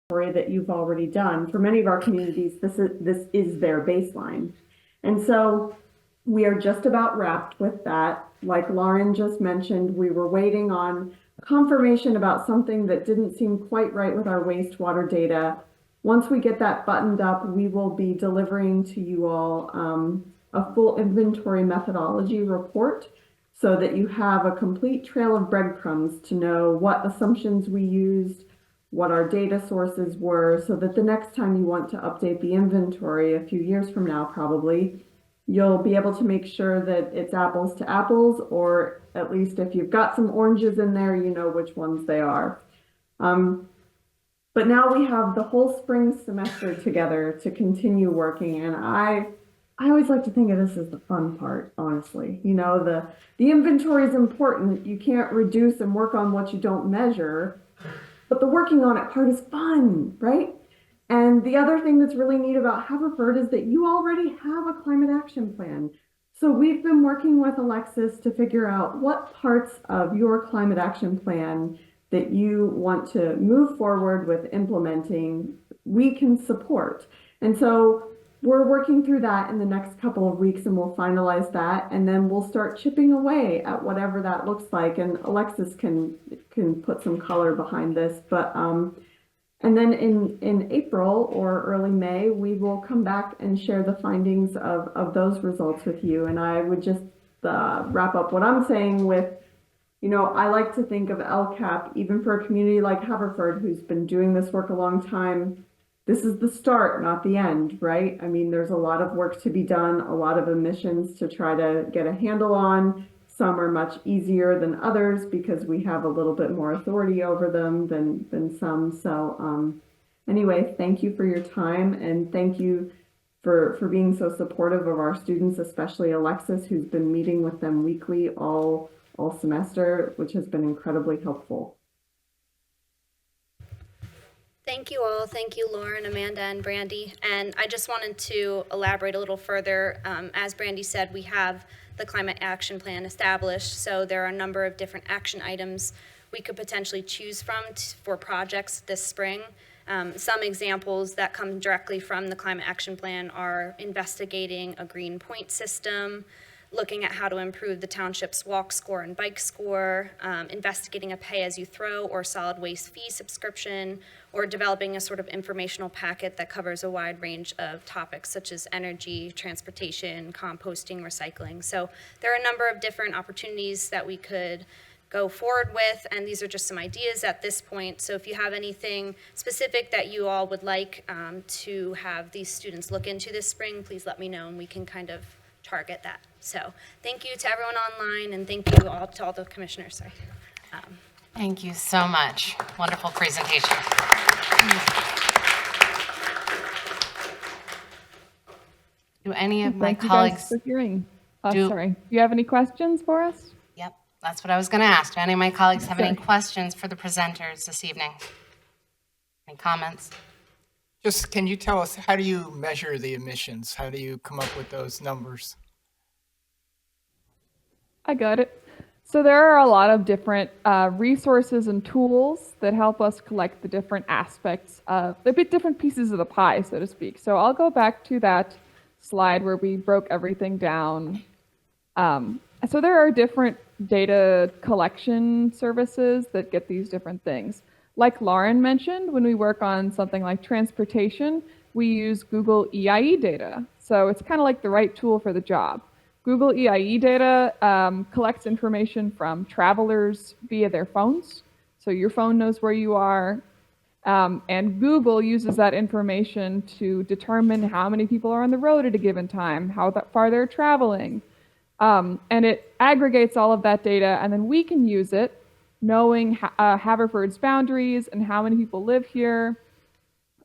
that you've already done. For many of our communities, this is their baseline. And so we are just about wrapped with that. Like Lauren just mentioned, we were waiting on confirmation about something that didn't seem quite right with our wastewater data. Once we get that buttoned up, we will be delivering to you all a full inventory methodology report so that you have a complete trail of breadcrumbs to know what assumptions we used, what our data sources were, so that the next time you want to update the inventory a few years from now, probably, you'll be able to make sure that it's apples to apples, or at least if you've got some oranges in there, you know which ones they are. But now we have the whole spring semester together to continue working, and I always like to think of this as the fun part, honestly. You know, the inventory is important. You can't reduce and work on what you don't measure, but the working on it part is fun, right? And the other thing that's really neat about Haverford is that you already have a climate action plan. So we've been working with Alexis to figure out what parts of your climate action plan that you want to move forward with implementing we can support. And so we're working through that in the next couple of weeks, and we'll finalize that, and then we'll start chipping away at whatever that looks like. And Alexis can put some color behind this, but and then in April or early May, we will come back and share the findings of those results with you. And I would just wrap up what I'm saying with, you know, I like to think of LCAP, even for a community like Haverford, who's been doing this work a long time, this is the start, not the end, right? I mean, there's a lot of work to be done, a lot of emissions to try to get a handle on. Some are much easier than others because we have a little bit more authority over them than some. So anyway, thank you for your time, and thank you for being so supportive of our students, especially Alexis, who's been meeting with them weekly all semester, which has been incredibly helpful. Thank you all. Thank you, Lauren, Amanda, and Brandy. And I just wanted to elaborate a little further. As Brandy said, we have the climate action plan established, so there are a number of different action items we could potentially choose from for projects this spring. Some examples that come directly from the climate action plan are investigating a green point system, looking at how to improve the township's walk score and bike score, investigating a pay-as-you-throw or solid waste fee subscription, or developing a sort of informational packet that covers a wide range of topics such as energy, transportation, composting, recycling. So there are a number of different opportunities that we could go forward with, and these are just some ideas at this point. So if you have anything specific that you all would like to have these students look into this spring, please let me know and we can kind of target that. So thank you to everyone online, and thank you all to all the commissioners. Sorry. Thank you so much. Wonderful presentation. Do any of my colleagues? Thank you guys for hearing. Sorry. Do you have any questions for us? Yep, that's what I was going to ask. Do any of my colleagues have any questions for the presenters this evening? Any comments? Just, can you tell us, how do you measure the emissions? How do you come up with those numbers? I got it. So there are a lot of different resources and tools that help us collect the different aspects of the different pieces of the pie, so to speak. So I'll go back to that slide where we broke everything down. So there are different data collection services that get these different things. Like Lauren mentioned, when we work on something like transportation, we use Google EIE data. So it's kind of like the right tool for the job. Google EIE data collects information from travelers via their phones. So your phone knows where you are. And Google uses that information to determine how many people are on the road at a given time, how far they're traveling. And it aggregates all of that data, and then we can use it knowing Haverford's boundaries and how many people live here,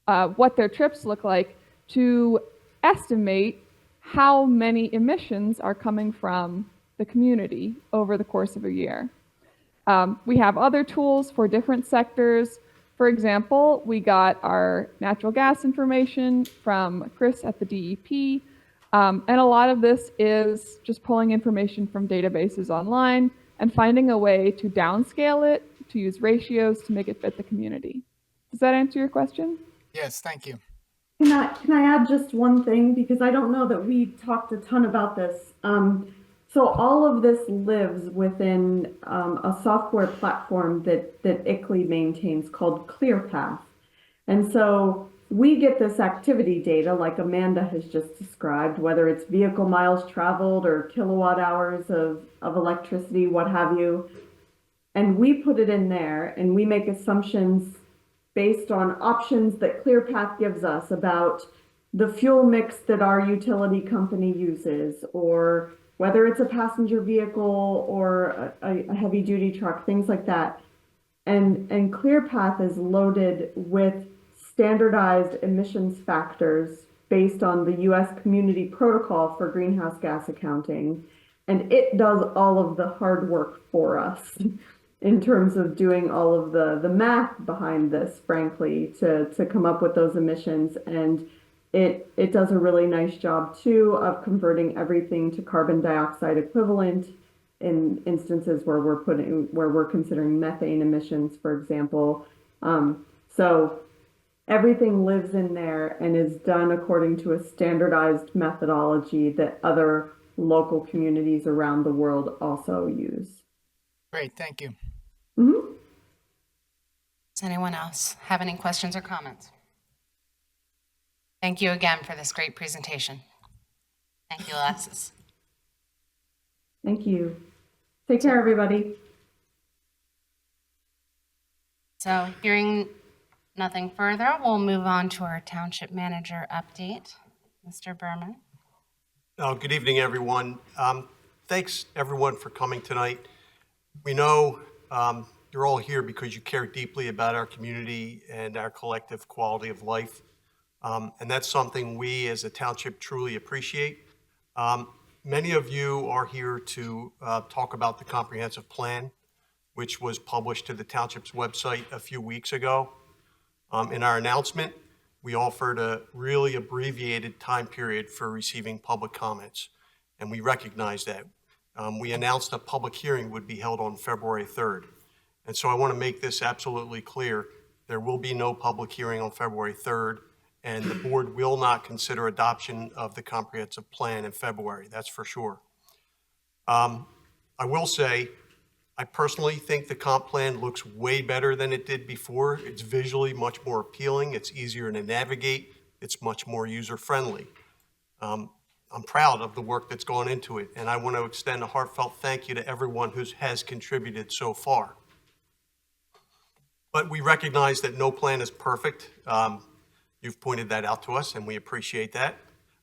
what their trips look like, to estimate how many emissions are coming from the community over the course of a year. We have other tools for different sectors. For example, we got our natural gas information from Chris at the DEP, and a lot of this is just pulling information from databases online and finding a way to downscale it, to use ratios to make it fit the community. Does that answer your question? Yes, thank you. Can I add just one thing? Because I don't know that we talked a ton about this. So all of this lives within a software platform that ICLEI maintains called ClearPath. And so we get this activity data like Amanda has just described, whether it's vehicle miles traveled or kilowatt hours of electricity, what have you. And we put it in there and we make assumptions based on options that ClearPath gives us about the fuel mix that our utility company uses, or whether it's a passenger vehicle or a heavy duty truck, things like that. And ClearPath is loaded with standardized emissions factors based on the US Community Protocol for Greenhouse Gas Accounting. And it does all of the hard work for us in terms of doing all of the math behind this, frankly, to come up with those emissions. And it does a really nice job too of converting everything to carbon dioxide equivalent in instances where we're considering methane emissions, for example. So everything lives in there and is done according to a standardized methodology that other local communities around the world also use. Great, thank you. Mm-hmm. Does anyone else have any questions or comments? Thank you again for this great presentation. Thank you, Alexis. Thank you. Take care, everybody. So hearing nothing further, we'll move on to our township manager update. Mr. Berman. Good evening, everyone. Thanks, everyone, for coming tonight. We know you're all here because you care deeply about our community and our collective quality of life. And that's something we as a township truly appreciate. Many of you are here to talk about the comprehensive plan, which was published to the township's website a few weeks ago. In our announcement, we offered a really abbreviated time period for receiving public comments, and we recognize that. We announced a public hearing would be held on February 3rd. And so I want to make this absolutely clear. There will be no public hearing on February 3rd, and the board will not consider adoption of the comprehensive plan in February, that's for sure. I will say, I personally think the comp plan looks way better than it did before. It's visually much more appealing, it's easier to navigate, it's much more user-friendly. I'm proud of the work that's gone into it, and I want to extend a heartfelt thank you to everyone who has contributed so far. But we recognize that no plan is perfect. You've pointed that out to us, and we appreciate that.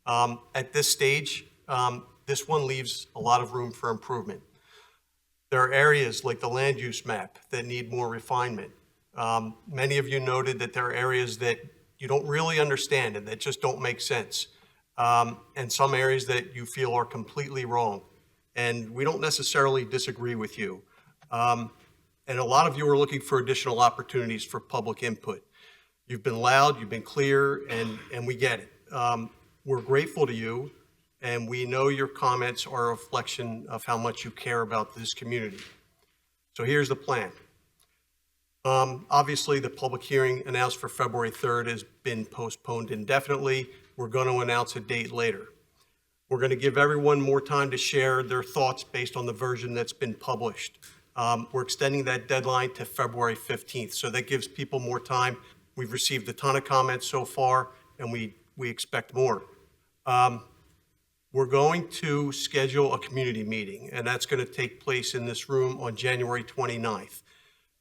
At this stage, this one leaves a lot of room for improvement. There are areas like the land use map that need more refinement. Many of you noted that there are areas that you don't really understand and that just don't make sense. And some areas that you feel are completely wrong. And we don't necessarily disagree with you. And a lot of you are looking for additional opportunities for public input. You've been loud, you've been clear, and we get it. We're grateful to you, and we know your comments are a reflection of how much you care about this community. So here's the plan. Obviously, the public hearing announced for February 3rd has been postponed indefinitely. We're going to announce a date later. We're going to give everyone more time to share their thoughts based on the version that's been published. We're extending that deadline to February 15th, so that gives people more time. We've received a ton of comments so far, and we expect more. We're going to schedule a community meeting, and that's going to take place in this room on January 29th.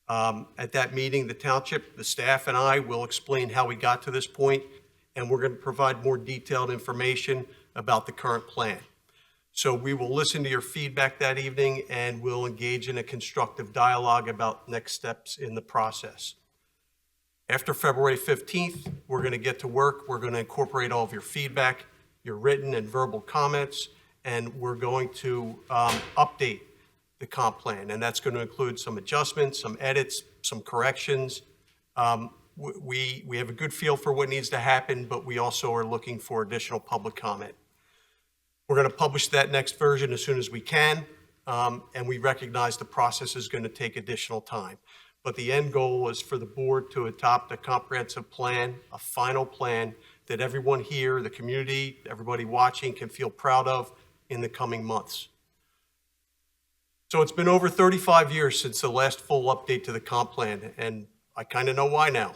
At that meeting, the township, the staff, and I will explain how we got to this point, and we're going to provide more detailed information about the current plan. So we will listen to your feedback that evening, and we'll engage in a constructive dialogue about next steps in the process. After February 15th, we're going to get to work. We're going to incorporate all of your feedback, your written and verbal comments, and we're going to update the comp plan. And that's going to include some adjustments, some edits, some corrections. We have a good feel for what needs to happen, but we also are looking for additional public comment. We're going to publish that next version as soon as we can, and we recognize the process is going to take additional time. but the end goal is for the board to adopt a comprehensive plan, a final plan that everyone here, the community, everybody watching can feel proud of in the coming months. So it's been over 35 years since the last full update to the comp plan, and I kind of know why now.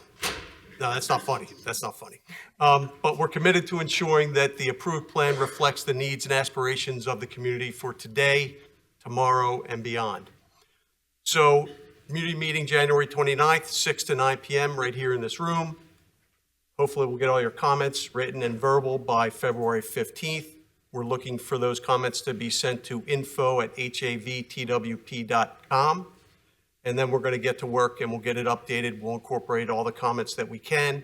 No, that's not funny. That's not funny. But we're committed to ensuring that the approved plan reflects the needs and aspirations of the community for today, tomorrow, and beyond. So, community meeting January 29th, 6 to 9 p.m. right here in this room. Hopefully we'll get all your comments written and verbal by February 15th. We're looking for those comments to be sent to info@havtwp.com. And then we're going to get to work and we'll get it updated. We'll incorporate all the comments that we can,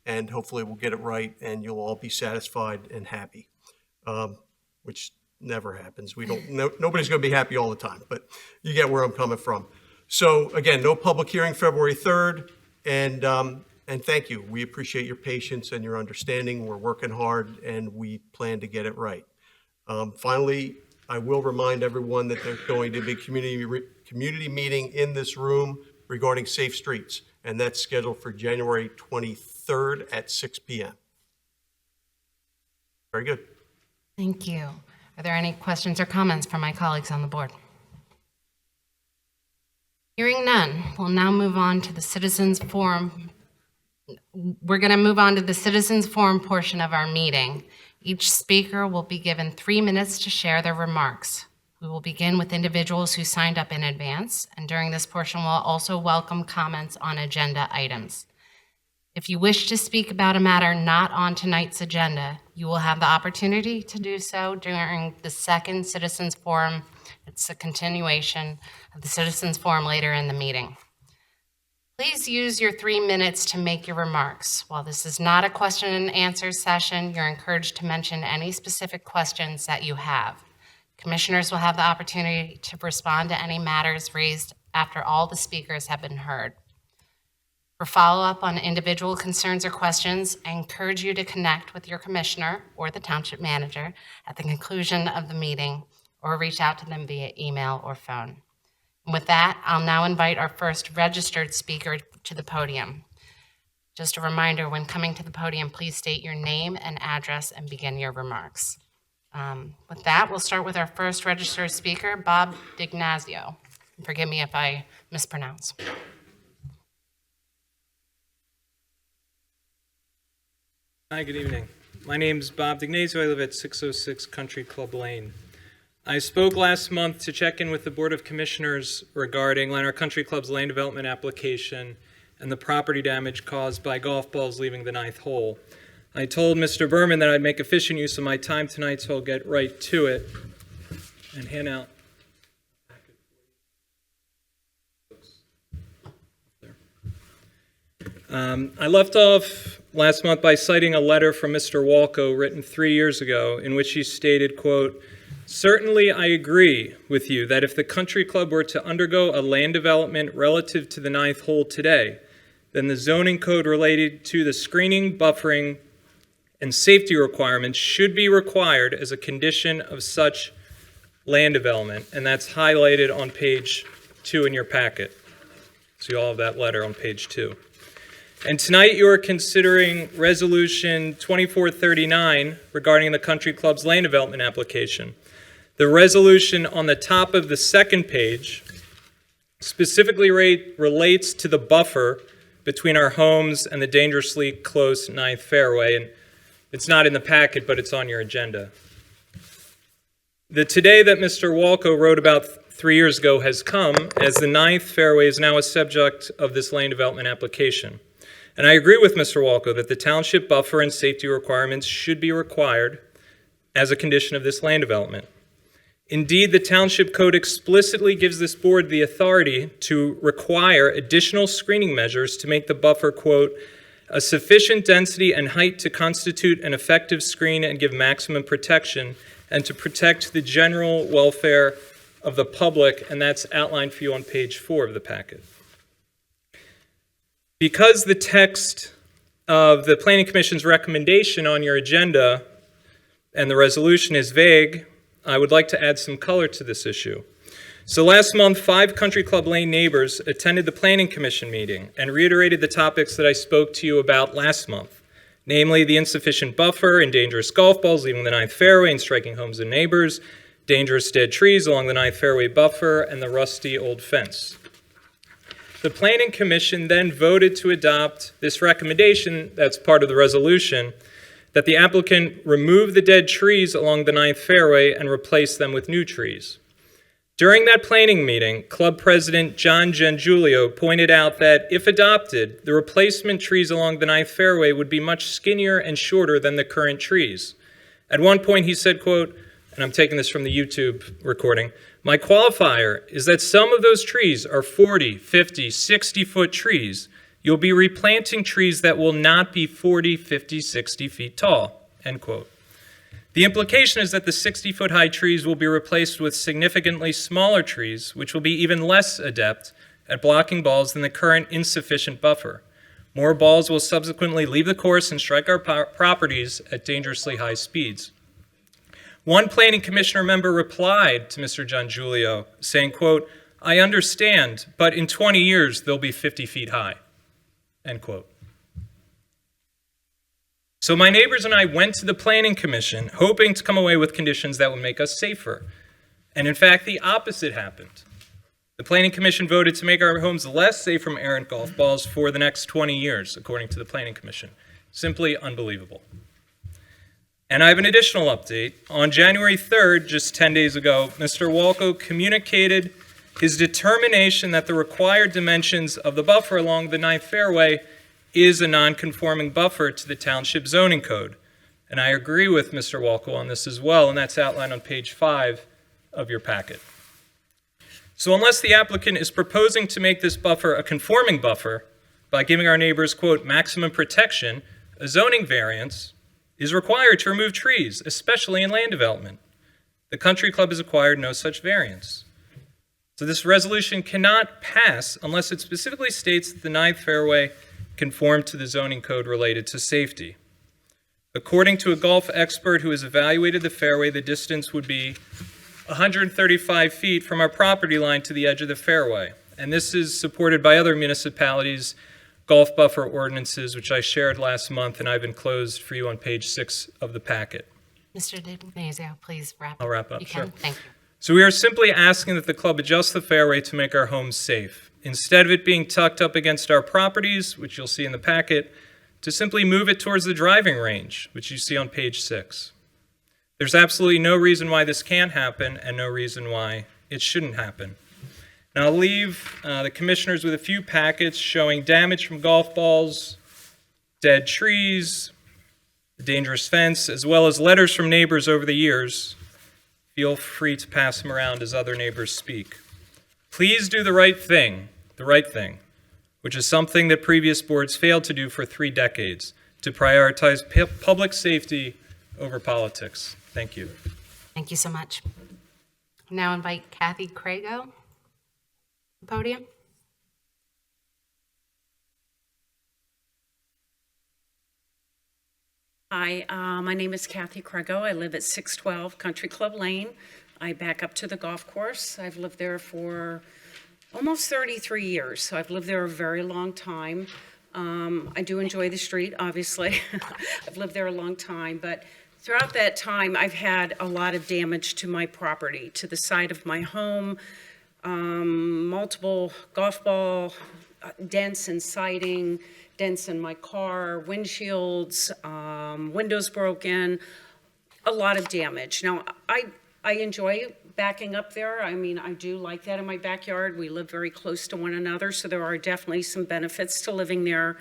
and hopefully we'll get it right and you'll all be satisfied and happy, which never happens. Nobody's going to be happy all the time, but you get where I'm coming from. So again, no public hearing February 3rd, and thank you. We appreciate your patience and your understanding. We're working hard and we plan to get it right. Finally, I will remind everyone that there's going to be a community meeting in this room regarding safe streets, and that's scheduled for January 23rd at 6 p.m. Very good. Thank you. Are there any questions or comments from my colleagues on the board? Hearing none, we'll now move on to the citizens forum. We're going to move on to the citizens forum portion of our meeting. Each speaker will be given 3 minutes to share their remarks. We will begin with individuals who signed up in advance, and during this portion, we'll also welcome comments on agenda items. If you wish to speak about a matter not on tonight's agenda, you will have the opportunity to do so during the second citizens forum. It's a continuation of the citizens forum later in the meeting. Please use your 3 minutes to make your remarks. While this is not a question and answer session, you're encouraged to mention any specific questions that you have. Commissioners will have the opportunity to respond to any matters raised after all the speakers have been heard. For follow-up on individual concerns or questions, I encourage you to connect with your commissioner or the township manager at the conclusion of the meeting, or reach out to them via email or phone. And with that, I'll now invite our first registered speaker to the podium. Just a reminder, when coming to the podium, please state your name and address and begin your remarks. With that, we'll start with our first registered speaker, Bob Dignazio. Forgive me if I mispronounce. Hi, good evening. My name is Bob Dignazio. I live at 606 Country Club Lane. I spoke last month to check in with the Board of Commissioners regarding Lanark Country Club's land development application and the property damage caused by golf balls leaving the ninth hole. I told Mr. Berman that I'd make efficient use of my time tonight, so I'll get right to it and hand out. I left off last month by citing a letter from Mr. Walco written 3 years ago in which he stated, quote, "Certainly I agree with you that if the country club were to undergo a land development relative to the ninth hole today, then the zoning code related to the screening, buffering, and safety requirements should be required as a condition of such land development." And that's highlighted on page 2 in your packet. So you all have that letter on page 2. And tonight you are considering Resolution 2439 regarding the country club's land development application. The resolution on the top of the second page specifically relates to the buffer between our homes and the dangerously close ninth fairway. And it's not in the packet, but it's on your agenda. The today that Mr. Walco wrote about 3 years ago has come as the ninth fairway is now a subject of this land development application. And I agree with Mr. Walco that the township buffer and safety requirements should be required as a condition of this land development. Indeed, the township code explicitly gives this board the authority to require additional screening measures to make the buffer, quote, "a sufficient density and height to constitute an effective screen and give maximum protection, and to protect the general welfare of the public," and that's outlined for you on page 4 of the packet. Because the text of the Planning Commission's recommendation on your agenda and the resolution is vague, I would like to add some color to this issue. So last month, 5 Country Club Lane neighbors attended the Planning Commission meeting and reiterated the topics that I spoke to you about last month, namely the insufficient buffer and dangerous golf balls leaving the 9th fairway and striking homes and neighbors, dangerous dead trees along the 9th fairway buffer, and the rusty old fence. The Planning Commission then voted to adopt this recommendation, that's part of the resolution, that the applicant remove the dead trees along the 9th fairway and replace them with new trees. During that planning meeting, Club President John Giangulio pointed out that if adopted, the replacement trees along the 9th fairway would be much skinnier and shorter than the current trees. At one point he said, quote, and I'm taking this from the YouTube recording, "My qualifier is that some of those trees are 40, 50, 60-foot trees. You'll be replanting trees that will not be 40, 50, 60 feet tall," end quote. The implication is that the 60-foot high trees will be replaced with significantly smaller trees, which will be even less adept at blocking balls than the current insufficient buffer. More balls will subsequently leave the course and strike our properties at dangerously high speeds. One planning commissioner member replied to Mr. Giangulio saying, quote, "I understand, but in 20 years they'll be 50 feet high," end quote. So my neighbors and I went to the Planning Commission hoping to come away with conditions that would make us safer. And in fact, the opposite happened. The Planning Commission voted to make our homes less safe from errant golf balls for the next 20 years, according to the Planning Commission. Simply unbelievable. And I have an additional update. On January 3rd, just 10 days ago, Mr. Walko communicated his determination that the required dimensions of the buffer along the 9th fairway is a non-conforming buffer to the township zoning code. And I agree with Mr. Walko on this as well, and that's outlined on page 5 of your packet. So unless the applicant is proposing to make this buffer a conforming buffer by giving our neighbors, quote, "maximum protection," a zoning variance is required to remove trees, especially in land development. The country club has acquired no such variance. So this resolution cannot pass unless it specifically states that the 9th fairway conform to the zoning code related to safety. According to a golf expert who has evaluated the fairway, the distance would be 135 feet from our property line to the edge of the fairway. And this is supported by other municipalities' golf buffer ordinances, which I shared last month, and I've enclosed for you on page 6 of the packet. Mr. D'Ignazio, please wrap up. I'll wrap up, You sure. can. Thank you. So we are simply asking that the club adjust the fairway to make our homes safe. Instead of it being tucked up against our properties, which you'll see in the packet, to simply move it towards the driving range, which you see on page 6. There's absolutely no reason why this can't happen and no reason why it shouldn't happen. Now I'll leave the commissioners with a few packets showing damage from golf balls, dead trees, the dangerous fence, as well as letters from neighbors over the years. Feel free to pass them around as other neighbors speak. Please do the right thing, which is something that previous boards failed to do for 3 decades, to prioritize public safety over politics. Thank you. Thank you so much. Now invite Kathy Crago to the podium. Hi, my name is Kathy Crago. I live at 612 Country Club Lane. I back up to the golf course. I've lived there for almost 33 years, so I've lived there a very long time. I do enjoy the street, obviously. I've lived there a long time, but throughout that time, I've had a lot of damage to my property, to the side of my home, multiple golf ball dents and siding, dents in my car, windshields, windows broken, a lot of damage. Now, I enjoy backing up there. I mean, I do like that in my backyard. We live very close to one another, so there are definitely some benefits to living there.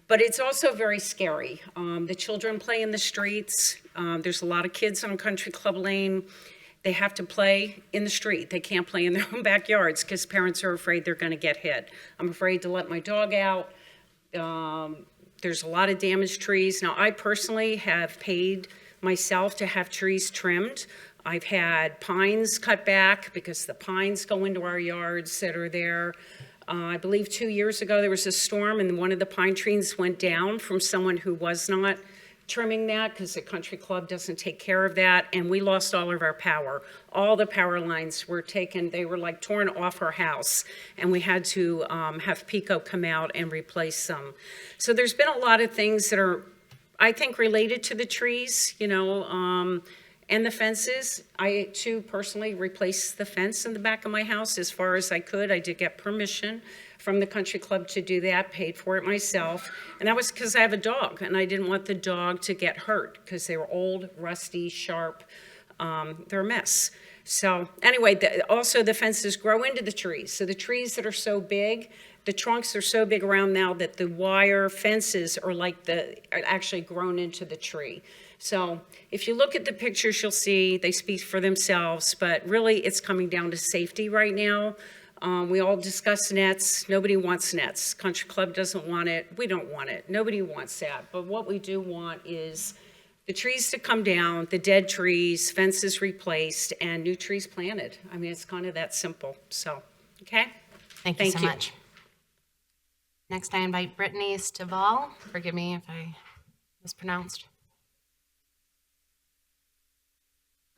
But it's also very scary. The children play in the streets. There's a lot of kids on Country Club Lane. They have to play in the street. They can't play in their own backyards because parents are afraid they're going to get hit. I'm afraid to let my dog out. There's a lot of damaged trees. Now, I personally have paid myself to have trees trimmed. I've had pines cut back because the pines go into our yards that are there. I believe 2 years ago there was a storm and one of the pine trees went down from someone who was not trimming that because the country club doesn't take care of that, and we lost all of our power. All the power lines were taken, they were like torn off our house, and we had to have Pico come out and replace some. So there's been a lot of things that are, I think, related to the trees, you know, and the fences. I, too, personally replaced the fence in the back of my house as far as I could. I did get permission from the country club to do that, paid for it myself. And that was because I have a dog, and I didn't want the dog to get hurt because they were old, rusty, sharp. They're a mess. So anyway, also the fences grow into the trees. So the trees that are so big, the trunks are so big around now that the wire fences are like are actually grown into the tree. So if you look at the pictures, you'll see they speak for themselves, but really it's coming down to safety right now. We all discuss nets. Nobody wants nets. Country Club doesn't want it. We don't want it. Nobody wants that. But what we do want is the trees to come down, the dead trees, fences replaced, and new trees planted. I mean, it's kind of that simple. So, okay? Thank you so much. Next, I invite Brittany Stivall. Forgive me if I mispronounced.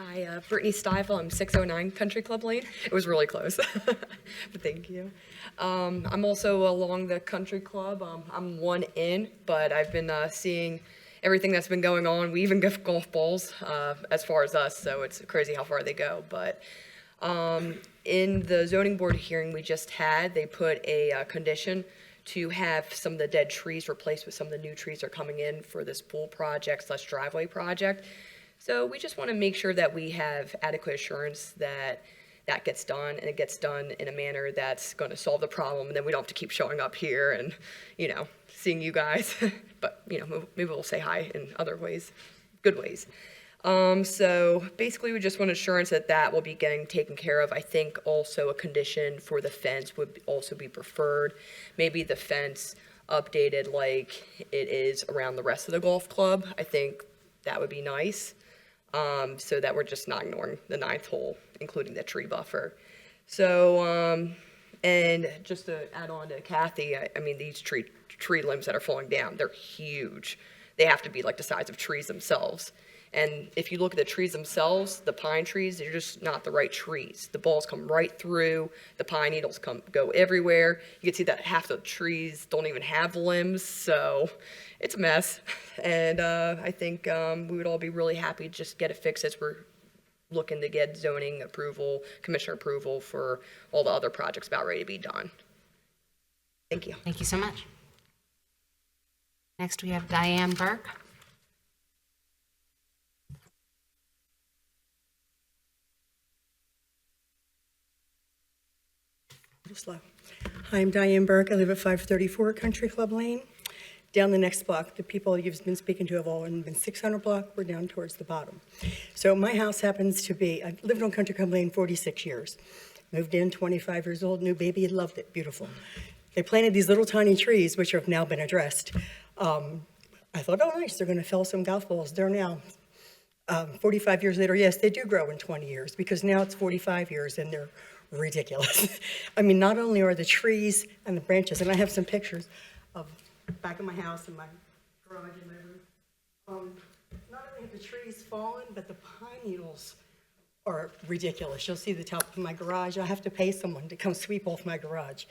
Hi, Brittany Stiefel. I'm 609 Country Club Lane. It was really close, but thank you. I'm also along the Country Club. I'm one in, but I've been seeing everything that's been going on. We even give golf balls as far as us, so it's crazy how far they go. But in the zoning board hearing we just had, they put a condition to have some of the dead trees replaced with some of the new trees that are coming in for this pool project / driveway project. So we just want to make sure that we have adequate assurance that that gets done, and it gets done in a manner that's going to solve the problem, and then we don't have to keep showing up here and, you know, seeing you guys. But, you know, maybe we'll say hi in other ways, good ways. So basically we just want assurance that that will be getting taken care of. I think also a condition for the fence would also be preferred. Maybe the fence updated like it is around the rest of the golf club. I think that would be nice. So that we're just not ignoring the 9th hole, including the tree buffer. So, and just to add on to Kathy, I mean, these tree limbs that are falling down, they're huge. They have to be like the size of trees themselves. And if you look at the trees themselves, the pine trees, they're just not the right trees. The balls come right through, the pine needles go everywhere. You can see that half the trees don't even have limbs, so it's a mess. And I think we would all be really happy to just get it fixed as we're looking to get zoning approval, commissioner approval for all the other projects about ready to be done. Thank you. Thank you so much. Next, we have Diane Burke. Slow. Hi, I'm Diane Burke. I live at 534 Country Club Lane. Down the next block, the people you've been speaking to have all been 600 block. We're down towards the bottom. So my house happens to be, I've lived on Country Club Lane 46 years. Moved in, 25 years old, new baby, loved it, beautiful. They planted these little tiny trees, which have now been addressed. I thought, oh nice, they're gonna fell some golf balls. They're now 45 years later, yes, they do grow in 20 years because now it's 45 years and they're ridiculous. I mean, not only are the trees and the branches, and I have some pictures of back of my house and my garage and my room. Not only have the trees fallen, but the pine needles are ridiculous. You'll see the top of my garage. I have to pay someone to come sweep off my garage.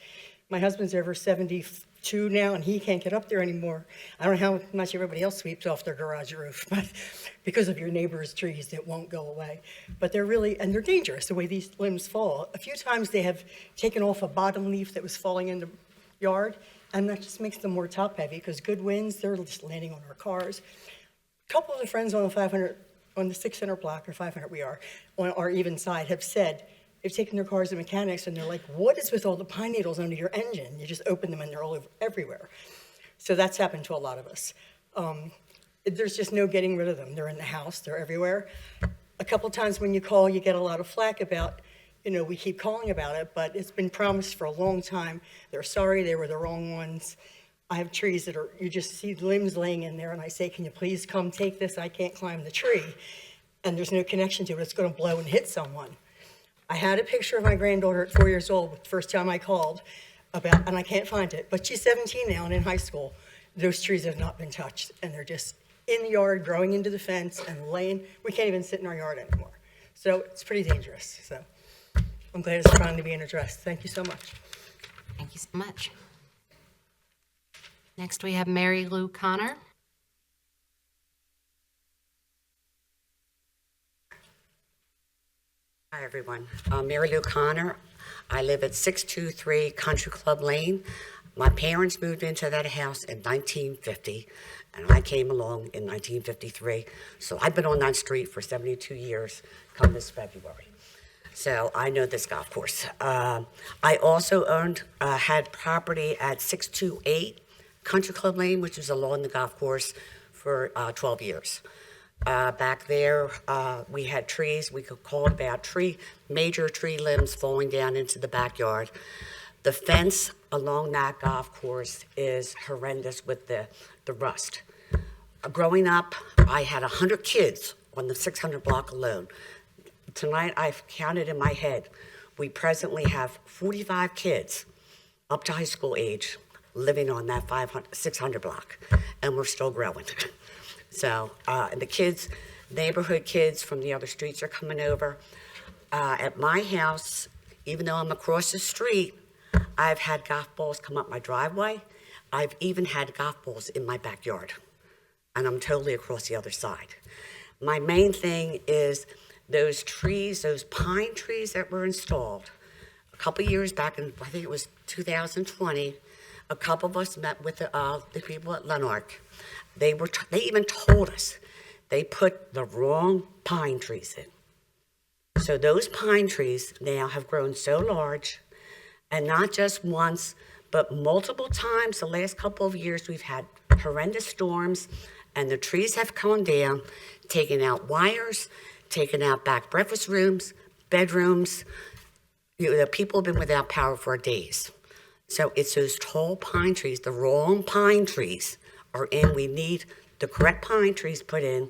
My husband's over 72 now, and he can't get up there anymore. I don't know how much everybody else sweeps off their garage roof, but because of your neighbor's trees, it won't go away. But they're really, and they're dangerous, the way these limbs fall. A few times they have taken off a bottom leaf that was falling in the yard, and that just makes them more top heavy, because good winds, they're just landing on our cars. A couple of the friends on the 500, on the 600 block, or 500 we are, on our even side, have said, they've taken their cars to mechanics and they're like, what is with all the pine needles under your engine? You just open them and they're all over, everywhere. So that's happened to a lot of us. There's just no getting rid of them. They're in the house, they're everywhere. A couple times when you call, you get a lot of flack about, you know, we keep calling about it, but it's been promised for a long time. They're sorry, they were the wrong ones. I have trees that are, you just see limbs laying in there and I say, can you please come take this? I can't climb the tree. And there's no connection to it, it's gonna blow and hit someone. I had a picture of my granddaughter at 4 years old, the first time I called about, and I can't find it, but she's 17 now and in high school. Those trees have not been touched, and they're just in the yard, growing into the fence and laying, we can't even sit in our yard anymore. So it's pretty dangerous. So I'm glad it's finally being addressed. Thank you so much. Thank you so much. Next, we have Mary Lou Connor. Hi, everyone. Mary Lou Connor. I live at 623 Country Club Lane. My parents moved into that house in 1950, and I came along in 1953. So I've been on that street for 72 years, come this February. So I know this golf course. I also had property at 628 Country Club Lane, which is along the golf course, for 12 years. Back there, we had trees. We could call it about major tree limbs falling down into the backyard. The fence along that golf course is horrendous with the rust. Growing up, I had 100 kids on the 600 block alone. Tonight, I've counted in my head. We presently have 45 kids up to high school age living on that 600 block, and we're still growing. So the kids, neighborhood kids from the other streets are coming over. At my house, even though I'm across the street, I've had golf balls come up my driveway. I've even had golf balls in my backyard, and I'm totally across the other side. My main thing is those trees, those pine trees that were installed. A couple years back, in I think it was 2020, a couple of us met with the people at Lenark. They even told us they put the wrong pine trees in. So those pine trees now have grown so large, and not just once, but multiple times the last couple of years we've had horrendous storms, and the trees have come down, taken out wires, taken out back breakfast rooms, bedrooms. The people have been without power for days. So it's those tall pine trees, the wrong pine trees are in. We need the correct pine trees put in.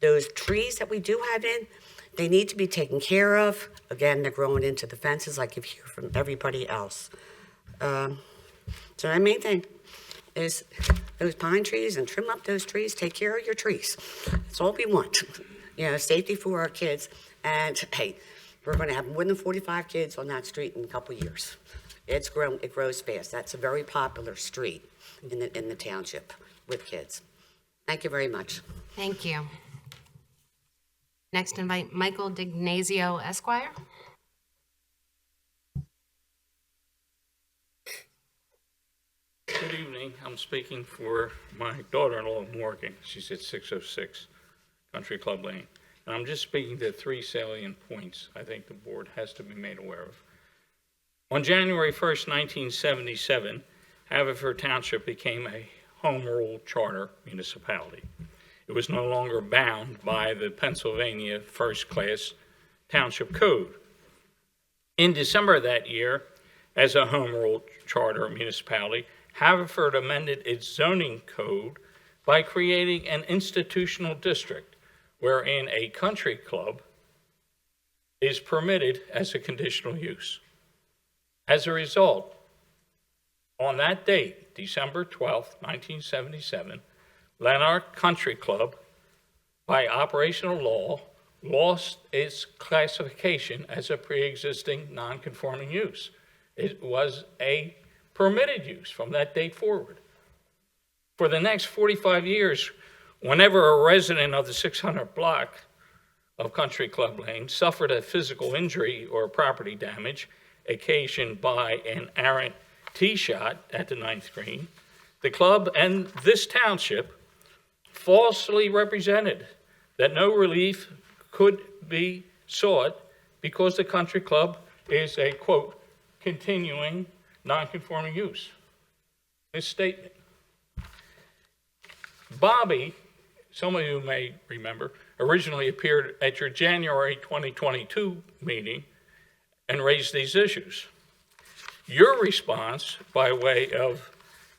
Those trees that we do have in, they need to be taken care of. Again, they're growing into the fences like you hear from everybody else. So the main thing is those pine trees, and trim up those trees, take care of your trees. That's all we want. Safety for our kids. And hey, we're going to have more than 45 kids on that street in a couple years. It grows fast. That's a very popular street in the township with kids. Thank you very much. Thank you. Next, invite Michael Dignazio, Esquire. Good evening. I'm speaking for my daughter-in-law, Morgan. She's at 606 Country Club Lane. And I'm just speaking to 3 salient points I think the board has to be made aware of. On January 1st, 1977, Haverford Township became a home rule charter municipality. It was no longer bound by the Pennsylvania first-class township code. In December of that year, as a home rule charter municipality, Haverford amended its zoning code by creating an institutional district wherein a country club is permitted as a conditional use. As a result, on that date, December 12th, 1977, Lanark Country Club, by operational law, lost its classification as a pre-existing non-conforming use. It was a permitted use from that date forward. For the next 45 years, whenever a resident of the 600 block of Country Club Lane suffered a physical injury or property damage occasioned by an errant tee shot at the 9th green, the club and this township falsely represented that no relief could be sought because the country club is a, quote, continuing non-conforming use. Misstatement. Bobby, some of you may remember, originally appeared at your January 2022 meeting and raised these issues. Your response, by way of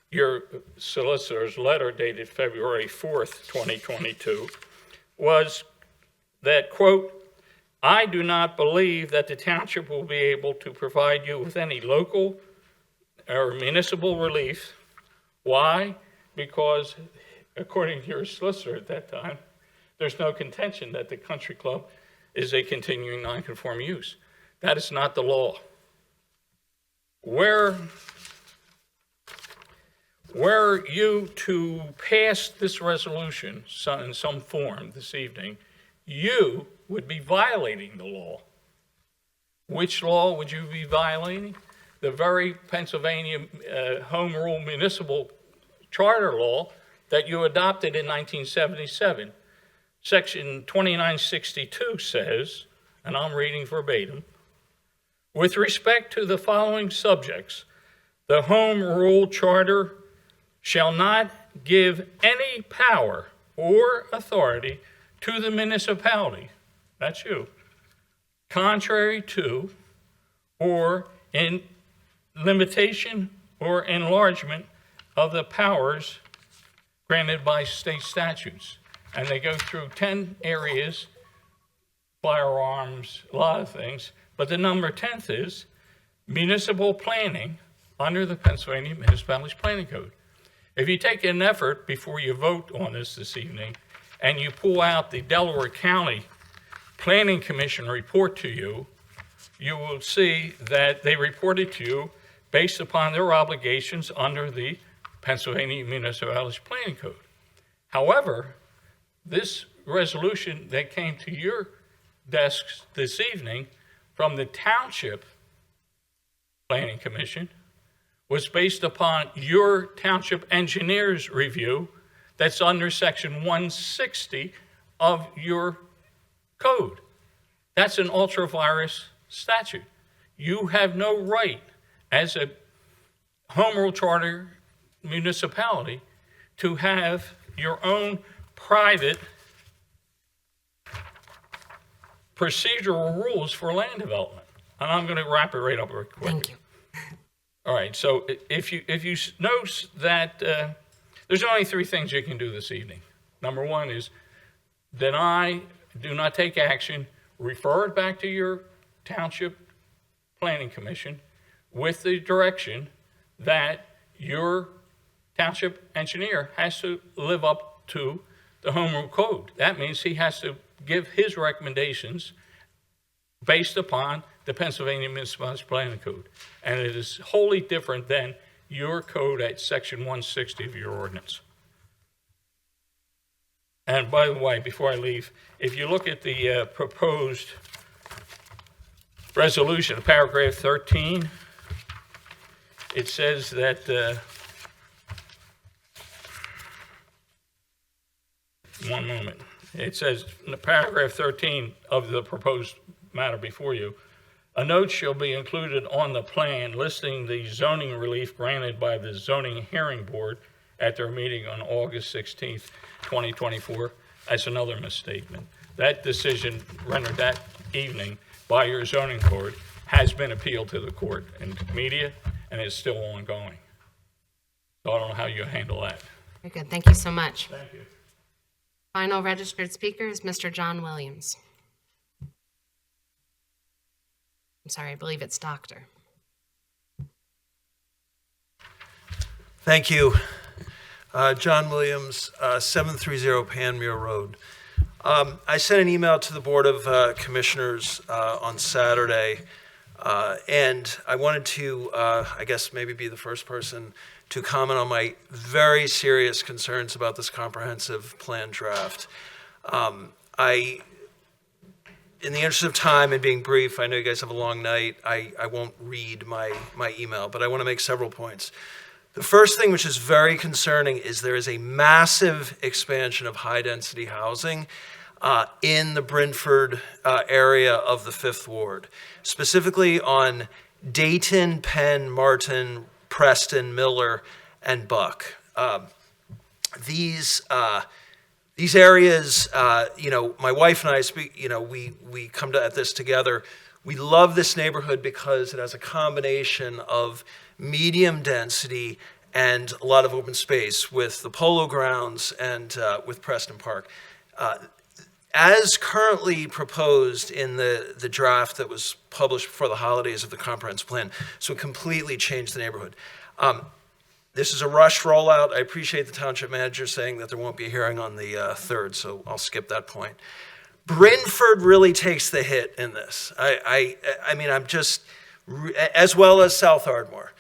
your solicitor's letter dated February 4th, 2022, was that, quote, I do not believe that the township will be able to provide you with any local or municipal relief. Why? Because according to your solicitor at that time, there's no contention that the country club is a continuing nonconforming use. That is not the law. Were you to pass this resolution in some form this evening, you would be violating the law. Which law would you be violating? The very Pennsylvania Home Rule Municipal Charter law that you adopted in 1977. Section 2962 says, and I'm reading verbatim, with respect to the following subjects, the Home Rule Charter shall not give any power or authority to the municipality, that's you, contrary to or in limitation or enlargement of the powers granted by state statutes. And they go through 10 areas, firearms, a lot of things, but the number 10th is municipal planning under the Pennsylvania Municipalities Planning Code. If you take an effort before you vote on this evening, and you pull out the Delaware County Planning Commission report to you, you will see that they reported to you based upon their obligations under the Pennsylvania Municipalities Planning Code. However, this resolution that came to your desks this evening from the Township Planning Commission was based upon your township engineer's review that's under section 160 of your code. That's an ultra-virus statute. You have no right as a home rule charter municipality to have your own private procedural rules for land development. And I'm going to wrap it right up real quick. Thank you. All right, so if you notice that there's only three things you can do this evening. Number one is deny, do not take action, refer it back to your township planning commission with the direction that your township engineer has to live up to the home rule code. That means he has to give his recommendations based upon the Pennsylvania Municipalities Planning Code. And it is wholly different than your code at section 160 of your ordinance. And by the way, before I leave, if you look at the proposed resolution, paragraph 13, it says that, one moment, it says in the paragraph 13 of the proposed matter before you, a note shall be included on the plan listing the zoning relief granted by the zoning hearing board at their meeting on August 16th, 2024. That's another misstatement. That decision rendered that evening by your zoning board has been appealed to the court in media and is still ongoing. So I don't know how you handle that. Very good. Thank you so much. Thank you. Final registered speaker is Mr. John Williams. I'm sorry, I believe it's Doctor. Thank you. John Williams, 730 Panmure Road. I sent an email to the Board of Commissioners on Saturday, and I wanted to, I guess, maybe be the first person to comment on my very serious concerns about this comprehensive plan draft. In the interest of time and being brief, I know you guys have a long night. I won't read my email, but I want to make several points. The first thing, which is very concerning, is there is a massive expansion of high-density housing in the Brentford area of the 5th Ward, specifically on Dayton, Penn, Martin, Preston, Miller, and Buck. These areas, my wife and I speak, we come at this together. We love this neighborhood because it has a combination of medium density and a lot of open space with the polo grounds and with Preston Park. As currently proposed in the draft that was published before the holidays of the comprehensive plan, so it completely changed the neighborhood. This is a rush rollout. I appreciate the township manager saying that there won't be a hearing on the 3rd, so I'll skip that point. Brynford really takes the hit in this. I mean, I'm just, as well as South Ardmore.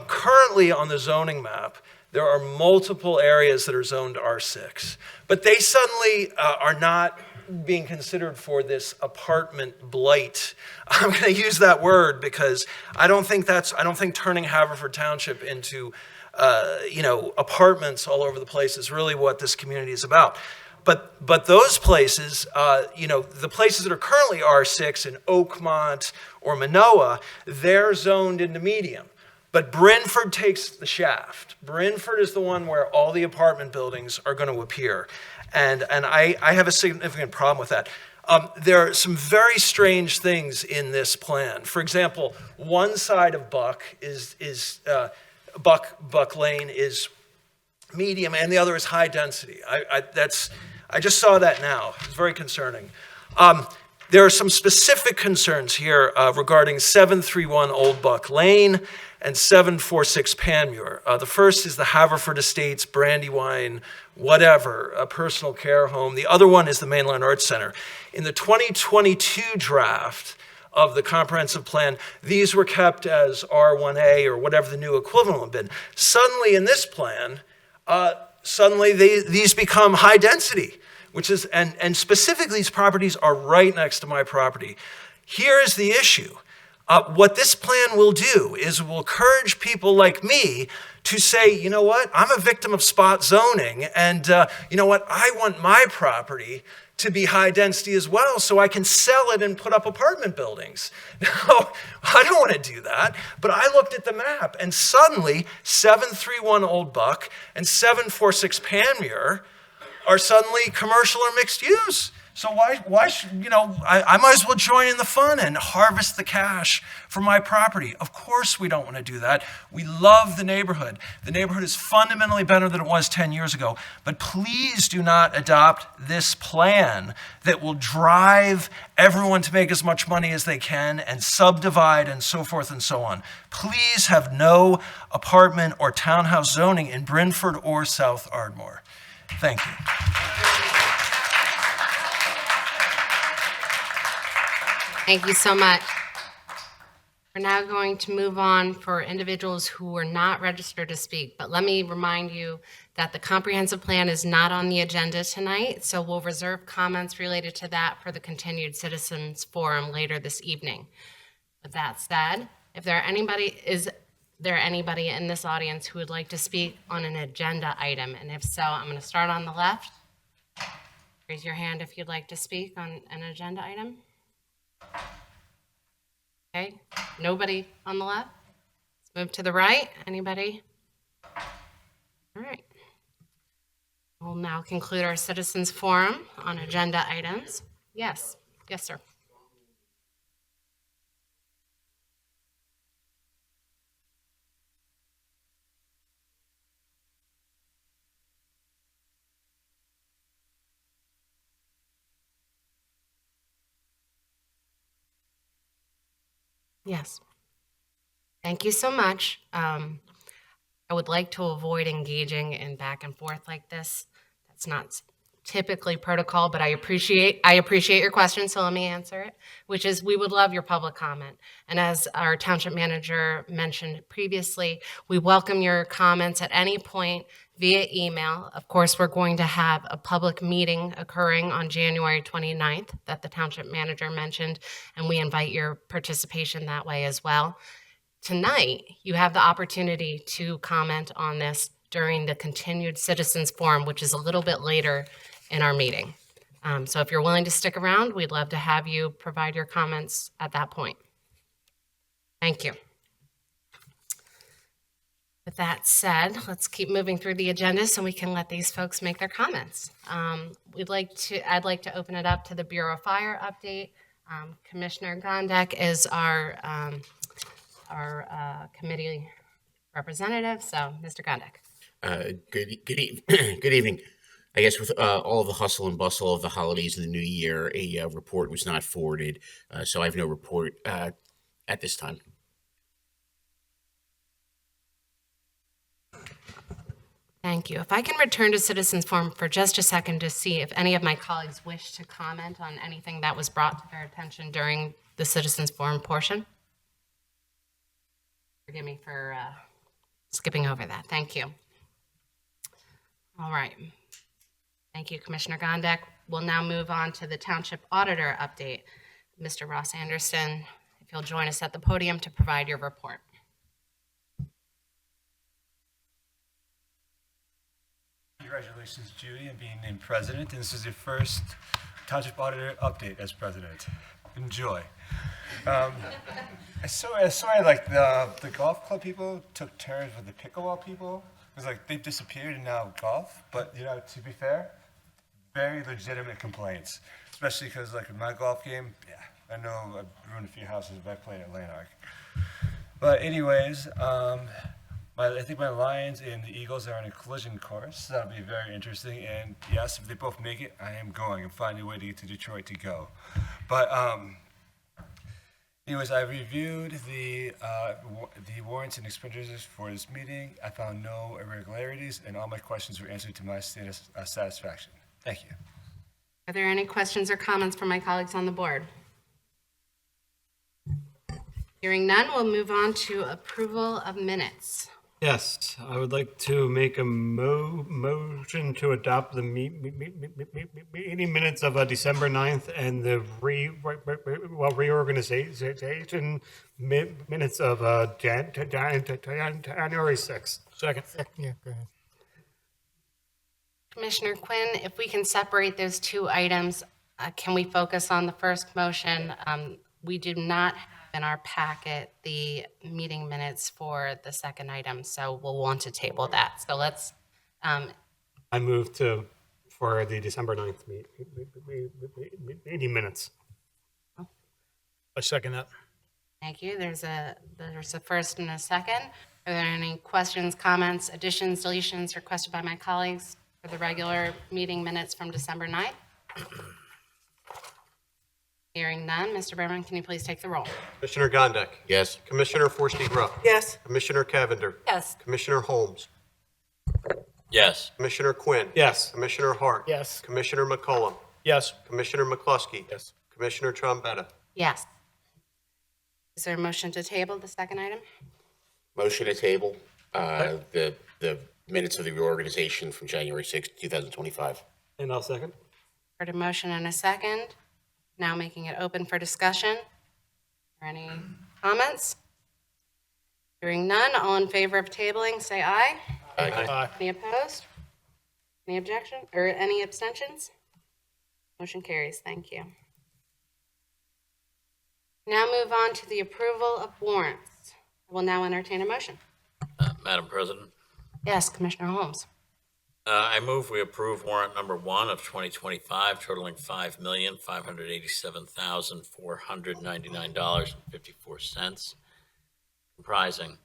Currently on the zoning map, there are multiple areas that are zoned R6, but they suddenly are not being considered for this apartment blight. I'm going to use that word because I don't think turning Haverford Township into, apartments all over the place is really what this community is about. But those places, the places that are currently R6 in Oakmont or Manoa, they're zoned into medium. But Brynford takes the shaft. Brynford is the one where all the apartment buildings are going to appear. And I have a significant problem with that. There are some very strange things in this plan. For example, one side of Buck Buck Lane is medium, and the other is high density. I just saw that now. It's very concerning. There are some specific concerns here regarding 731 Old Buck Lane and 746 Panmure. The first is the Haverford Estates, Brandywine, whatever, a personal care home. The other one is the Mainline Arts Center. In the 2022 draft of the comprehensive plan, these were kept as R1A or whatever the new equivalent would have been. Suddenly in this plan, these become high density, which is, and specifically these properties are right next to my property. Here is the issue. What this plan will do is will encourage people like me to say, you know what, I'm a victim of spot zoning, and you know what, I want my property to be high density as well so I can sell it and put up apartment buildings. Now, I don't want to do that, but I looked at the map and suddenly 731 Old Buck and 746 Panmure are suddenly commercial or mixed use. So why should, I might as well join in the fun and harvest the cash from my property. Of course we don't want to do that. We love the neighborhood. The neighborhood is fundamentally better than it was 10 years ago. But please do not adopt this plan that will drive everyone to make as much money as they can and subdivide and so forth and so on. Please have no apartment or townhouse zoning in Brynford or South Ardmore. Thank you. Thank you so much. We're now going to move on for individuals who were not registered to speak, but let me remind you that the comprehensive plan is not on the agenda tonight, so we'll reserve comments related to that for the continued citizens forum later this evening. With that said, is there anybody in this audience who would like to speak on an agenda item? And if so, I'm going to start on the left. Raise your hand if you'd like to speak on an agenda item. Okay, nobody on the left? Let's move to the right. Anybody? All right. We'll now conclude our citizens forum on agenda items. Yes, sir. Yes. Thank you so much. I would like to avoid engaging in back and forth like this. That's not typically protocol, but I appreciate your question, so let me answer it, which is we would love your public comment. And as our township manager mentioned previously, we welcome your comments at any point via email. Of course, we're going to have a public meeting occurring on January 29th that the township manager mentioned, and we invite your participation that way as well. Tonight, you have the opportunity to comment on this during the continued citizens forum, which is a little bit later in our meeting. So if you're willing to stick around, we'd love to have you provide your comments at that point. Thank you. With that said, let's keep moving through the agenda so we can let these folks make their comments. I'd like to open it up to the Bureau of Fire update. Commissioner Gondek is our committee representative. So, Mr. Gondek. Good evening. I guess with all of the hustle and bustle of the holidays and the new year, a report was not forwarded, so I have no report at this time. Thank you. If I can return to citizens forum for just a second to see if any of my colleagues wish to comment on anything that was brought to their attention during the citizens forum portion. Forgive me for skipping over that. Thank you. All right. Thank you, Commissioner Gondek. We'll now move on to the Township Auditor update. Mr. Ross Anderson, if you'll join us at the podium to provide your report. Congratulations, Judy, on being named president. And this is your first Township Auditor update as president. Enjoy. I saw like the golf club people took turns with the pickleball people. It was like they've disappeared and now golf. But you know, to be fair, very legitimate complaints, especially because like in my golf game, yeah, I know I've ruined a few houses if I played at Lanark. But anyways, I think my Lions and the Eagles are on a collision course. So that'll be very interesting. And yes, if they both make it, I am going and finding a way to get to Detroit to go. But anyways, I reviewed the warrants and expenditures for this meeting. I found no irregularities, and all my questions were answered to my satisfaction. Thank you. Are there any questions or comments from my colleagues on the board? Hearing none, we'll move on to approval of minutes. Yes, I would like to make a motion to adopt the meeting minutes of December 9th and the reorganization minutes of January 6th. Second. Yeah, go ahead. Commissioner Quinn, if we can separate those two items, can we focus on the first motion? We do not have in our packet the meeting minutes for the second item, so we'll want to table that. So let's. I move for the December 9th meeting minutes. I second that. Thank you. There's a first and a second. Are there any questions, comments, additions, deletions requested by my colleagues for the regular meeting minutes from December 9th? Hearing none, Mr. Berman, can you please take the roll? Commissioner Gondek. Yes. Commissioner Forsti-Grubb. Yes. Commissioner Cavender. Yes. Commissioner Holmes. Yes. Commissioner Quinn. Yes. Commissioner Hart. Yes. Commissioner McCollum. Yes. Commissioner McCluskey. Yes. Commissioner Trombetta. Yes. Is there a motion to table the second item? Motion to table the minutes of the reorganization from January 6th, 2025. And I'll second. Heard a motion and a second. Now making it open for discussion. Are any comments? Hearing none, all in favor of tabling, say aye. Aye. Any opposed? Any objection or any abstentions? Motion carries. Thank you. Now move on to the approval of warrants. I will now entertain a motion. Madam President, Yes, Commissioner Holmes. I move we approve warrant number 1 of 2025 totaling $5,587,499.54, comprising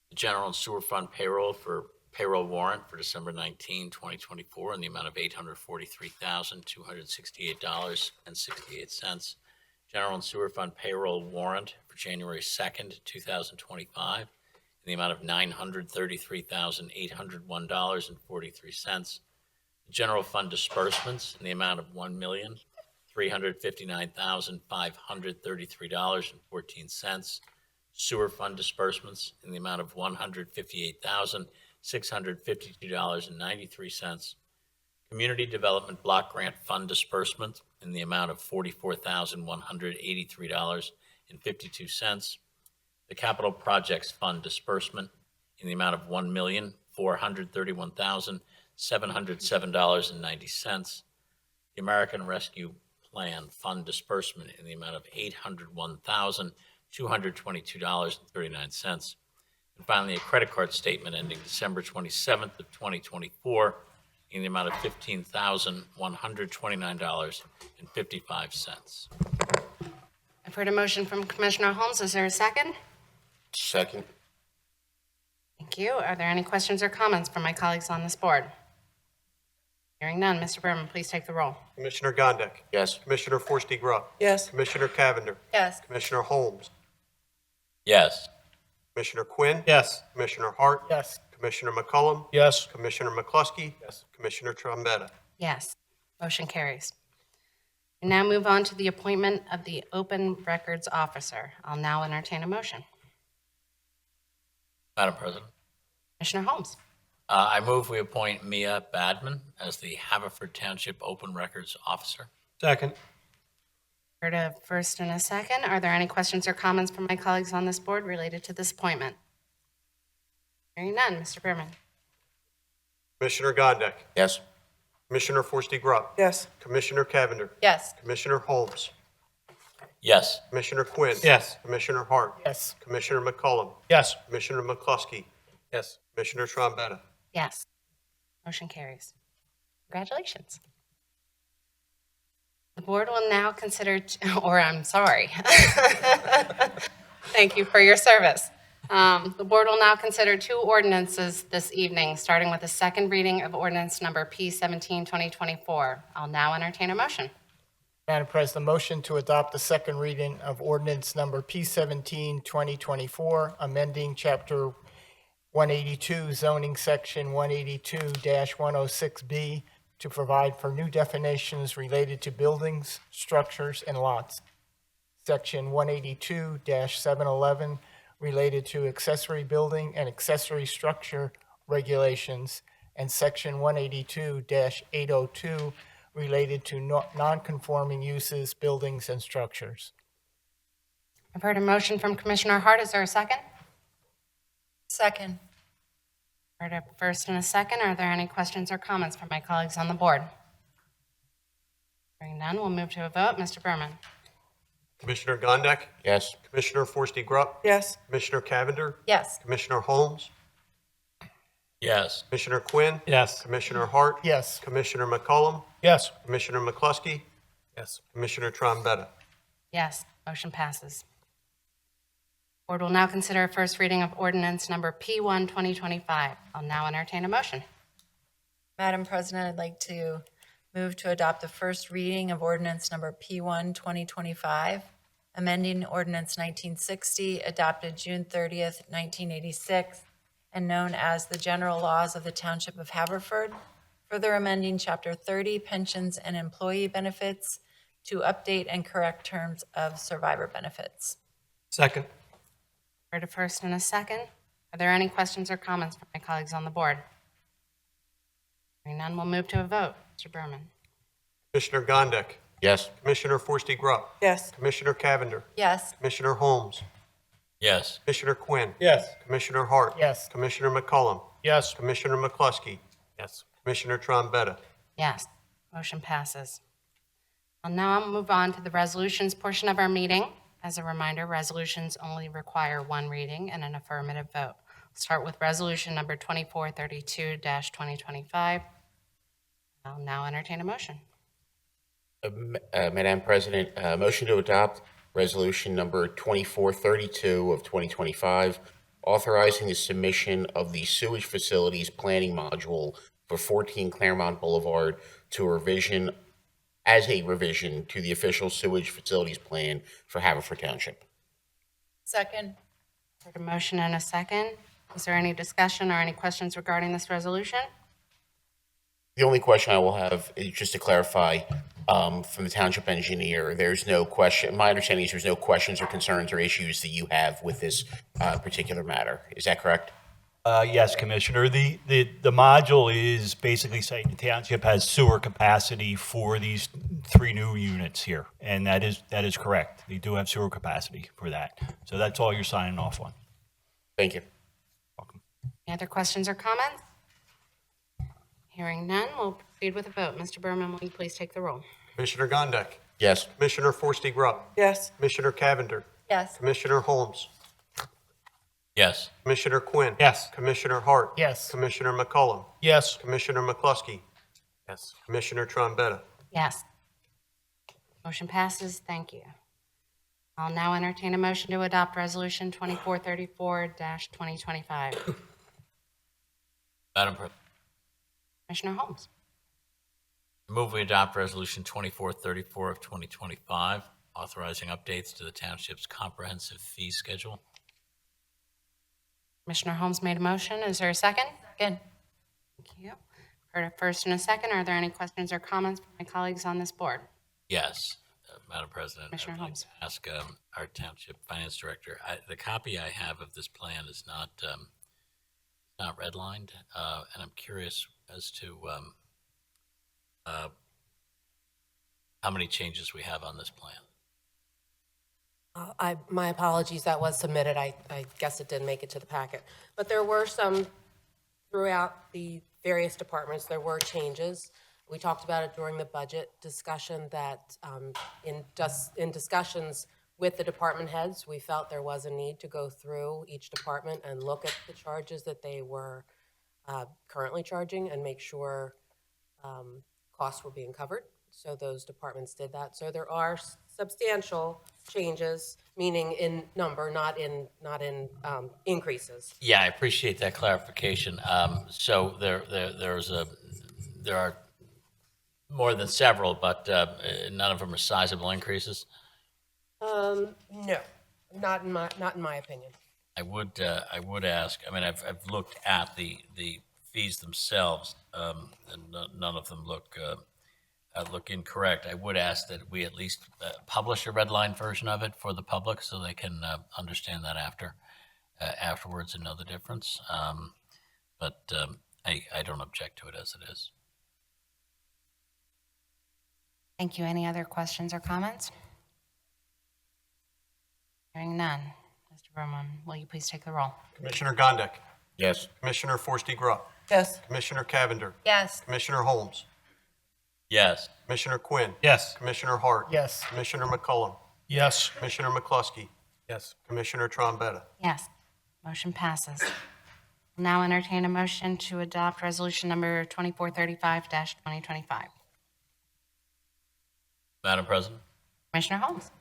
the General and Sewer Fund payroll warrant for December 19, 2024 in the amount of $843,268.68. General and Sewer Fund payroll warrant for January 2nd, 2025 in the amount of $933,801.43. General Fund disbursements in the amount of $1,359,533.14. Sewer Fund disbursements in the amount of $158,652.93. Community Development Block Grant Fund disbursement in the amount of $44,183.52. The Capital Projects Fund disbursement in the amount of $1,431,707.90. The American Rescue Plan Fund disbursement in the amount of $801,222.39. And finally, a credit card statement ending December 27th of 2024 in the amount of $15,129.55. I've heard a motion from Commissioner Holmes. Is there a second? Second. Thank you. Are there any questions or comments from my colleagues on this board? Hearing none, Mr. Berman, please take the roll. Commissioner Gondek. Yes. Commissioner Forsti-Grubb. Yes. Commissioner Cavender. Yes. Commissioner Holmes. Yes. Commissioner Quinn. Yes. Commissioner Hart. Yes. Commissioner McCullum? Yes. Commissioner McCluskey? Yes. Commissioner Trombetta? Yes, motion carries. We now move on to the appointment of the Open Records Officer. I'll now entertain a motion. Madam President, Commissioner Holmes. I move we appoint Mia Badman as the Haverford Township Open Records Officer. Second. Heard a first and a second. Are there any questions or comments from my colleagues on this board related to this appointment? Hearing none, Mr. Berman. Commissioner Gondek? Yes. Commissioner Forresty Grubb? Yes. Commissioner Cavender? Yes. Commissioner Holmes? Yes. Commissioner Quinn? Yes. Commissioner Hart? Yes. Commissioner McCullum? Yes. Commissioner McCluskey? Yes. Commissioner Trombetta? Yes. Motion carries. Congratulations. The board will now consider, or I'm sorry. Thank you for your service. The board will now consider two ordinances this evening, starting with the second reading of ordinance number P17, 2024. I'll now entertain a motion. Madam President, motion to adopt the second reading of ordinance number P17, 2024, amending Chapter 182, zoning section 182-106B to provide for new definitions related to buildings, structures, and lots. Section 182-711 related to accessory building and accessory structure regulations, and Section 182-802 related to non-conforming uses, buildings, and structures. I've heard a motion from Commissioner Hart. Is there a second? Second. Heard a first and a second. Are there any questions or comments from my colleagues on the board? Hearing none, we'll move to a vote. Mr. Berman. Commissioner Gondek? Yes. Commissioner Forresty Grubb? Yes. Commissioner Cavender? Yes. Commissioner Holmes? Yes. Commissioner Quinn? Yes. Commissioner Hart? Yes. Commissioner McCullum? Yes. Commissioner McCluskey? Yes. Commissioner Trombetta? Yes, motion passes. Board will now consider a first reading of ordinance number P1, 2025. I'll now entertain a motion. Madam President, I'd like to move to adopt the first reading of ordinance number P1, 2025, amending ordinance 1960, adopted June 30th, 1986, and known as the General Laws of the Township of Haverford, further amending Chapter 30, Pensions and Employee Benefits, to update and correct terms of survivor benefits. Second. Heard a first and a second. Are there any questions or comments from my colleagues on the board? Hearing none, we'll move to a vote. Mr. Berman. Commissioner Gondek? Yes. Commissioner Forresty Grubb? Yes. Commissioner Cavender? Yes. Commissioner Holmes? Yes. Commissioner Quinn? Yes. Commissioner Hart? Yes. Commissioner McCullum? Yes. Commissioner McCluskey? Yes. Commissioner Trombetta? Yes, motion passes. I'll now move on to the resolutions portion of our meeting. As a reminder, resolutions only require one reading and an affirmative vote. We'll start with resolution number 2432-2025. I'll now entertain a motion. Madam President, motion to adopt resolution number 2432 of 2025, authorizing the submission of the sewage facilities planning module for 14 Claremont Boulevard to a revision to the official sewage facilities plan for Haverford Township. Second. Heard a motion and a second. Is there any discussion or any questions regarding this resolution? The only question I will have is just to clarify from the township engineer, there's no question, my understanding is there's no questions or concerns or issues that you have with this particular matter. Is that correct? Yes, Commissioner. The module is basically saying the township has sewer capacity for these 3 new units here, and that is correct. They do have sewer capacity for that. So that's all you're signing off on. Thank you. Any other questions or comments? Hearing none, we'll proceed with a vote. Mr. Berman, will you please take the roll? Commissioner Gondek? Yes. Commissioner Forresty Grubb? Yes. Commissioner Cavender? Yes. Commissioner Holmes? Yes. Commissioner Quinn? Yes. Commissioner Hart? Yes. Commissioner McCullum? Yes. Commissioner McCluskey? Yes. Commissioner Trombetta? Yes. Motion passes. Thank you. I'll now entertain a motion to adopt resolution 2434-2025. Madam President, Commissioner Holmes. move we adopt resolution 2434 of 2025, authorizing updates to the township's comprehensive fee schedule. Commissioner Holmes made a motion. Is there a second? Second. Thank you. Heard a first and a second. Are there any questions or comments from my colleagues on this board? Yes, Madam President. Commissioner I'd like Holmes. to ask our Township Finance Director, the copy I have of this plan is not redlined, and I'm curious as to how many changes we have on this plan. My apologies, that was submitted. I guess it didn't make it to the packet. But there were some throughout the various departments, there were changes. We talked about it during the budget discussion that in discussions with the department heads, we felt there was a need to go through each department and look at the charges that they were currently charging and make sure costs were being covered. So those departments did that. So there are substantial changes, meaning in number, not in increases. Yeah, I appreciate that clarification. So there are more than several, but none of them are sizable increases. No, not in my opinion. I would ask. I mean, I've looked at the fees themselves, and none of them look incorrect. I would ask that we at least publish a red line version of it for the public so they can understand that afterwards and know the difference. But I don't object to it as it is. Thank you. Any other questions or comments? Hearing none. Mr. Berman, will you please take the roll? Commissioner Gondik. Yes. Commissioner Forresty Grubb. Yes. Commissioner Cavender. Yes. Commissioner Holmes. Yes. Commissioner Quinn. Yes. Commissioner Hart. Yes. Commissioner McCullum. Yes. Commissioner McCluskey. Yes. Commissioner Trombetta. Yes. Motion passes. Will now entertain a motion to adopt resolution number 2435-2025. Madam President? Commissioner Holmes.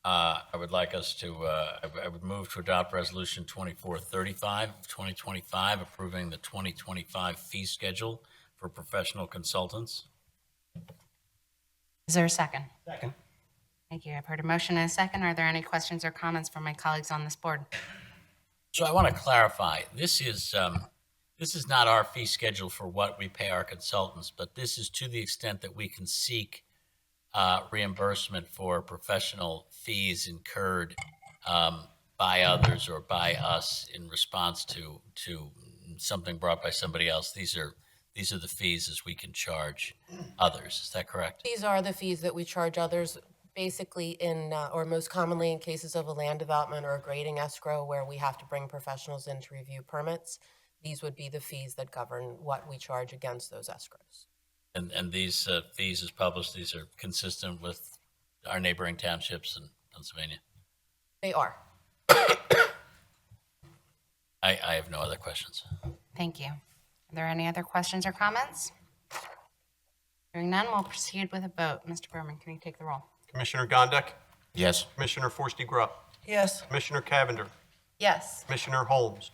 I would like us to, I would move to adopt Resolution 2435 of 2025, approving the 2025 fee schedule for professional consultants. Is there a second? Second. Thank you. I've heard a motion and a second. Are there any questions or comments from my colleagues on this board? So I want to clarify, this is not our fee schedule for what we pay our consultants, but this is to the extent that we can seek reimbursement for professional fees incurred by others or by us in response to something brought by somebody else. These are the fees as we can charge others. Is that correct? These are the fees that we charge others, basically in, or most commonly in cases of a land development or a grading escrow where we have to bring professionals in to review permits. These would be the fees that govern what we charge against those escrows. And these fees as published, these are consistent with our neighboring townships in Pennsylvania? They are. I have no other questions. Thank you. Are there any other questions or comments? Hearing none, we'll proceed with a vote. Mr. Berman, can you take the roll? Commissioner Gondik. Yes. Commissioner Forresty Grubb. Yes. Commissioner Cavender. Yes. Commissioner Holmes.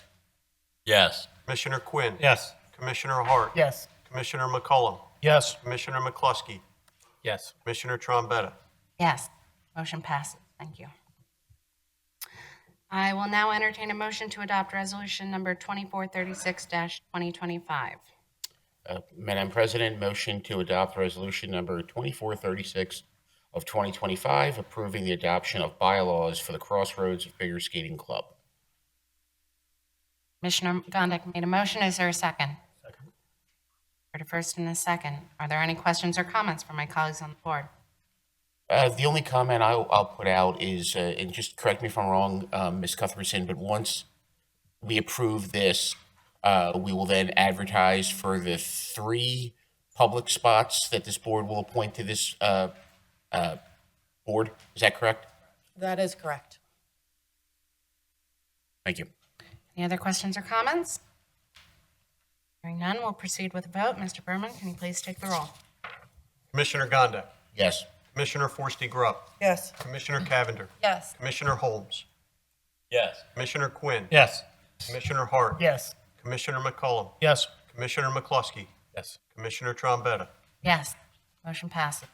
Yes. Commissioner Quinn. Yes. Commissioner Hart. Yes. Commissioner McCullum. Yes. Commissioner McCluskey. Yes. Commissioner Trombetta. Yes. Motion passes. Thank you. I will now entertain a motion to adopt resolution number 2436-2025. Madam President, motion to adopt resolution number 2436 of 2025, approving the adoption of bylaws for the Crossroads Figure Skating Club. Commissioner Gondik made a motion. Is there a second? Second. Heard a first and a second. Are there any questions or comments from my colleagues on the board? The only comment I'll put out is, and just correct me if I'm wrong, Ms. Cuthbertson, but once we approve this, we will then advertise for the 3 public spots that this board will appoint to this board. Is that correct? That is correct. Thank you. Any other questions or comments? Hearing none, we'll proceed with a vote. Mr. Berman, can you please take the roll? Commissioner Gondik. Yes. Commissioner Forresty Grubb. Yes. Commissioner Cavender. Yes. Commissioner Holmes. Yes. Commissioner Quinn. Yes. Commissioner Hart. Yes. Commissioner McCullum. Yes. Commissioner McCluskey. Yes. Commissioner Trombetta. Yes. Motion passes.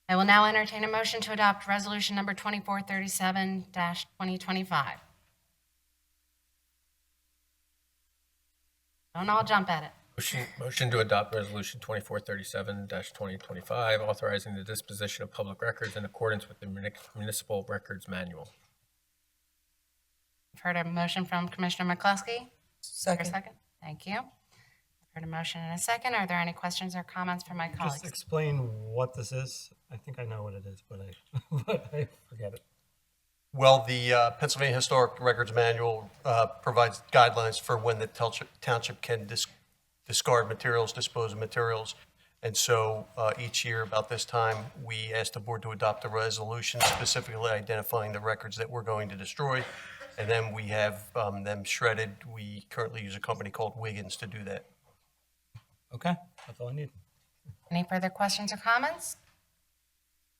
I will now entertain a motion to adopt resolution number 2437-2025. Don't all jump at it. Motion to adopt Resolution 2437-2025, authorizing the disposition of public records in accordance with the Municipal Records Manual. I've heard a motion from Commissioner McCluskey. Second. Second. Thank you. I've heard a motion and a second. Are there any questions or comments from my colleagues? Just explain what this is. I think I know what it is, but I forget it. Well, the Pennsylvania Historic Records Manual provides guidelines for when the township can discard materials, dispose of materials. And so each year about this time, we ask the board to adopt a resolution specifically identifying the records that we're going to destroy. And then we have them shredded. We currently use a company called Wiggins to do that. Okay, that's all I need. Any further questions or comments?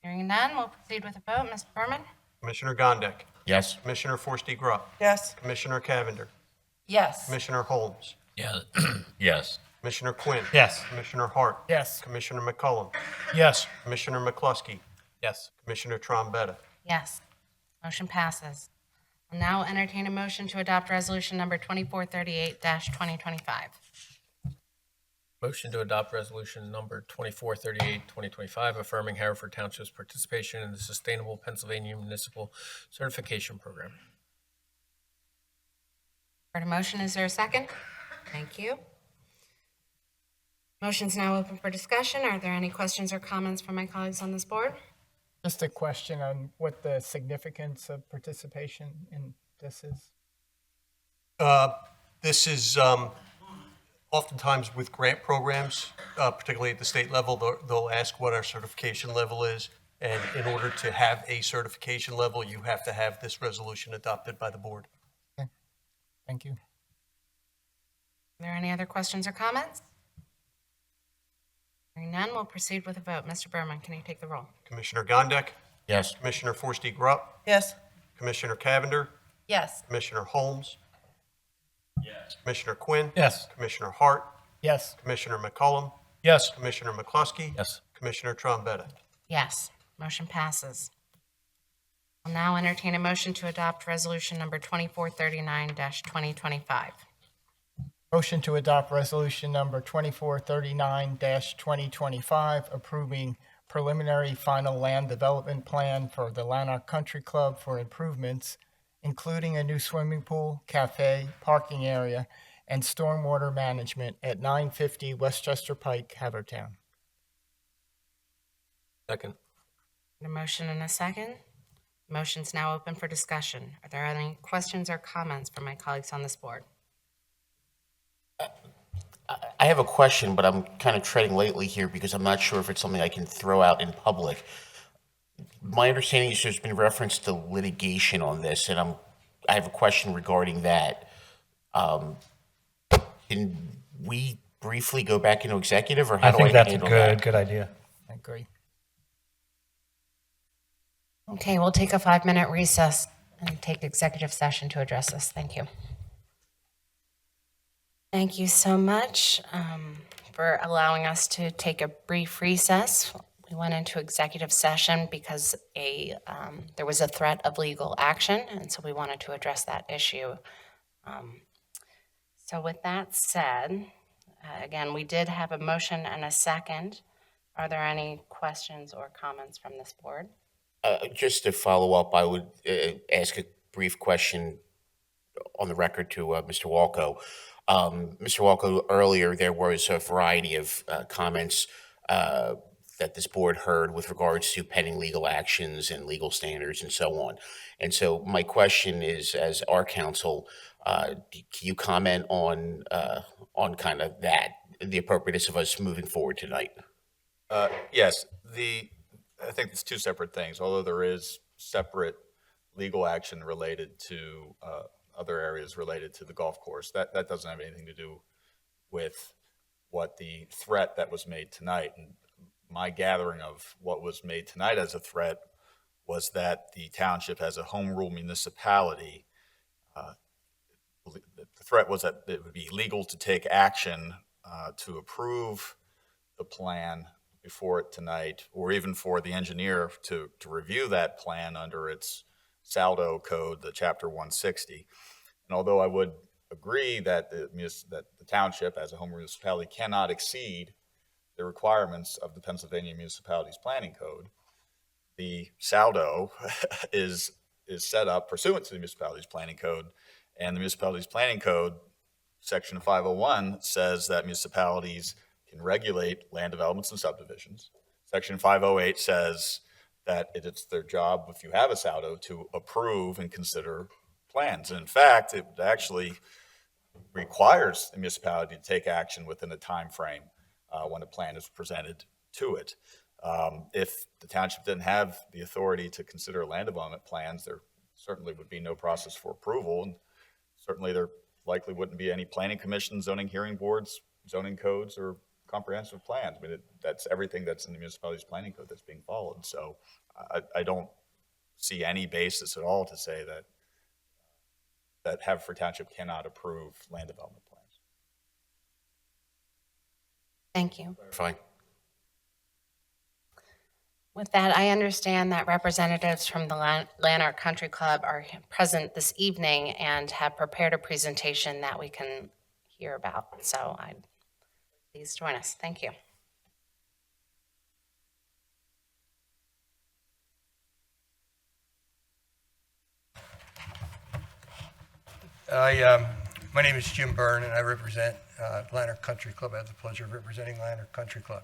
Hearing none, we'll proceed with a vote. Mr. Berman? Commissioner Gondek. Yes. Commissioner Forstey-Grupp. Yes. Commissioner Cavender. Yes. Commissioner Holmes. Yeah. Yes. Commissioner Quinn. Yes. Commissioner Hart. Yes. Commissioner McCullum. Yes. Commissioner McCluskey. Yes. Commissioner Trombetta. Yes. Motion passes. I'll now entertain a motion to adopt resolution number 2438-2025. Motion to adopt Resolution number 2438-2025, affirming Haverford Township's participation in the Sustainable Pennsylvania Municipal Certification Program. Heard a motion. Is there a second? Thank you. Motion's now open for discussion. Are there any questions or comments from my colleagues on this board? Just a question on what the significance of participation in this is. This is oftentimes with grant programs, particularly at the state level, they'll ask what our certification level is. And in order to have a certification level, you have to have this resolution adopted by the board. Okay. Thank you. Are there any other questions or comments? Hearing none, we'll proceed with a vote. Mr. Berman, can you take the roll? Commissioner Gondek. Yes. Commissioner Forstey-Grupp. Yes. Commissioner Cavender. Yes. Commissioner Holmes. Yes. Commissioner Quinn. Yes. Commissioner Hart. Yes. Commissioner McCullum. Yes. Commissioner McCluskey. Yes. Commissioner Trombetta. Yes. Motion passes. I'll now entertain a motion to adopt resolution number 2439-2025. Motion to adopt resolution number 2439-2025, approving preliminary final land development plan for the Lanark Country Club for improvements, including a new swimming pool, cafe, parking area, and stormwater management at 950 Westchester Pike, Havertown. Second. A motion and a second. Motion's now open for discussion. Are there any questions or comments from my colleagues on this board? I have a question, but I'm kind of treading lightly here because I'm not sure if it's something I can throw out in public. My understanding is there's been reference to litigation on this, and I have a question regarding that. Can we briefly go back into executive, or how I do think I that's a handle that? good idea. I agree. Okay, we'll take a 5-minute recess and take executive session to address this. Thank you. Thank you so much for allowing us to take a brief recess. We went into executive session because there was a threat of legal action, and so we wanted to address that issue. So with that said, again, we did have a motion and a second. Are there any questions or comments from this board? Just to follow up, I would ask a brief question on the record to Mr. Walco. Mr. Walco, earlier there was a variety of comments that this board heard with regards to pending legal actions and legal standards and so on. And so my question is, as our counsel, can you comment on kind of that, the appropriateness of us moving forward tonight? Yes, I think it's two separate things, although there is separate legal action related to other areas related to the golf course. That doesn't have anything to do with what the threat that was made tonight. And my gathering of what was made tonight as a threat was that the township, as a home rule municipality, the threat was that it would be legal to take action to approve the plan before it tonight, or even for the engineer to review that plan under its Saldo code, the chapter 160. And although I would agree that that the township, as a home municipality, cannot exceed the requirements of the Pennsylvania Municipalities Planning Code. The saldo is set up pursuant to the Municipalities Planning Code, and the Municipalities Planning Code, Section 501, says that municipalities can regulate land developments and subdivisions. Section 508 says that it's their job, if you have a saldo, to approve and consider plans. And in fact, it actually requires the municipality to take action within a time frame when a plan is presented to it. If the township didn't have the authority to consider land development plans, there certainly would be no process for approval, and certainly there likely wouldn't be any planning commissions, zoning hearing boards, zoning codes, or comprehensive plans. I mean, that's everything that's in the municipality's planning code that's being followed. So I don't see any basis at all to say that Haverford Township cannot approve land development plans. Thank you. Fine. With that, I understand that representatives from the Lanark Country Club are present this evening and have prepared a presentation that we can hear about. So please join us. Thank you. My name is Jim Byrne, and I represent Lanark Country Club. I have the pleasure of representing Lanark Country Club.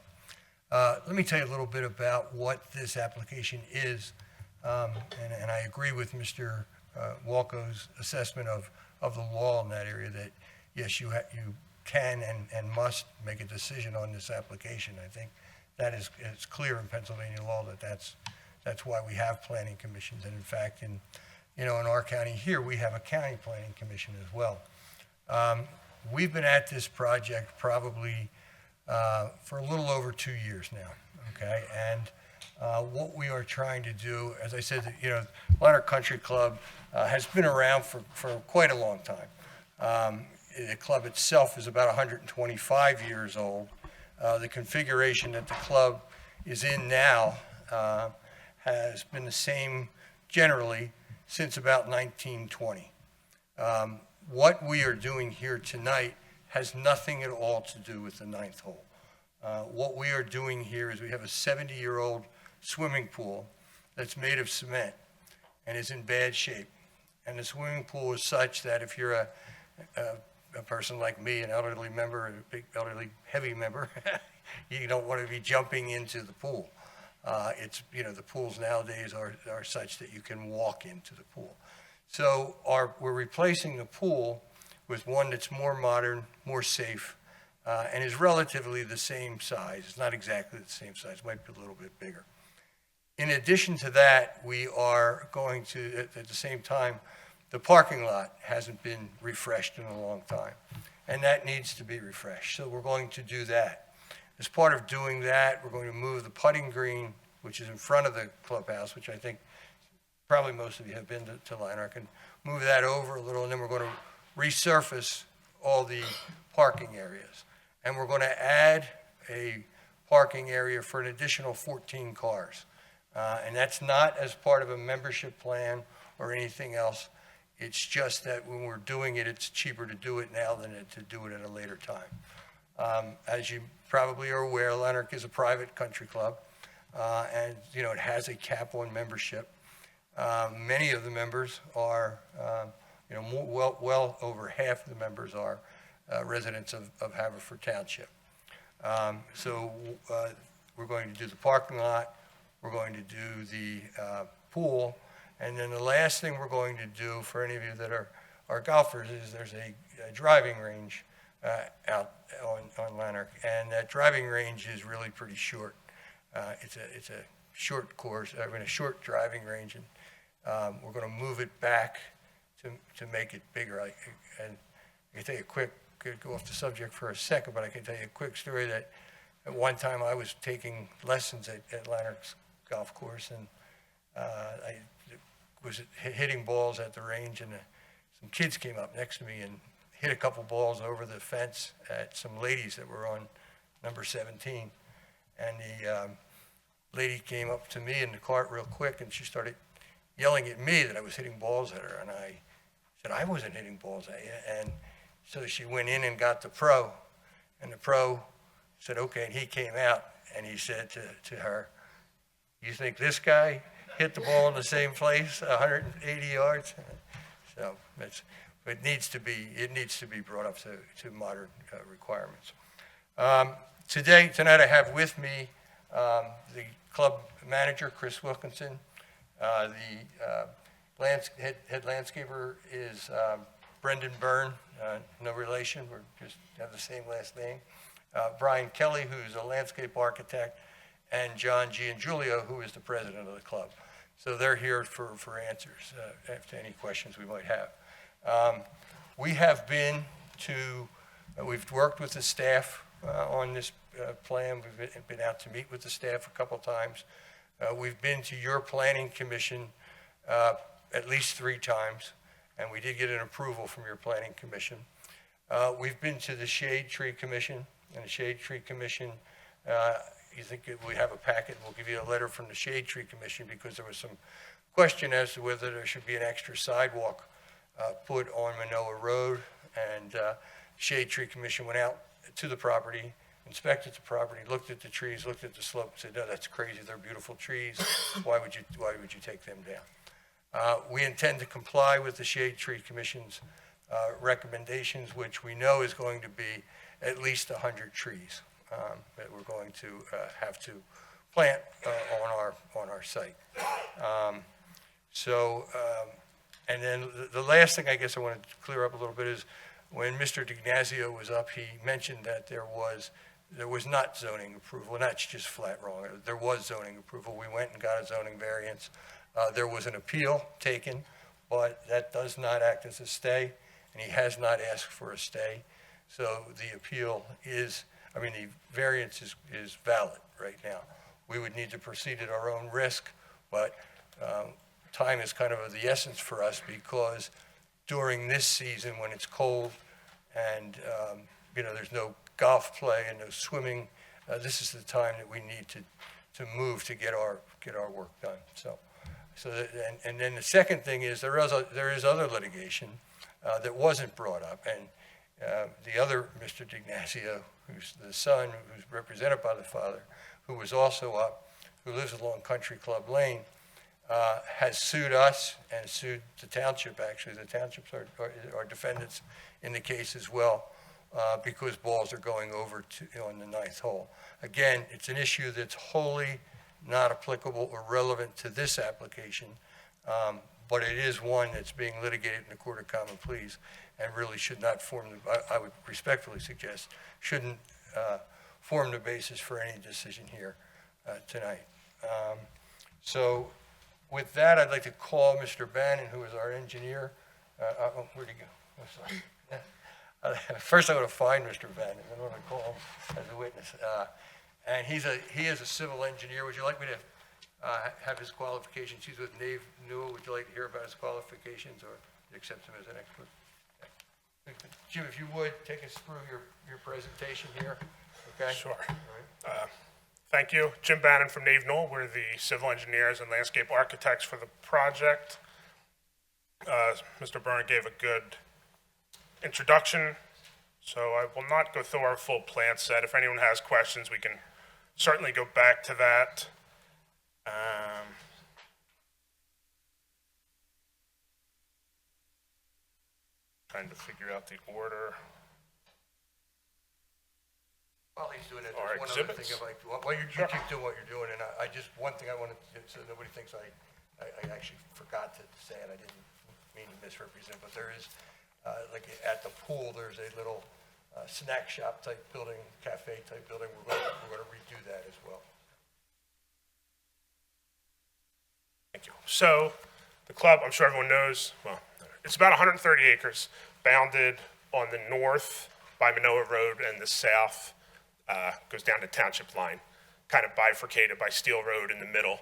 Let me tell you a little bit about what this application is, and I agree with Mr. Walco's assessment of the law in that area, that yes, you can and must make a decision on this application. I think that it's clear in Pennsylvania law that that's why we have planning commissions, and in fact, in our county here, we have a county planning commission as well. We've been at this project probably for a little over 2 years now, okay? And what we are trying to do, as I said, Lanark Country Club has been around for quite a long time. The club itself is about 125 years old. The configuration that the club is in now has been the same generally since about 1920. What we are doing here tonight has nothing at all to do with the ninth hole. What we are doing here is we have a 70-year-old swimming pool that's made of cement and is in bad shape. And the swimming pool is such that if you're a person like me, an elderly member, a big elderly heavy member, you don't want to be jumping into the pool. The pools nowadays are such that you can walk into the pool. So we're replacing the pool with one that's more modern, more safe, and is relatively the same size. It's not exactly the same size, it might be a little bit bigger. In addition to that, we are going to, at the same time, the parking lot hasn't been refreshed in a long time, and that needs to be refreshed. So we're going to do that. As part of doing that, we're going to move the putting green, which is in front of the clubhouse, which I think probably most of you have been to Lanark, and move that over a little, and then we're going to resurface all the parking areas. And we're going to add a parking area for an additional 14 cars. And that's not as part of a membership plan or anything else. It's just that when we're doing it, it's cheaper to do it now than to do it at a later time. As you probably are aware, Lanark is a private country club, and it has a cap on membership. Many of the members are, well over half of the members are residents of Haverford Township. So we're going to do the parking lot, we're going to do the pool, and then the last thing we're going to do for any of you that are golfers is there's a driving range out on Lanark, and that driving range is really pretty short. It's a short course, a short driving range, and we're going to move it back to make it bigger. And I can tell you could go off the subject for a second, but I can tell you a quick story that at one time I was taking lessons at Lanark's golf course, and I was hitting balls at the range, and some kids came up next to me and hit a couple balls over the fence at some ladies that were on number 17. And the lady came up to me in the cart real quick, and she started yelling at me that I was hitting balls at her. And I said, I wasn't hitting balls at you. And So she went in and got the pro, and the pro said, okay, and he came out and he said to her, you think this guy hit the ball in the same place 180 yards? So it needs to be brought up to modern requirements. Tonight I have with me the club manager, Chris Wilkinson. The head landscaper is Brendan Byrne, no relation, we just have the same last name. Brian Kelly, who's a landscape architect, and John Giangiulio, who is the president of the club. So they're here for answers to any questions we might have. We've worked with the staff on this plan. We've been out to meet with the staff a couple times. We've been to your planning commission at least 3 times, and we did get an approval from your planning commission. We've been to the Shade Tree Commission, and the Shade Tree Commission, you think we have a packet, we'll give you a letter from the Shade Tree Commission because there was some question as to whether there should be an extra sidewalk put on Manoa Road, and Shade Tree Commission went out to the property, inspected the property, looked at the trees, looked at the slope, and said, no, that's crazy, they're beautiful trees, why would you take them down? We intend to comply with the Shade Tree Commission's recommendations, which we know is going to be at least 100 trees that we're going to have to plant on our site. And then the last thing I guess I wanted to clear up a little bit is when Mr. DiGnazio was up, he mentioned that there was not zoning approval, and that's just flat wrong. There was zoning approval. We went and got a zoning variance. There was an appeal taken, but that does not act as a stay, and he has not asked for a stay. So the the variance is valid right now. We would need to proceed at our own risk, but time is kind of the essence for us because during this season when it's cold and there's no golf play and no swimming, this is the time that we need to move to get our work done. And then the second thing is there is other litigation that wasn't brought up, and the other Mr. DiGnazio, who's the son, who's represented by the father, who was also up, who lives along Country Club Lane, has sued us and sued the township, actually. The townships are defendants in the case as well because balls are going over on the 9th hole. Again, it's an issue that's wholly not applicable or relevant to this application, but it is one that's being litigated in the Court of Common Pleas and really should not I would respectfully suggest, shouldn't form the basis for any decision here tonight. So with that, I'd like to call Mr. Bannon, who is our engineer. Where'd he go? I'm sorry. First I'm going to find Mr. Bannon, then I'm going to call him as a witness. And he is a civil engineer. Would you like me to have his qualifications? He's with Nave Newell. Would you like to hear about his qualifications or accept him as an expert? Okay. Jim, if you would, take us through your presentation here. Okay? Sure. Thank you. Jim Bannon from Nave Newell. We're the civil engineers and landscape architects for the project. Mr. Byrne gave a good introduction, so I will not go through our full plan set. If anyone has questions, we can certainly go back to that. Trying to figure out the order. While he's doing it, there's one other thing while you keep doing what you're doing, and one thing I wanted to, so nobody thinks I actually forgot to say it, I didn't mean to misrepresent, but there is, like at the pool, there's a little snack shop type building, cafe type building. We're going to redo that as well. Thank you. So the club, I'm sure everyone knows, well, it's about 130 acres, bounded on the north by Manoa Road and the south goes down to Township Line, kind of bifurcated by Steel Road in the middle.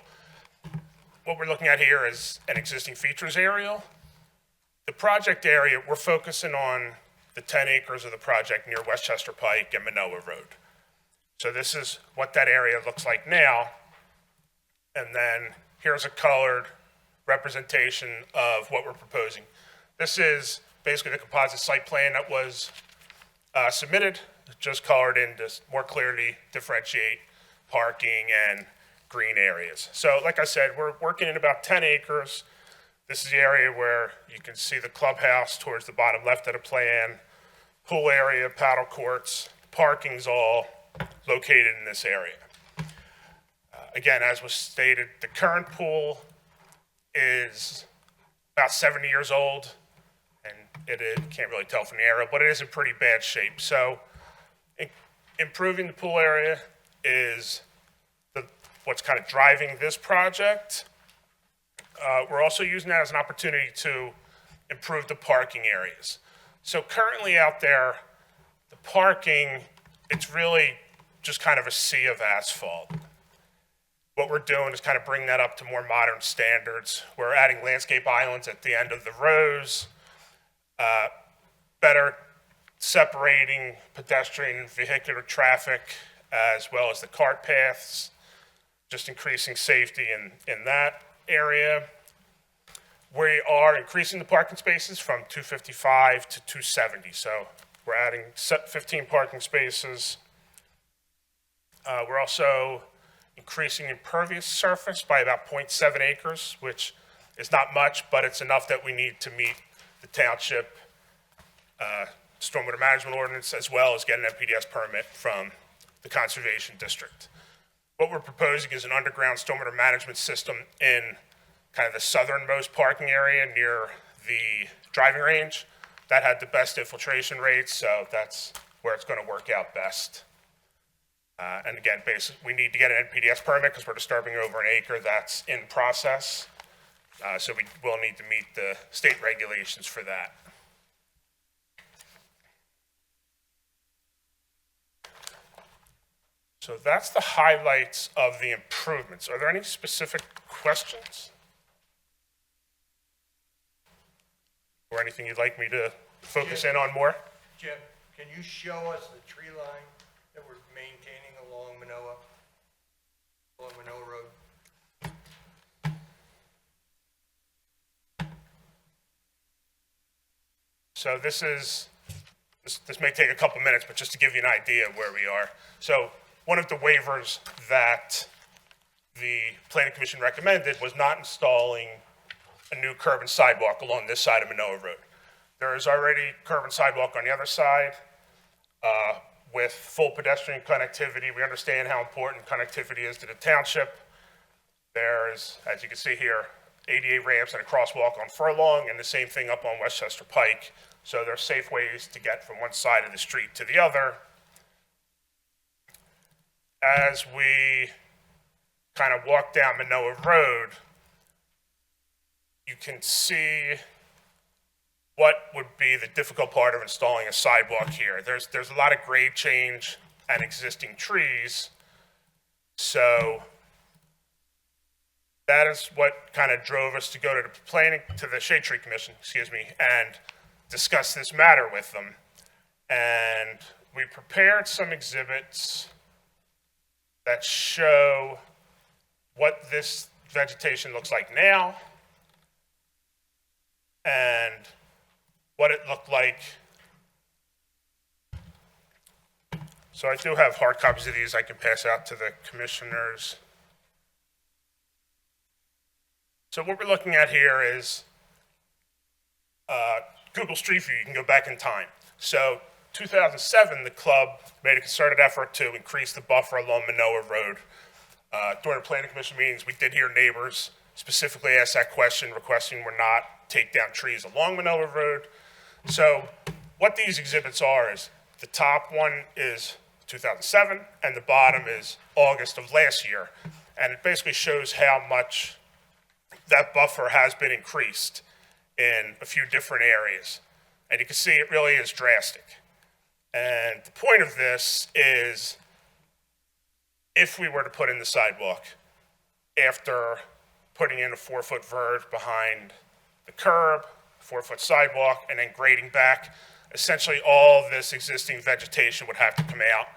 What we're looking at here is an existing features aerial. The project area, we're focusing on the 10 acres of the project near Westchester Pike and Manoa Road. So this is what that area looks like now. And then here's a colored representation of what we're proposing. This is basically the composite site plan that was submitted, just colored in to more clearly differentiate parking and green areas. So like I said, we're working in about 10 acres. This is the area where you can see the clubhouse towards the bottom left of the plan, pool area, paddle courts, parking's all located in this area. Again, as was stated, the current pool is about 70 years old, and you can't really tell from the aerial, but it is in pretty bad shape. So improving the pool area is what's kind of driving this project. We're also using that as an opportunity to improve the parking areas. So currently out there, the parking, it's really just kind of a sea of asphalt. What we're doing is kind of bring that up to more modern standards. We're adding landscape islands at the end of the rows, better separating pedestrian and vehicular traffic, as well as the cart paths, just increasing safety in that area. We are increasing the parking spaces from 255 to 270. So we're adding 15 parking spaces. We're also increasing impervious surface by about 0.7 acres, which is not much, but it's enough that we need to meet the township stormwater management ordinance, as well as get an MPDS permit from the Conservation District. What we're proposing is an underground stormwater management system in kind of the southernmost parking area near the driving range. That had the best infiltration rates, so that's where it's going to work out best. And again, basically, we need to get an NPDS permit because we're disturbing over an acre. That's in process. So we will need to meet the state regulations for that. So that's the highlights of the improvements. Are there any specific questions? Or anything you'd like me to focus in on more? Jim, can you show us the tree line that we're maintaining along Manoa Road? So this may take a couple minutes, but just to give you an idea of where we are. So one of the waivers that the Planning Commission recommended was not installing a new curb and sidewalk along this side of Manoa Road. There is already curb and sidewalk on the other side with full pedestrian connectivity. We understand how important connectivity is to the township. There's, as you can see here, ADA ramps and a crosswalk on Furlong, and the same thing up on Westchester Pike. So there are safe ways to get from one side of the street to the other. As we kind of walk down Manoa Road, you can see what would be the difficult part of installing a sidewalk here. There's a lot of grade change and existing trees. So that is what kind of drove us to go to the Shade Tree Commission, and discuss this matter with them. And we prepared some exhibits that show what this vegetation looks like now and what it looked like. So I do have hard copies of these I can pass out to the commissioners. So what we're looking at here is Google Street View. You can go back in time. So 2007, the club made a concerted effort to increase the buffer along Manoa Road. During the planning commission meetings, we did hear neighbors specifically ask that question, requesting we not take down trees along Manoa Road. So what these exhibits are is the top one is 2007 and the bottom is August of last year. And it basically shows how much that buffer has been increased in a few different areas. And you can see it really is drastic. And the point of this is if we were to put in the sidewalk after putting in a 4-foot verge behind the curb, 4-foot sidewalk, and then grading back, essentially all this existing vegetation would have to come out,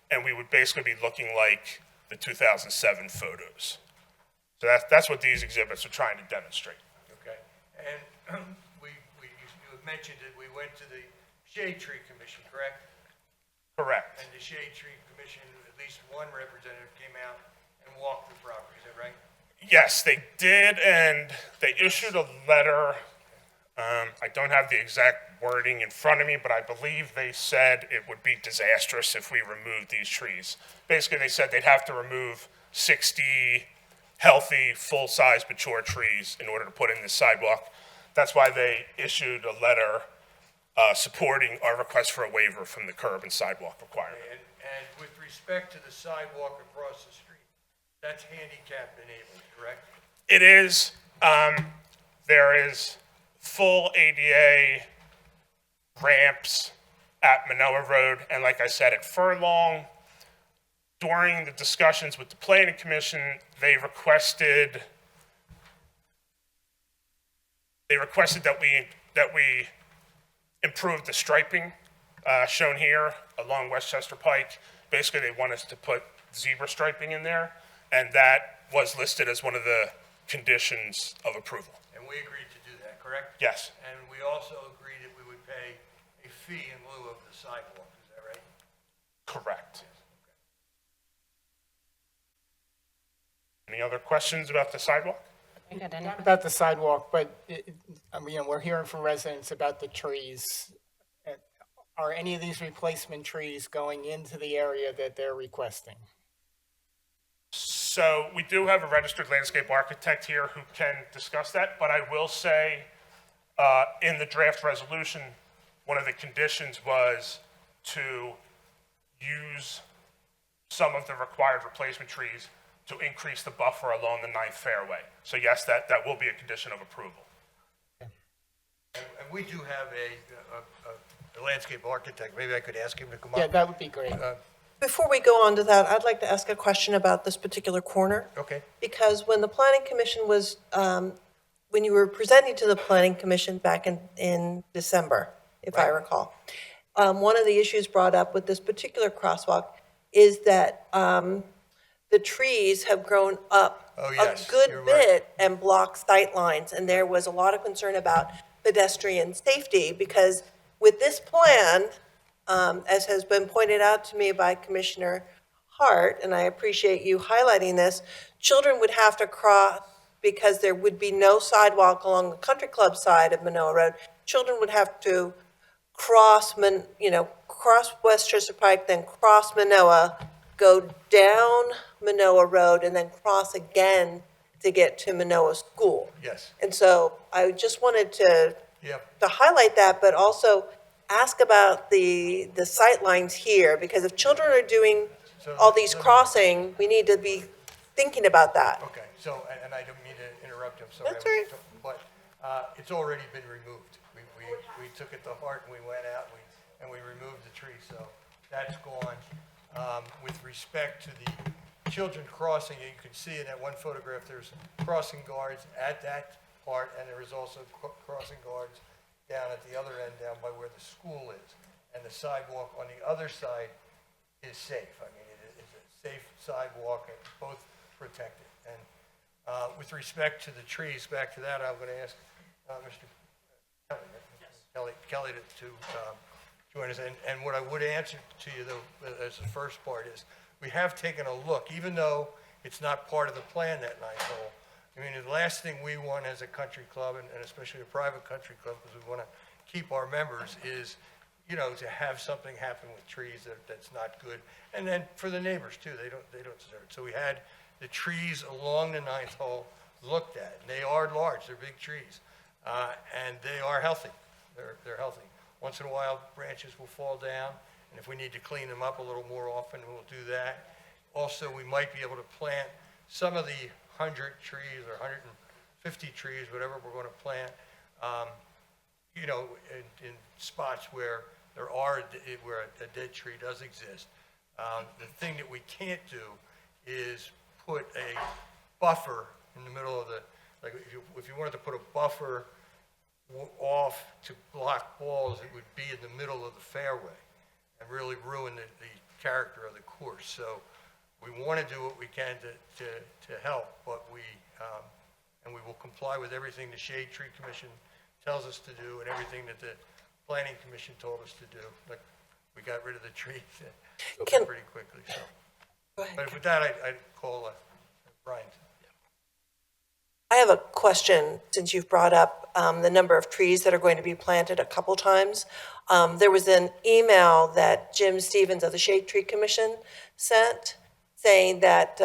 and we would basically be looking like the 2007 photos. So that's what these exhibits are trying to demonstrate. Okay. And you mentioned that we went to the Shade Tree Commission, correct? Correct. And the Shade Tree Commission, at least one representative came out and walked the property, is that right? Yes, they did, and they issued a letter. I don't have the exact wording in front of me, but I believe they said it would be disastrous if we removed these trees. Basically, they said they'd have to remove 60 healthy, full-size, mature trees in order to put in this sidewalk. That's why they issued a letter supporting our request for a waiver from the curb and sidewalk requirement. And with respect to the sidewalk across the street, that's handicap enabled, correct? It is. There is full ADA ramps at Manoa Road, and like I said, at Furlong, during the discussions with the Planning Commission, they requested that we improve the striping shown here along Westchester Pike. Basically, they want us to put zebra striping in there, and that was listed as one of the conditions of approval. And we agreed to do that, correct? Yes. And we also agreed that we would pay a fee in lieu of the sidewalk, is that right? Correct. Any other questions about the sidewalk? Not about the sidewalk, but I mean, we're hearing from residents about the trees. Are any of these replacement trees going into the area that they're requesting? So we do have a registered landscape architect here who can discuss that, but I will say in the draft resolution, one of the conditions was to use some of the required replacement trees to increase the buffer along the 9th fairway. So yes, that will be a condition of approval. And we do have a landscape architect. Maybe I could ask him to come up. Yeah, that would be great. Before we go on to that, I'd like to ask a question about this particular corner. Okay. Because when the Planning Commission was, when you were presenting to the Planning Commission back in December, if I recall, one of the issues brought up with this particular crosswalk is that the trees have grown up a good bit and block sight lines. And there was a lot of concern about pedestrian safety because with this plan, as has been pointed out to me by Commissioner Hart, and I appreciate you highlighting this, children would have to cross because there would be no sidewalk along the country club side of Manoa Road. Children would have to cross, cross Westchester Pike, then cross Manoa, go down Manoa Road, and then cross again to get to Manoa School. Yes. And so I just wanted to highlight that, but also ask about the sight lines here, because if children are doing all these crossing, we need to be thinking about that. Okay, so, and I don't mean to interrupt you, I'm sorry. That's all right. But it's already been removed. We took it to heart and we went out and we removed the tree, so that's gone. With respect to the children crossing, you can see in that one photograph, there's crossing guards at that part, and there is also crossing guards down at the other end, down by where the school is. And the sidewalk on the other side is safe. I mean, it's a safe sidewalk and both protected. And with respect to the trees, back to that, I'm going to ask Mr. Kelly to join us. And what I would answer to you, though, as the first part is, we have taken a look, even though it's not part of the plan, that 9th hole. I mean, the last thing we want as a country club, and especially a private country club, because we want to keep our members, is, to have something happen with trees that's not good. And then for the neighbors too, they don't deserve it. So we had the trees along the 9th hole looked at, and they are large, they're big trees, and they are healthy. They're healthy. Once in a while, branches will fall down, and if we need to clean them up a little more often, we'll do that. Also, we might be able to plant some of the 100 trees or 150 trees, whatever we're going to plant, in spots where where a dead tree does exist. The thing that we can't do is put a buffer in the middle of like if you wanted to put a buffer off to block balls, it would be in the middle of the fairway and really ruin the character of the course. So we want to do what we can to help, but we will comply with everything the Shade Tree Commission tells us to do and everything that the planning commission told us to do. Like, we got rid of the trees pretty quickly, so. Go ahead. But with that, I'd call Brian. I have a question, since you've brought up the number of trees that are going to be planted a couple times. There was an email that Jim Stevens of the Shade Tree Commission sent saying that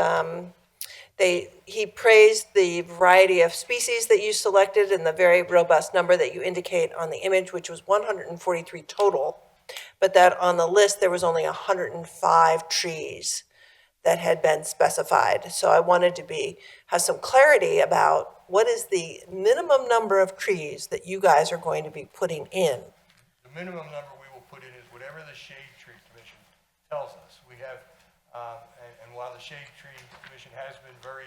he praised the variety of species that you selected and the very robust number that you indicate on the image, which was 143 total, but that on the list there was only 105 trees that had been specified. So I wanted to have some clarity about what is the minimum number of trees that you guys are going to be putting in. The minimum number we will put in is whatever the Shade Tree Commission tells us. We have, and while the Shade Tree Commission has been very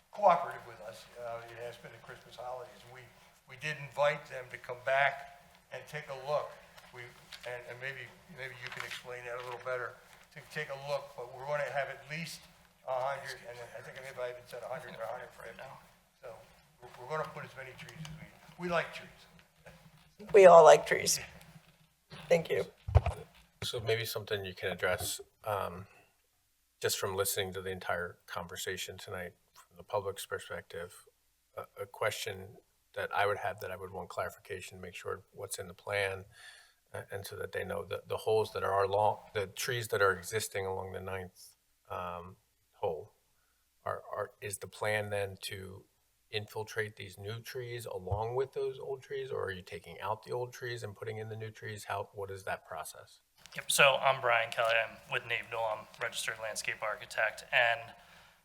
cooperative with us, it has been the Christmas holidays. We did invite them to come back and take a look. And maybe you can explain that a little better. To take a look, but we're going to have at least 100, and I think maybe I even said 100 or 150. So we're going to put as many trees as we like trees. We all like trees. Thank you. So maybe something you can address, just from listening to the entire conversation tonight, from the public's perspective, a question that I would have that I would want clarification, make sure what's in the plan, and so that they know the holes that are along, the trees that are existing along the 9th hole, is the plan then to infiltrate these new trees along with those old trees, or are you taking out the old trees and putting in the new trees? What is that process? Yep, so I'm Brian Kelly, I'm with Nave Newell, I'm a registered landscape architect, and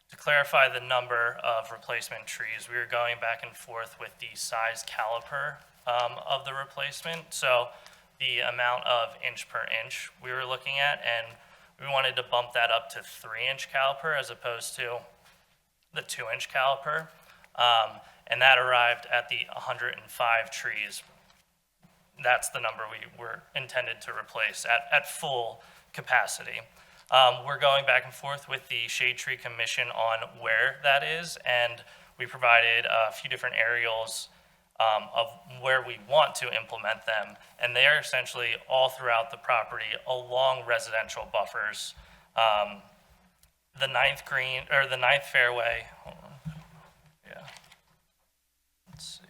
to clarify the number of replacement trees, we were going back and forth with the size caliper of the replacement. So the amount of inch per inch we were looking at, and we wanted to bump that up to 3-inch caliper as opposed to the 2-inch caliper. And that arrived at the 105 trees. That's the number we were intended to replace at full capacity. We're going back and forth with the Shade Tree Commission on where that is, and we provided a few different aerials of where we want to implement them, and they are essentially all throughout the property along residential buffers. The 9th green, or the 9th fairway, hold on. Yeah. Let's see.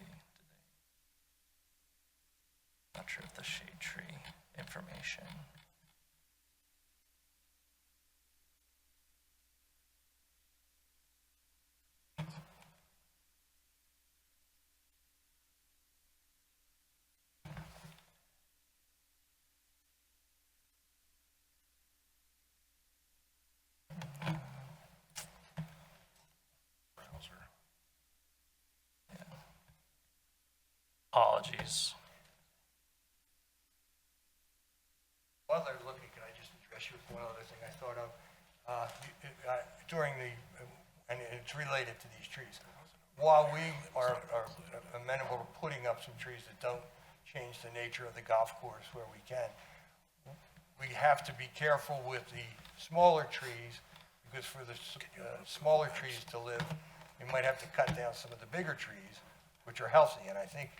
Not sure if the shade tree information. Apologies. While they're looking, can I just address you with one other thing I thought of? During and it's related to these trees. While we are amenable to putting up some trees that don't change the nature of the golf course where we can, we have to be careful with the smaller trees, because for the smaller trees to live, we might have to cut down some of the bigger trees, which are healthy. And I think,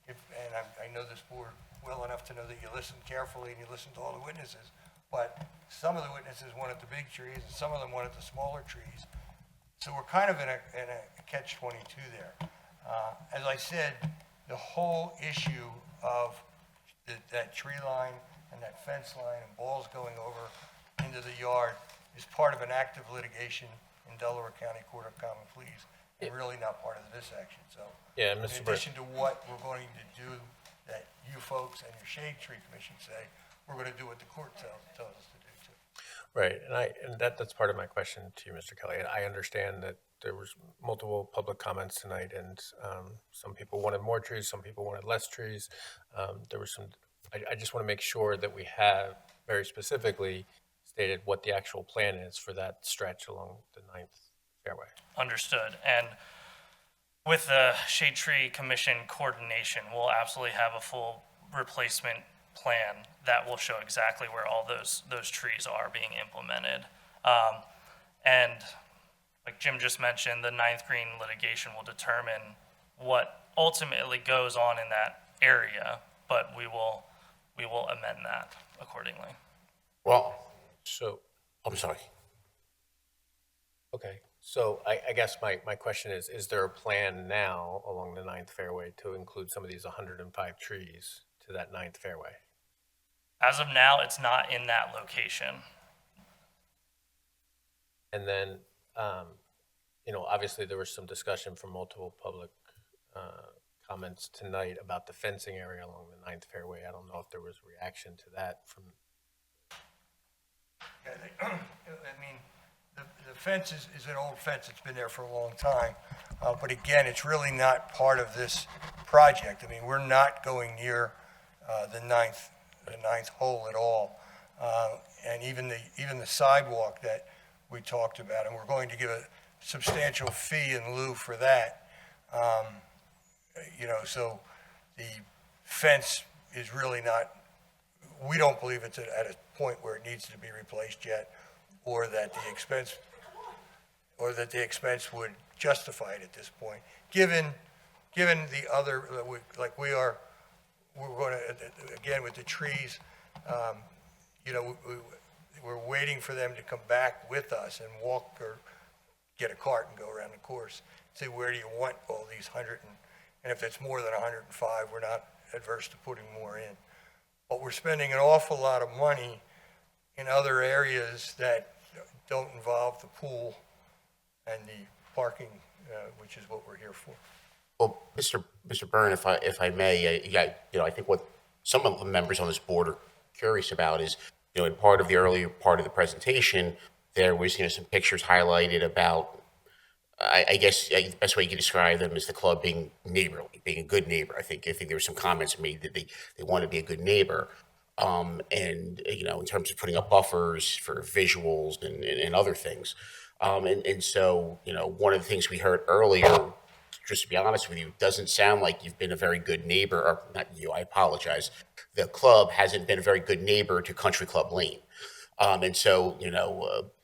I know this board well enough to know that you listen carefully and you listen to all the witnesses, but some of the witnesses wanted the big trees and some of them wanted the smaller trees. So we're kind of in a catch-22 there. As I said, the whole issue of that tree line and that fence line and balls going over into the yard is part of an active litigation in Delaware County Court of Common Pleas, and really not part of this action. So Yeah, in Mr. addition to what we're going to do that you folks and your Shade Tree Commission say, we're going to do what the court tells us to do too. Right, and that's part of my question to you, Mr. Kelly. And I understand that there was multiple public comments tonight, and some people wanted more trees, some people wanted less trees. There was some. I just want to make sure that we have very specifically stated what the actual plan is for that stretch along the 9th fairway. Understood. And with the Shade Tree Commission coordination, we'll absolutely have a full replacement plan that will show exactly where all those trees are being implemented. And like Jim just mentioned, the 9th green litigation will determine what ultimately goes on in that area, but we will amend that accordingly. Well, So, I'm sorry. okay, so I guess my question is there a plan now along the 9th fairway to include some of these 105 trees to that 9th fairway? As of now, it's not in that location. And then, obviously there was some discussion from multiple public comments tonight about the fencing area along the 9th fairway. I don't know if there was reaction to that from. Yeah, I mean, the fence is an old fence. It's been there for a long time. But again, it's really not part of this project. I mean, we're not going near the ninth hole at all. And even the sidewalk that we talked about, and we're going to give a substantial fee in lieu for that. So the fence is really not, we don't believe it's at a point where it needs to be replaced yet, or that the expense would justify it at this point. Given the other, we're going to, again, with the trees, we're waiting for them to come back with us and walk or get a cart and go around the course. See, where do you want all these 100, and if it's more than 105, we're not adverse to putting more in. But we're spending an awful lot of money in other areas that don't involve the pool and the parking, which is what we're here for. Well, Mr. Byrne, if I may, I think what some of the members on this board are curious about is, in part of the earlier part of the presentation, there was, some pictures highlighted about, I guess the best way you could describe them is the club being neighborly, being a good neighbor. I think there were some comments made that they want to be a good neighbor. And in terms of putting up buffers for visuals and other things. So, one of the things we heard earlier, just to be honest with you, doesn't sound like you've been a very good neighbor, or not you, I apologize. The club hasn't been a very good neighbor to Country Club Lane. So,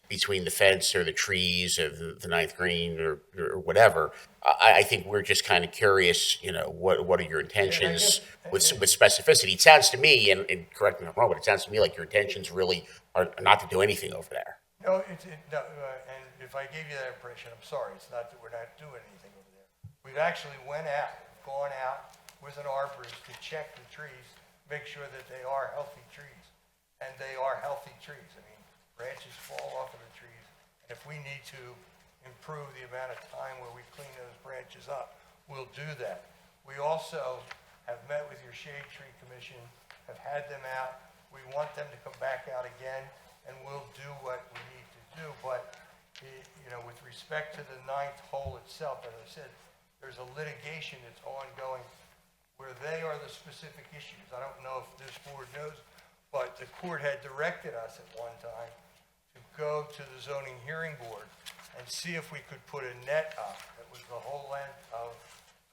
between the fence or the trees or the ninth green or whatever, I think we're just kind of curious, what are your intentions with specificity? It sounds to me, and correct me if I'm wrong, but it sounds to me like your intentions really are not to do anything over there. No, and if I gave you that impression, I'm sorry. It's not that we're not doing anything over there. We've actually gone out with an arborist to check the trees, make sure that they are healthy trees. And they are healthy trees. I mean, branches fall off of the trees. And if we need to improve the amount of time where we clean those branches up, we'll do that. We also have met with your Shade Tree Commission, have had them out. We want them to come back out again, and we'll do what we need to do. But, with respect to the ninth hole itself, as I said, there's a litigation that's ongoing where they are the specific issues. I don't know if this board knows, but the court had directed us at one time to go to the zoning hearing board and see if we could put a net up that was the whole length of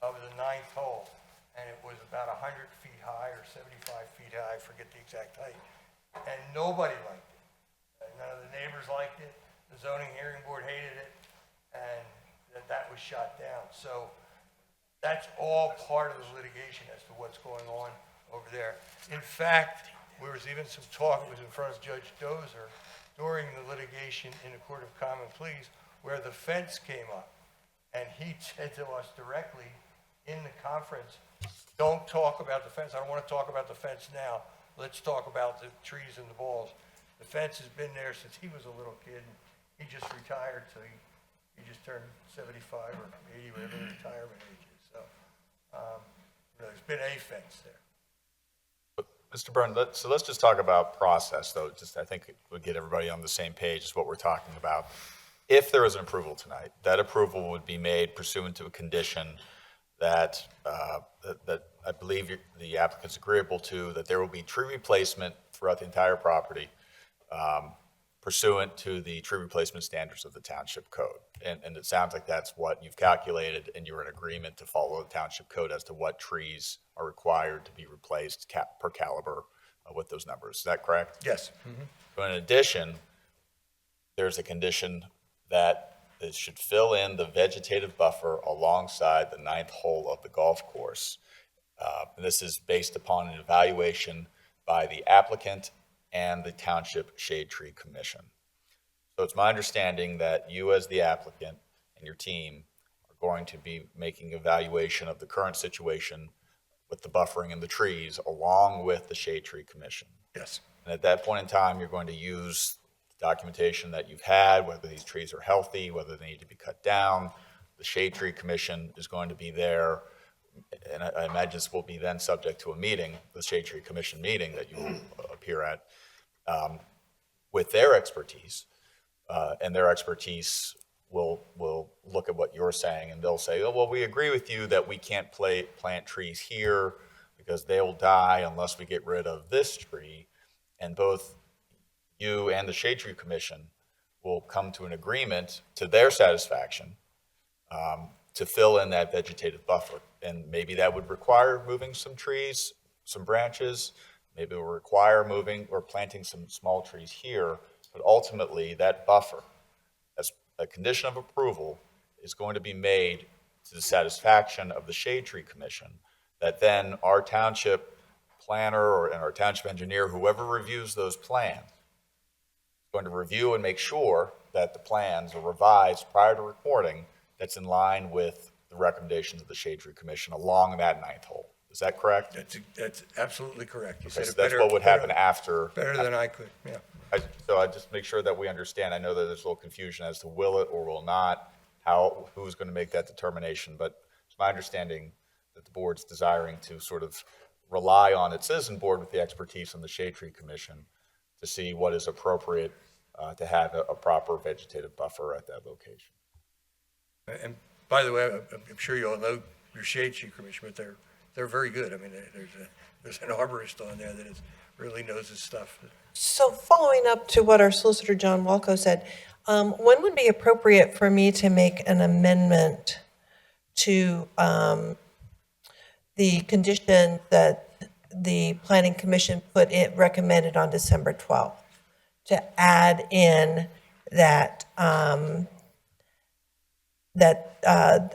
the ninth hole. And it was about 100 feet high or 75 feet high, I forget the exact height. And nobody liked it. None of the neighbors liked it. The zoning hearing board hated it, and that was shot down. So that's all part of the litigation as to what's going on over there. In fact, there was even some talk, it was in front of Judge Dozer during the litigation in the Court of Common Pleas where the fence came up. And he said to us directly in the conference, don't talk about the fence. I don't want to talk about the fence now. Let's talk about the trees and the balls. The fence has been there since he was a little kid. He just retired, so he just turned 75 or 80, whatever the retirement age is. So there's been a fence there. Mr. Byrne, let's just talk about process, though. I think it would get everybody on the same page as what we're talking about. If there is an approval tonight, that approval would be made pursuant to a condition that that I believe the applicant's agreeable to, that there will be tree replacement throughout the entire property pursuant to the tree replacement standards of the township code. And it sounds like that's what you've calculated, and you're in agreement to follow the township code as to what trees are required to be replaced per caliber with those numbers. Is that correct? Yes. But in addition, there's a condition that it should fill in the vegetative buffer alongside the 9th hole of the golf course. This is based upon an evaluation by the applicant and the Township Shade Tree Commission. So it's my understanding that you as the applicant and your team are going to be making evaluation of the current situation with the buffering and the trees along with the Shade Tree Commission. Yes. And at that point in time, you're going to use the documentation that you've had, whether these trees are healthy, whether they need to be cut down. The Shade Tree Commission is going to be there, and I imagine this will be then subject to a meeting, the Shade Tree Commission meeting that you will appear at, with their expertise. And their expertise will look at what you're saying, and they'll say, oh, well, we agree with you that we can't plant trees here because they'll die unless we get rid of this tree. And both you and the Shade Tree Commission will come to an agreement to their satisfaction to fill in that vegetative buffer. And maybe that would require moving some trees, some branches, maybe it will require moving or planting some small trees here, but ultimately that buffer, as a condition of approval, is going to be made to the satisfaction of the Shade Tree Commission, that then our township planner and our township engineer, whoever reviews those plans, is going to review and make sure that the plans are revised prior to recording that's in line with the recommendations of the Shade Tree Commission along that 9th hole. Is that correct? That's absolutely correct. You Okay, said so it that's better- what would happen after. Better than I could, yeah. So I just make sure that we understand. I know that there's a little confusion as to will it or will not, who's going to make that determination, but it's my understanding that the board's desiring to sort of rely on its citizen board with the expertise on the Shade Tree Commission to see what is appropriate to have a proper vegetative buffer at that location. And by the way, I'm sure you all know your Shade Tree Commission, but they're very good. I mean, there's an arborist on there that really knows his stuff. So following up to what our solicitor, John Walco, said, when would be appropriate for me to make an amendment to the condition that the Planning Commission recommended on December 12th, to add in that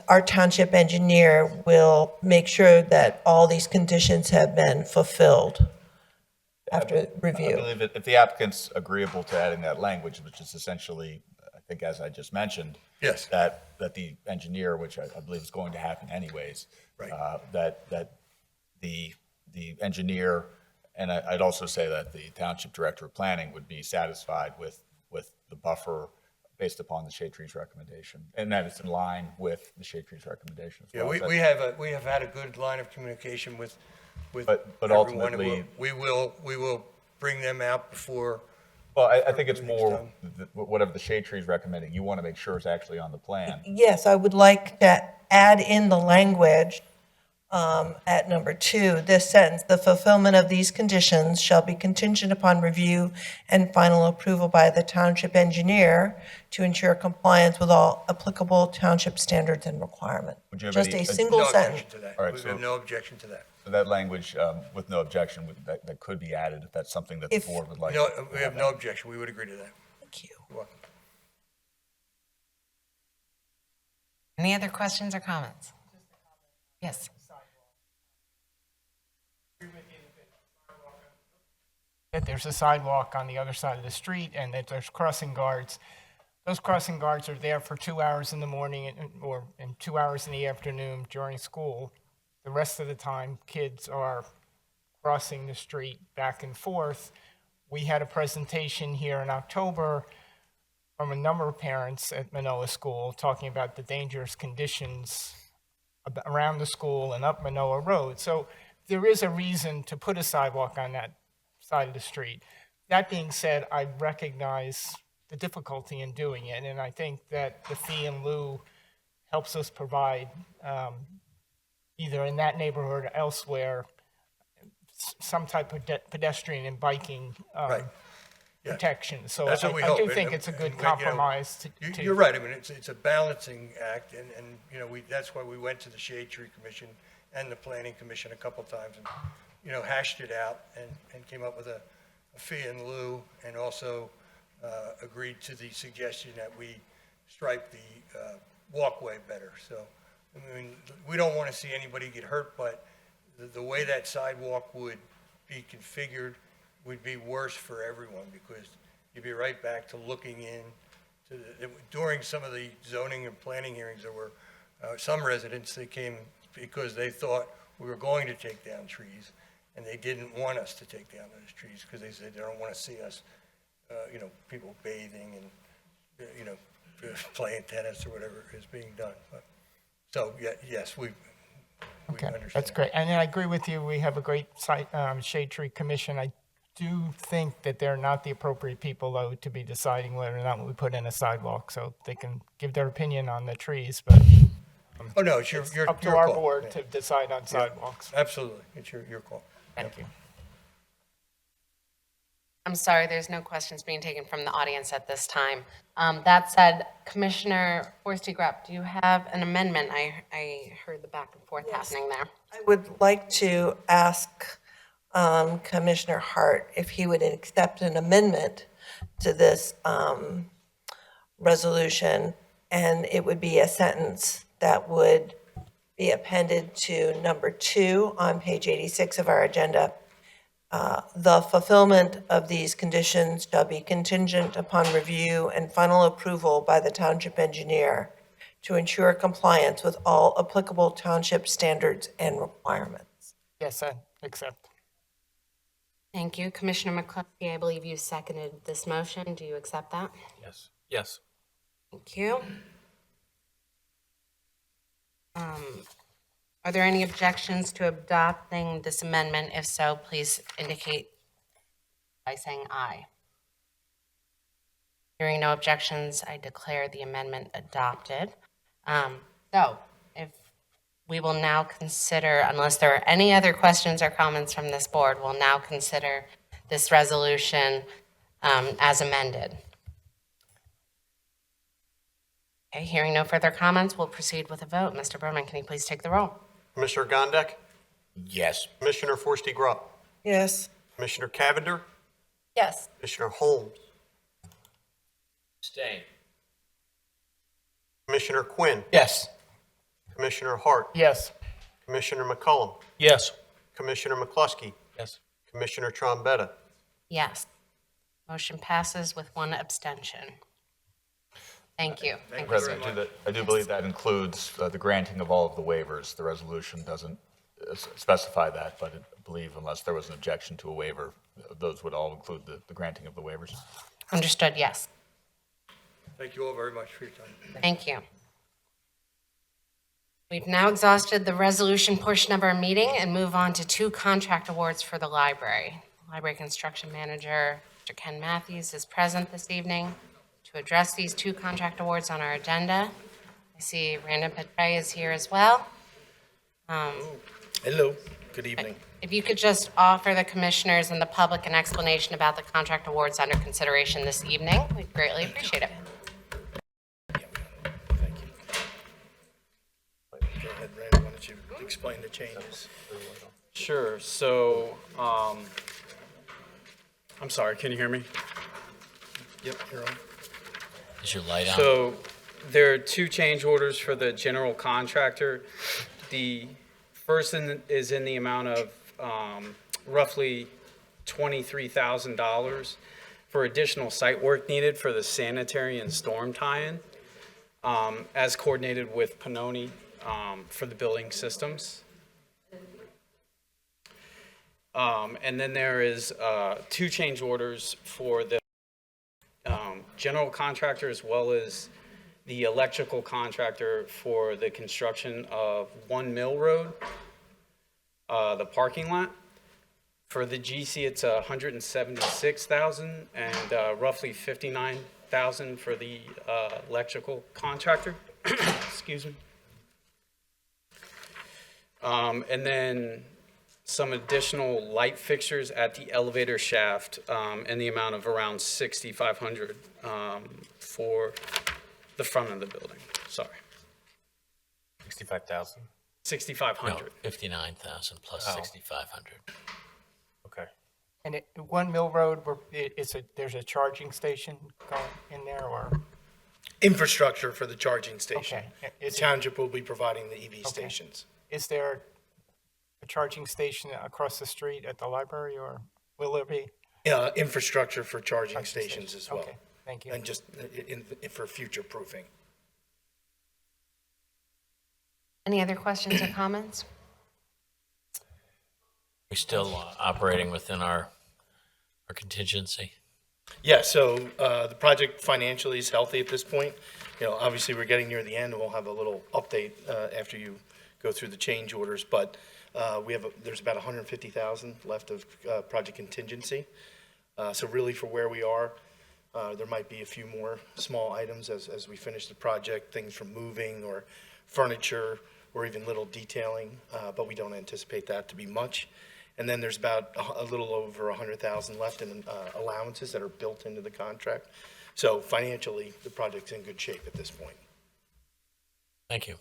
our township engineer will make sure that all these conditions have been fulfilled after review? I believe if the applicant's agreeable to adding that language, which is essentially, I think as I just mentioned, yes, that the engineer, which I believe is going to happen anyways, right. That the engineer, and I'd also say that the township director of planning would be satisfied with the buffer based upon the Shade Tree's recommendation, and that it's in line with the Shade Tree's recommendation as well. Yeah, we have had a good line of communication with but everyone. ultimately we will bring them out before. Well, I think it's more whatever the Shade Tree's recommending. You want to make sure it's actually on the plan. Yes, I would like to add in the language at number 2, this sentence: the fulfillment of these conditions shall be contingent upon review and final approval by the township engineer to ensure compliance with all applicable township standards and requirements. Just a single no sentence. Objection to that. All right, We so- have no objection to that. So that language, with no objection, that could be added if that's something that the board would like. No, to we have no objection. We would agree to that. Thank you. You're welcome. Any other questions or comments? Yes. That there's a sidewalk on the other side of the street and that there's crossing guards. Those crossing guards are there for 2 hours in the morning and 2 hours in the afternoon during school. The rest of the time, kids are crossing the street back and forth. We had a presentation here in October from a number of parents at Manoa School talking about the dangerous conditions around the school and up Manoa Road. So there is a reason to put a sidewalk on that side of the street. That being said, I recognize the difficulty in doing it, and I think that the fee in lieu helps us provide, either in that neighborhood or elsewhere, some type of pedestrian and biking protection. So That's what we I hope. do think And- it's a good and, you know, compromise. You're right. I mean, it's a balancing act, and that's why we went to the Shade Tree Commission and the Planning Commission a couple times and, hashed it out and came up with a fee in lieu, and also agreed to the suggestion that we stripe the walkway better. So, I mean, we don't want to see anybody get hurt, but the way that sidewalk would be configured would be worse for everyone, because you'd be right back to looking in to during some of the zoning and planning hearings, there were some residents that came because they thought we were going to take down trees, and they didn't want us to take down those trees because they said they don't want to see us, people bathing and, playing tennis or whatever is being done. But, so, yes, we Okay, understand. that's great. And I agree with you. We have a great shade tree commission. I do think that they're not the appropriate people, though, to be deciding whether or not we put in a sidewalk. So they can give their opinion on the trees, but Oh, no, it's your up to your our call. board Yeah. to decide on sidewalks. Absolutely, it's your call. Thank you. I'm sorry, there's no questions being taken from the audience at this time. That said, Commissioner Forty-Grupp, do you have an amendment? I heard the back and forth happening there. I would like to ask Commissioner Hart if he would accept an amendment to this resolution, and it would be a sentence that would be appended to number 2 on page 86 of our agenda. The fulfillment of these conditions shall be contingent upon review and final approval by the township engineer to ensure compliance with all applicable township standards and requirements. Yes, I accept. Thank you. Commissioner McCluskey, I believe you seconded this motion. Do you accept that? Yes. Yes. Thank you. Are there any objections to adopting this amendment? If so, please indicate by saying aye. Hearing no objections, I declare the amendment adopted. So if we will now consider, unless there are any other questions or comments from this board, we'll now consider this resolution as amended. Okay, hearing no further comments, we'll proceed with a vote. Mr. Berman, can you please take the roll? Commissioner Gondek, Yes. Commissioner Forty-Grupp, Yes. Commissioner Cavender, Yes. Commissioner Holmes, Abstain. Commissioner Quinn, Yes. Commissioner Hart, Yes. Commissioner McCullum, Yes. Commissioner McCluskey, Yes. Commissioner Trombetta. Yes. Motion passes with one abstention. Thank you. Thank you. President, I do believe that includes the granting of all of the waivers. The resolution doesn't specify that, but I believe unless there was an objection to a waiver, those would all include the granting of the waivers. Understood, yes. Thank you all very much for your time. Thank you. We've now exhausted the resolution portion of our meeting and move on to 2 contract awards for the library. Library Construction Manager, Mr. Ken Matthews, is present this evening to address these 2 contract awards on our agenda. I see Brandon Petray is here as well. Hello, good evening. If you could just offer the commissioners and the public an explanation about the contract awards under consideration this evening, we'd greatly appreciate it. Thank you. Go ahead, Randy, why don't you explain the changes? Sure, so, I'm sorry, can you hear me? Yep, you're on. Is your light on? So, there are 2 change orders for the general contractor. The first is in the amount of roughly $23,000 for additional site work needed for the sanitary and storm tie-in, as coordinated with Pannoni for the building systems. And then there is 2 change orders for the general contractor as well as the electrical contractor for the construction of 1 Mill Road, the parking lot. For the GC, it's $176,000 and roughly $59,000 for the electrical contractor. Excuse me. And then some additional light fixtures at the elevator shaft in the amount of around $6,500 for the front of the building. Sorry. 65,000. 6,500. No, 59,000 plus 6,500. Okay. And 1 Mill Road, there's a charging station going in there, or? infrastructure for the charging station. Okay. The township will be providing the EV stations. Is there a charging station across the street at the library, or will there be? Infrastructure for charging stations as well. Okay, thank you. And just for future proofing. Any other questions or comments? We're still operating within our contingency. Yeah, so the project financially is healthy at this point. Obviously, we're getting near the end, and we'll have a little update after you go through the change orders. But there's about $150,000 left of project contingency. So really, for where we are, there might be a few more small items as we finish the project, things from moving or furniture or even little detailing, but we don't anticipate that to be much. And then there's about a little over $100,000 left in allowances that are built into the contract. So financially, the project's in good shape at this point. Thank you.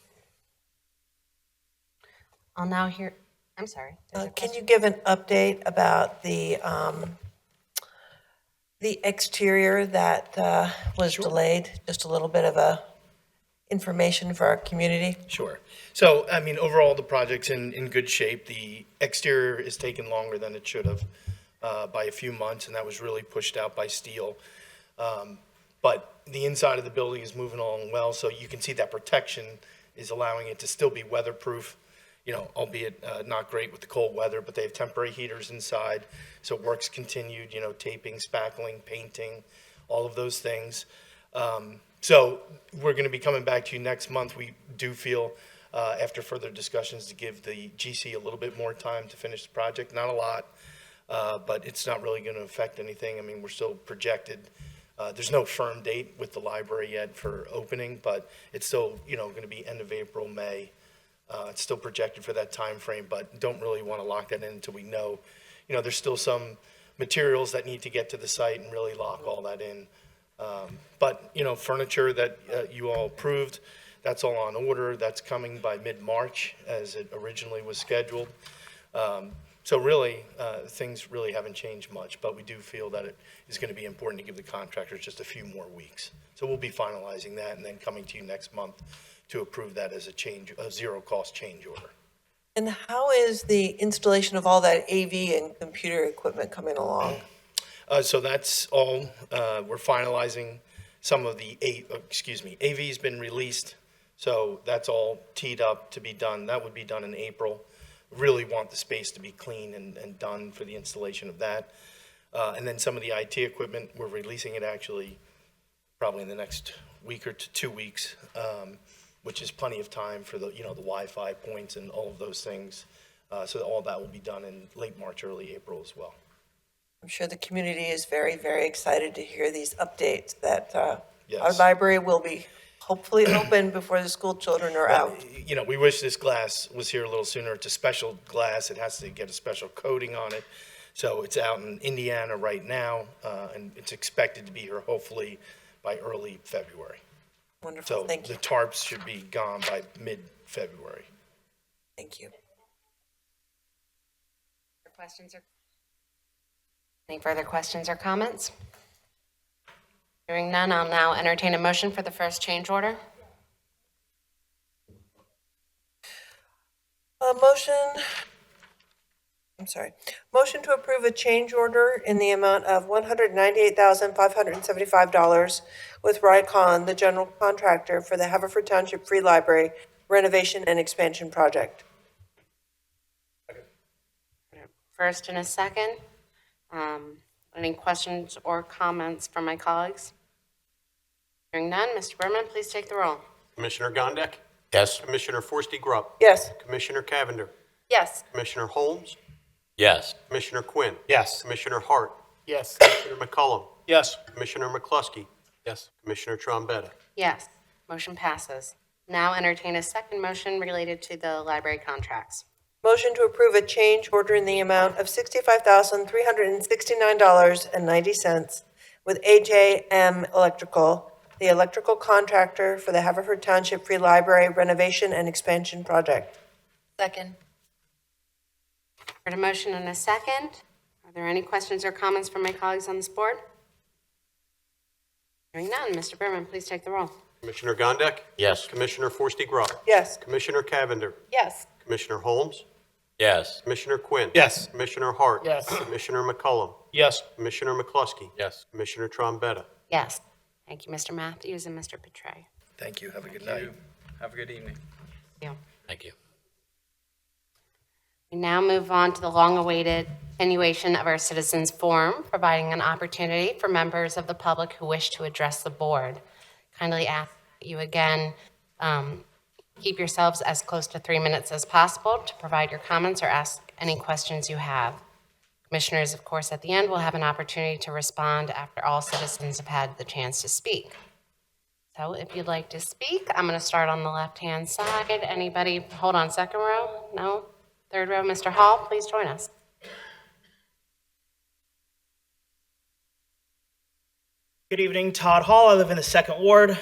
I'll now hear, I'm sorry. Can you give an update about the exterior that was delayed? Just a little bit of information for our community. Sure. So, overall, the project's in good shape. The exterior is taking longer than it should have by a few months, and that was really pushed out by steel. But the inside of the building is moving along well, so you can see that protection is allowing it to still be weatherproof, albeit not great with the cold weather, but they have temporary heaters inside, so work's continued, taping, spackling, painting, all of those things. So we're going to be coming back to you next month. We do feel, after further discussions, to give the GC a little bit more time to finish the project. Not a lot, but it's not really going to affect anything. We're still projected. There's no firm date with the library yet for opening, but it's still, going to be end of April, May. It's still projected for that time frame, but don't really want to lock that in until we know. There's still some materials that need to get to the site and really lock all that in. But furniture that you all approved, that's all on order. That's coming by mid-March as it originally was scheduled. So really, things really haven't changed much, but we do feel that it is going to be important to give the contractors just a few more weeks. So we'll be finalizing that and then coming to you next month to approve that as a zero-cost change order. And how is the installation of all that AV and computer equipment coming along? So that's all, we're finalizing some of the, AV's been released, so that's all teed up to be done. That would be done in April. Really want the space to be clean and done for the installation of that. And then some of the IT equipment, we're releasing it actually probably in the next week or 2 weeks, which is plenty of time for the, the Wi-Fi points and all of those things. So all that will be done in late March, early April as well. I'm sure the community is very, very excited to hear these updates that Yes. our library will be hopefully open before the school children are out. We wish this glass was here a little sooner. It's a special glass. It has to get a special coating on it. So it's out in Indiana right now, and it's expected to be here hopefully by early February. Wonderful, So thank you. the tarps should be gone by mid-February. Thank you. Any further questions or comments? Hearing none, I'll now entertain a motion for the first change order. Motion to approve a change order in the amount of $198,575 with Rycon, the general contractor for the Haverford Township Free Library renovation and expansion project. First and a second. Any questions or comments from my colleagues? Hearing none, Mr. Berman, please take the roll. Commissioner Gondek? Yes. Commissioner Forresty Grubb? Yes. Commissioner Cavender? Yes. Commissioner Holmes? Yes. Commissioner Quinn? Yes. Commissioner Hart? Yes. Commissioner McCullum? Yes. Commissioner McCluskey? Yes. Commissioner Trombetta? Yes. Motion passes. Now entertain a second motion related to the library contracts. Motion to approve a change order in the amount of $65,369.90 with AJM Electrical, the electrical contractor for the Haverford Township Free Library renovation and expansion project. Second. Heard a motion and a second. Are there any questions or comments from my colleagues on this board? Hearing none, Mr. Berman, please take the roll. Commissioner Gondik. Yes. Commissioner Forresty Grubb. Yes. Commissioner Cavender. Yes. Commissioner Holmes. Yes. Commissioner Quinn. Yes. Commissioner Hart. Yes. Commissioner McCullum. Yes. Commissioner McCluskey. Yes. Commissioner Trombetta. Yes. Thank you, Mr. Matthews and Mr. Petray. Thank you. Have a good night. Have a good evening. Thank you. We now move on to the long-awaited continuation of our citizens forum, providing an opportunity for members of the public who wish to address the board. Kindly ask you again, keep yourselves as close to 3 minutes as possible to provide your comments or ask any questions you have. Commissioners, of course, at the end will have an opportunity to respond after all citizens have had the chance to speak. So if you'd like to speak, I'm going to start on the left-hand side. Anybody, hold on, second row? No? Third row, Mr. Hall, please join us. Good evening, Todd Hall. I live in the Second Ward.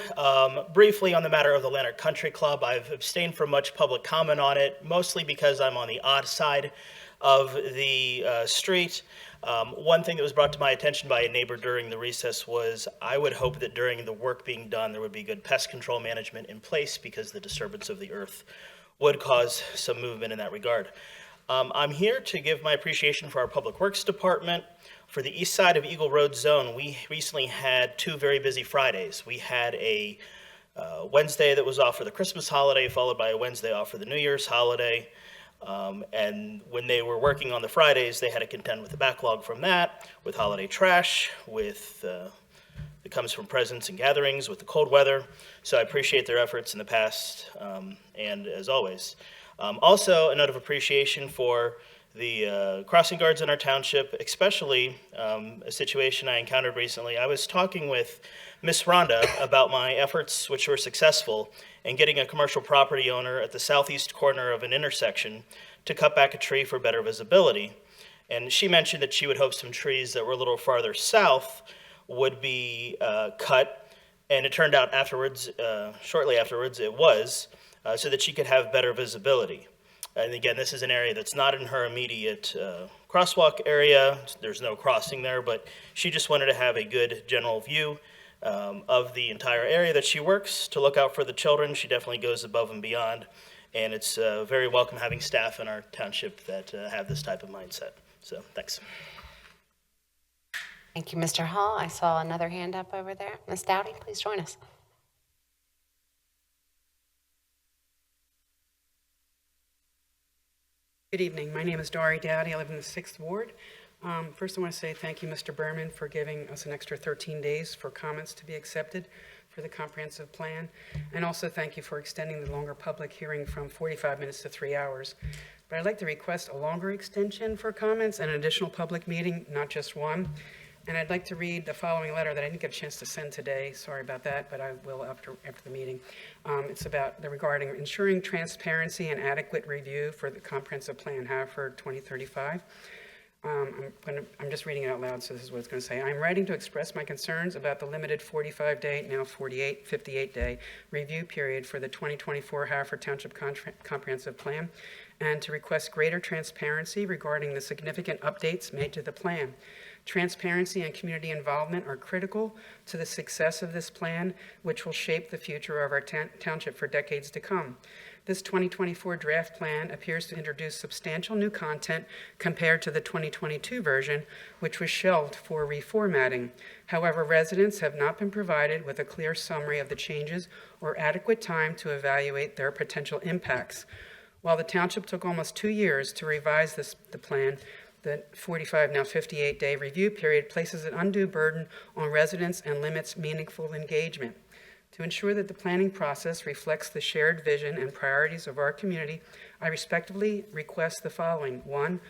Briefly on the matter of the Lanark Country Club, I've abstained from much public comment on it, mostly because I'm on the odd side of the street. One thing that was brought to my attention by a neighbor during the recess was I would hope that during the work being done, there would be good pest control management in place because the disturbance of the earth would cause some movement in that regard. I'm here to give my appreciation for our Public Works Department. For the east side of Eagle Road Zone, we recently had 2 very busy Fridays. We had a Wednesday that was off for the Christmas holiday, followed by a Wednesday off for the New Year's holiday. And when they were working on the Fridays, they had to contend with the backlog from that, with holiday trash, with that comes from presents and gatherings, with the cold weather. So I appreciate their efforts in the past, and as always. Also, a note of appreciation for the crossing guards in our township, especially a situation I encountered recently. I was talking with Miss Rhonda about my efforts, which were successful, in getting a commercial property owner at the southeast corner of an intersection to cut back a tree for better visibility. And she mentioned that she would hope some trees that were a little farther south would be cut, and it turned out afterwards, shortly afterwards, it was, so that she could have better visibility. And again, this is an area that's not in her immediate crosswalk area. There's no crossing there, but she just wanted to have a good general view of the entire area that she works, to look out for the children. She definitely goes above and beyond, and it's very welcome having staff in our township that have this type of mindset. So, thanks. Thank you, Mr. Hall. I saw another hand up over there. Ms. Dowdy, please join us. Good evening. My name is Dory Dowdy. I live in the 6th Ward. First, I want to say thank you, Mr. Berman, for giving us an extra 13 days for comments to be accepted for the comprehensive plan. And also thank you for extending the longer public hearing from 45 minutes to 3 hours. But I'd like to request a longer extension for comments and an additional public meeting, not just one. And I'd like to read the following letter that I didn't get a chance to send today. Sorry about that, but I will after the meeting. It's about regarding ensuring transparency and adequate review for the comprehensive plan, Haverford 2035. I'm just reading it out loud, so this is what it's going to say. I'm writing to express my concerns about the limited 45-day, now 58-day review period for the 2024 Haverford Township Comprehensive Plan, and to request greater transparency regarding the significant updates made to the plan. Transparency and community involvement are critical to the success of this plan, which will shape the future of our township for decades to come. This 2024 draft plan appears to introduce substantial new content compared to the 2022 version, which was shelved for reformatting. However, residents have not been provided with a clear summary of the changes or adequate time to evaluate their potential impacts. While the township took almost 2 years to revise the plan, the 45, now 58-day review period places an undue burden on residents and limits meaningful engagement. To ensure that the planning process reflects the shared vision and priorities of our community, I respectfully request the following. 1,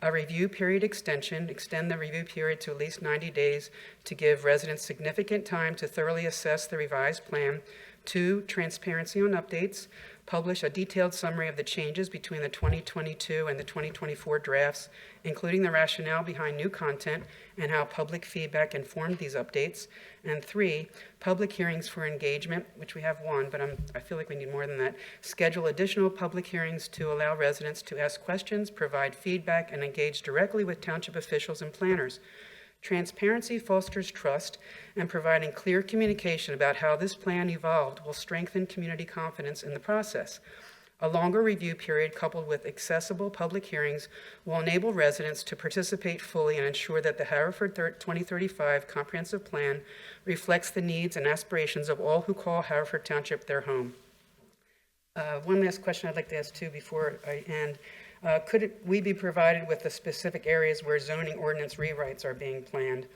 a review period extension. Extend the review period to at least 90 days to give residents significant time to thoroughly assess the revised plan. 2, transparency on updates. Publish a detailed summary of the changes between the 2022 and the 2024 drafts, including the rationale behind new content and how public feedback informed these updates. And 3, public hearings for engagement, which we have 1, but I feel like we need more than that. Schedule additional public hearings to allow residents to ask questions, provide feedback, and engage directly with township officials and planners. Transparency fosters trust, and providing clear communication about how this plan evolved will strengthen community confidence in the process. A longer review period coupled with accessible public hearings will enable residents to participate fully and ensure that the Haverford 2035 Comprehensive Plan reflects the needs and aspirations of all who call Haverford Township their home. One last question I'd like to ask too before I end. Could we be provided with the specific areas where zoning ordinance rewrites are being planned?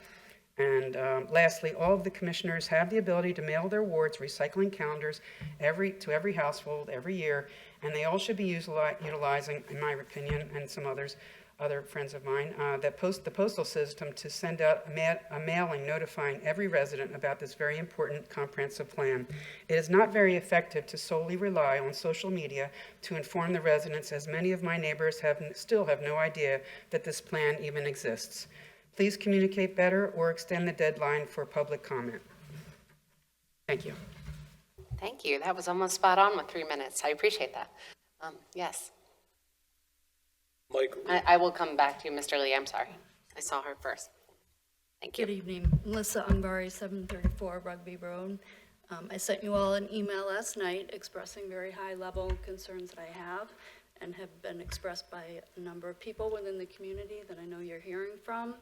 And lastly, all of the commissioners have the ability to mail their wards recycling calendars to every household every year, and they all should be utilizing, in my opinion, and some other friends of mine, the postal system to send out a mailing notifying every resident about this very important comprehensive plan. It is not very effective to solely rely on social media to inform the residents, as many of my neighbors still have no idea that this plan even exists. Please communicate better or extend the deadline for public comment. Thank you. Thank you. That was almost spot on with 3 minutes. I appreciate that. Yes. Mike. I will come back to you, Mr. Lee. I'm sorry. I saw her first. Thank you. Good evening. Melissa Ungbari, 734 Rugby Road. I sent you all an email last night expressing very high-level concerns that I have and have been expressed by a number of people within the community that I know you're hearing from.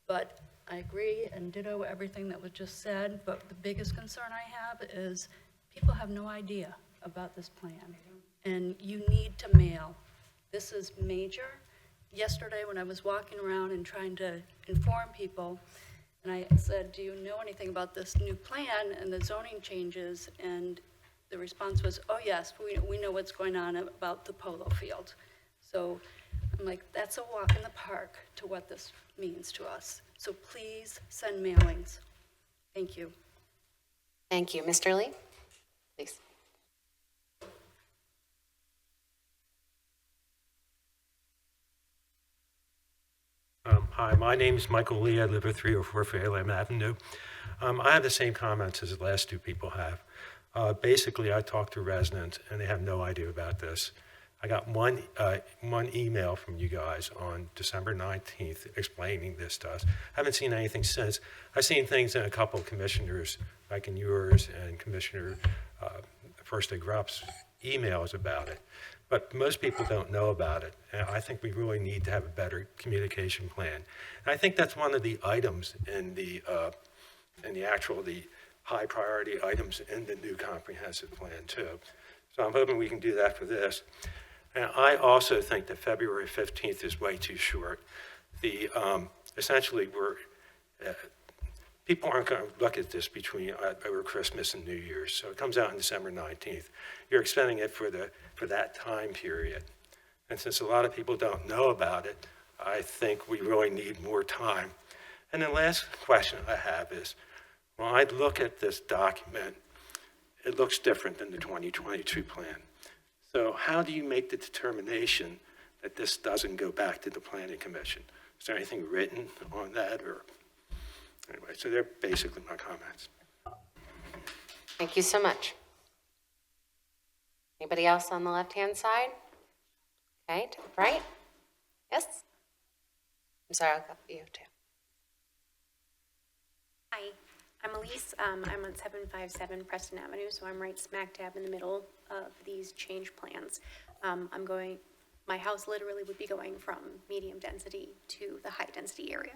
But I agree and ditto everything that was just said, but the biggest concern I have is people have no idea about this plan, and you need to mail. This is major. Yesterday, when I was walking around and trying to inform people, and I said, do you know anything about this new plan and the zoning changes? And the response was, oh yes, we know what's going on about the polo field. So I'm like, that's a walk in the park to what this means to us. So please send mailings. Thank you. Thank you. Mr. Lee, please. Hi, my name is Michael Lee. I live at 304 Fairlamb Avenue. I have the same comments as the last two people have. Basically, I talked to residents, and they have no idea about this. I got one email from you guys on December 19th explaining this to us. I haven't seen anything since. I've seen things in a couple of commissioners, like in yours and Commissioner First Grupp's emails about it. But most people don't know about it, and I think we really need to have a better communication plan. And I think that's one of the items in the high priority items in the new comprehensive plan too. So I'm hoping we can do that for this. And I also think that February 15th is way too short. Essentially, people aren't going to look at this between over Christmas and New Year's, so it comes out on December 19th. You're extending it for that time period. And since a lot of people don't know about it, I think we really need more time. And the last question I have is, when I look at this document, it looks different than the 2022 plan. So how do you make the determination that this doesn't go back to the Planning Commission? Is there anything written on that? Or anyway, so they're basically my comments. Thank you so much. Anybody else on the left-hand side? Okay, to the right. Yes? I'm sorry, I'll go you too. Hi, I'm Elise. I'm on 757 Preston Avenue, so I'm right smack dab in the middle of these change plans. My house literally would be going from medium density to the high density area.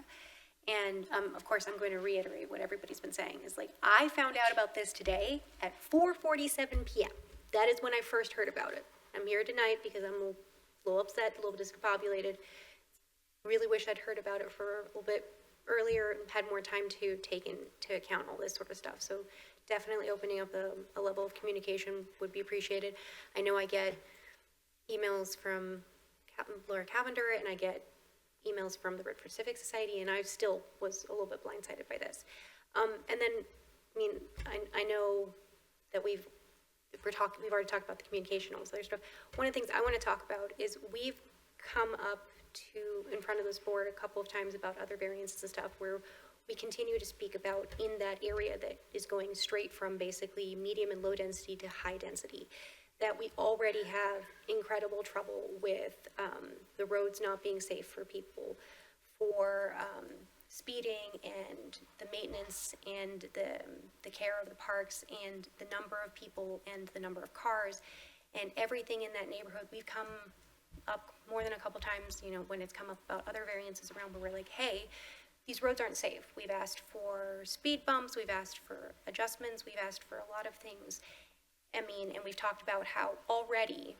And of course, I'm going to reiterate what everybody's been saying is like, I found out about this today at 4:47 p.m. That is when I first heard about it. I'm here tonight because I'm a little upset, a little discombobulated. Really wish I'd heard about it for a little bit earlier and had more time to take into account all this sort of stuff. So definitely opening up a level of communication would be appreciated. I know I get emails from Laura Cavender and I get emails from the Redford Civic Society, and I still was a little bit blindsided by this. And then, I know that we've already talked about the communication, all this other stuff. One of the things I want to talk about is we've come up in front of this board a couple of times about other variances and stuff where we continue to speak about in that area that is going straight from basically medium and low density to high density, that we already have incredible trouble with the roads not being safe for people, for speeding and the maintenance and the care of the parks and the number of people and the number of cars and everything in that neighborhood. We've come up more than a couple times, you know, when it's come up about other variances around where we're like, hey, these roads aren't safe. We've asked for speed bumps, we've asked for adjustments, we've asked for a lot of things. I mean, and we've talked about how already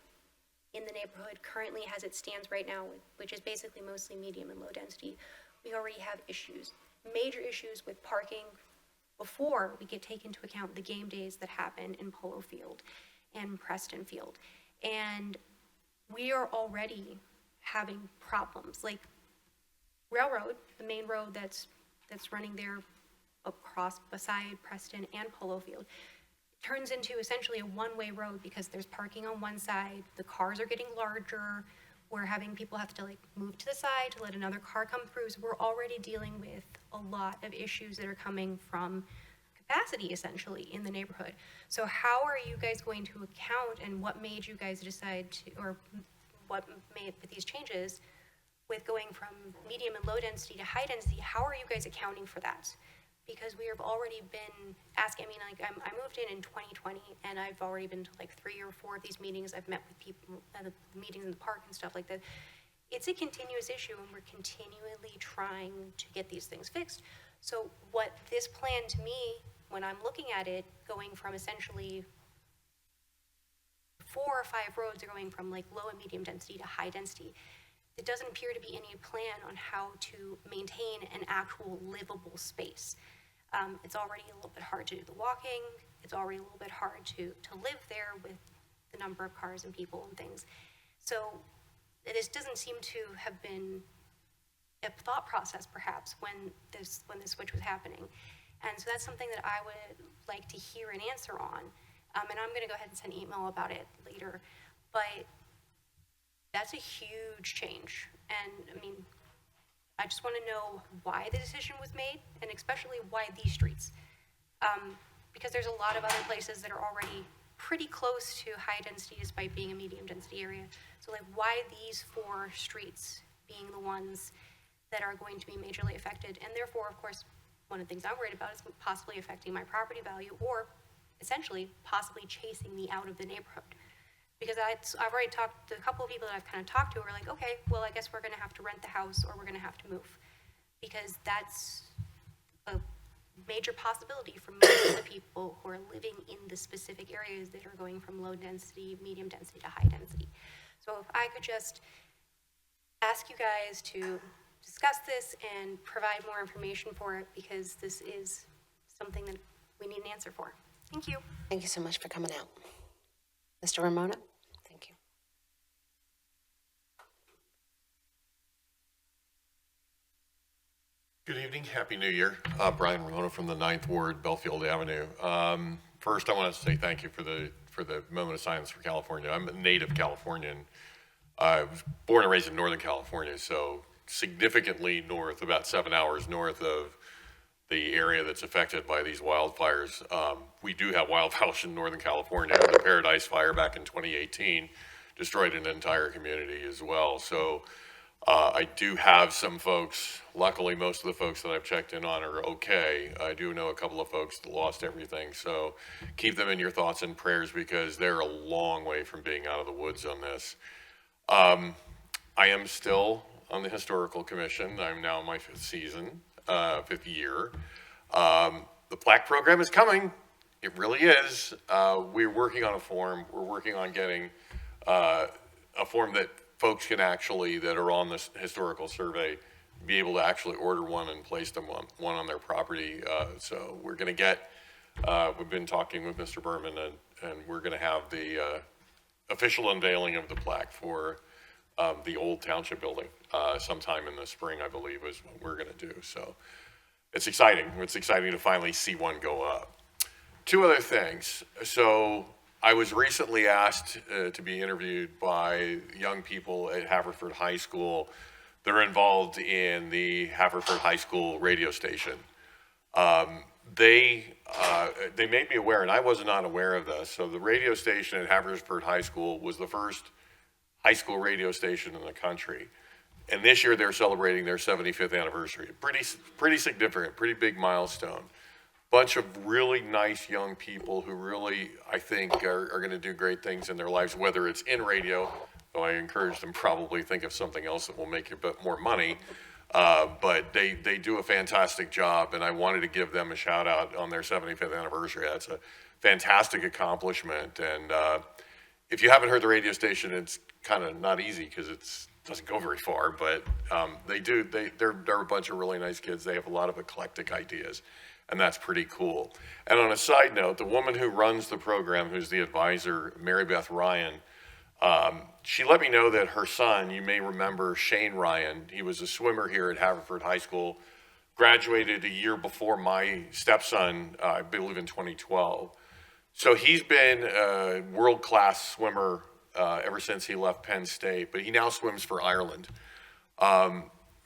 in the neighborhood currently as it stands right now, which is basically mostly medium and low density, we already have issues, major issues with parking before we get take into account the game days that happen in Polo Field and Preston Field. And we are already having problems. Like Railroad, the main road that's running there across beside Preston and Polo Field, turns into essentially a one-way road because there's parking on one side, the cars are getting larger, we're having people have to like move to the side to let another car come through. So we're already dealing with a lot of issues that are coming from capacity essentially in the neighborhood. So how are you guys going to account, and what made you guys decide to, or what made with these changes with going from medium and low density to high density, how are you guys accounting for that? Because we have already been asking, I mean, like I moved in 2020 and I've already been to like 3 or 4 of these meetings. I've met with people at the meetings in the park and stuff like that. It's a continuous issue and we're continually trying to get these things fixed. So what this plan to me, when I'm looking at it, going from essentially 4 or 5 roads are going from like low and medium density to high density, there doesn't appear to be any plan on how to maintain an actual livable space. It's already a little bit hard to do the walking. It's already a little bit hard to live there with the number of cars and people and things. So this doesn't seem to have been a thought process perhaps when this switch was happening. And so that's something that I would like to hear an answer on. And I'm gonna go ahead and send an email about it later. But that's a huge change. And I mean, I just want to know why the decision was made, and especially why these streets. Because there's a lot of other places that are already pretty close to high density despite being a medium density area. So like, why these 4 streets being the ones that are going to be majorly affected? And therefore, of course, one of the things I'm worried about is possibly affecting my property value, or essentially possibly chasing me out of the neighborhood. Because I've already talked to a couple of people that I've kind of talked to who are like, okay, well, I guess we're going to have to rent the house or we're going to have to move. Because that's a major possibility for most of the people who are living in the specific areas that are going from low density, medium density to high density. So if I could just ask you guys to discuss this and provide more information for it, because this is something that we need an answer for. Thank you. Thank you so much for coming out. Mr. Ramona? Thank you. Good evening. Happy New Year. Brian Ramona from the 9th Ward, Belfield Avenue. First, I want to say thank you for the moment of silence for California. I'm a native Californian. I was born and raised in Northern California, so significantly north, about 7 hours north of the area that's affected by these wildfires. We do have wildfires in Northern California. The Paradise Fire back in 2018 destroyed an entire community as well. So I do have some folks, luckily most of the folks that I've checked in on are okay. I do know a couple of folks that lost everything. So keep them in your thoughts and prayers, because they're a long way from being out of the woods on this. I am still on the Historical Commission. I'm now in my 5th season. 5th year. The plaque program is coming. It really is. We're working on a form. We're working on getting a form that folks can actually, that are on this historical survey, be able to actually order one and place them one on their property. So we're going to get, we've been talking with Mr. Berman, and we're going to have the official unveiling of the plaque for the old township building sometime in the spring, I believe, is what we're going to do. So it's exciting. It's exciting to finally see one go up. 2 other things. So I was recently asked to be interviewed by young people at Haverford High School that are involved in the Haverford High School radio station. They made me aware, and I was not aware of this. So the radio station at Haverford High School was the first high school radio station in the country. And this year they're celebrating their 75th anniversary. Pretty significant, pretty big milestone. Bunch of really nice young people who really, I think, are going to do great things in their lives, whether it's in radio, though I encourage them probably think of something else that will make you a bit more money. But they do a fantastic job, and I wanted to give them a shout out on their 75th anniversary. That's a fantastic accomplishment. And if you haven't heard the radio station, it's kind of not easy because it doesn't go very far, but they're a bunch of really nice kids. They have a lot of eclectic ideas, and that's pretty cool. And on a side note, the woman who runs the program, who's the advisor, Mary Beth Ryan, she let me know that her son, you may remember Shane Ryan, he was a swimmer here at Haverford High School, graduated a year before my stepson, I believe in 2012. So he's been a world-class swimmer ever since he left Penn State, but he now swims for Ireland.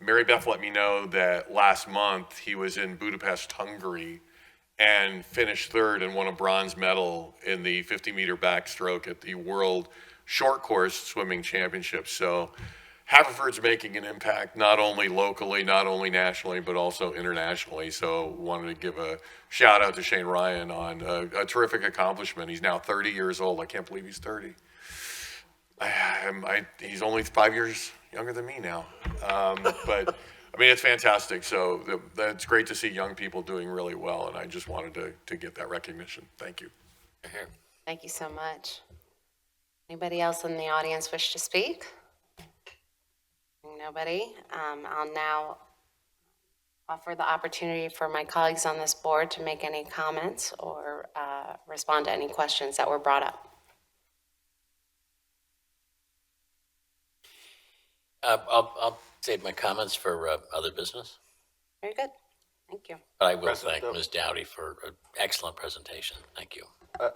Mary Beth let me know that last month he was in Budapest, Hungary, and finished third and won a bronze medal in the 50-meter backstroke at the World Short Course Swimming Championships. So Haverford's making an impact not only locally, not only nationally, but also internationally. So wanted to give a shout out to Shane Ryan on a terrific accomplishment. He's now 30 years old. I can't believe he's 30. He's only 5 years younger than me now. But I mean, it's fantastic. So that's great to see young people doing really well. And I just wanted to get that recognition. Thank you. Thank you so much. Anybody else in the audience wish to speak? Nobody. I'll now offer the opportunity for my colleagues on this board to make any comments or respond to any questions that were brought up. I'll save my comments for other business. Very good. Thank you. But I will thank Ms. Dowdy for an excellent presentation. Thank you.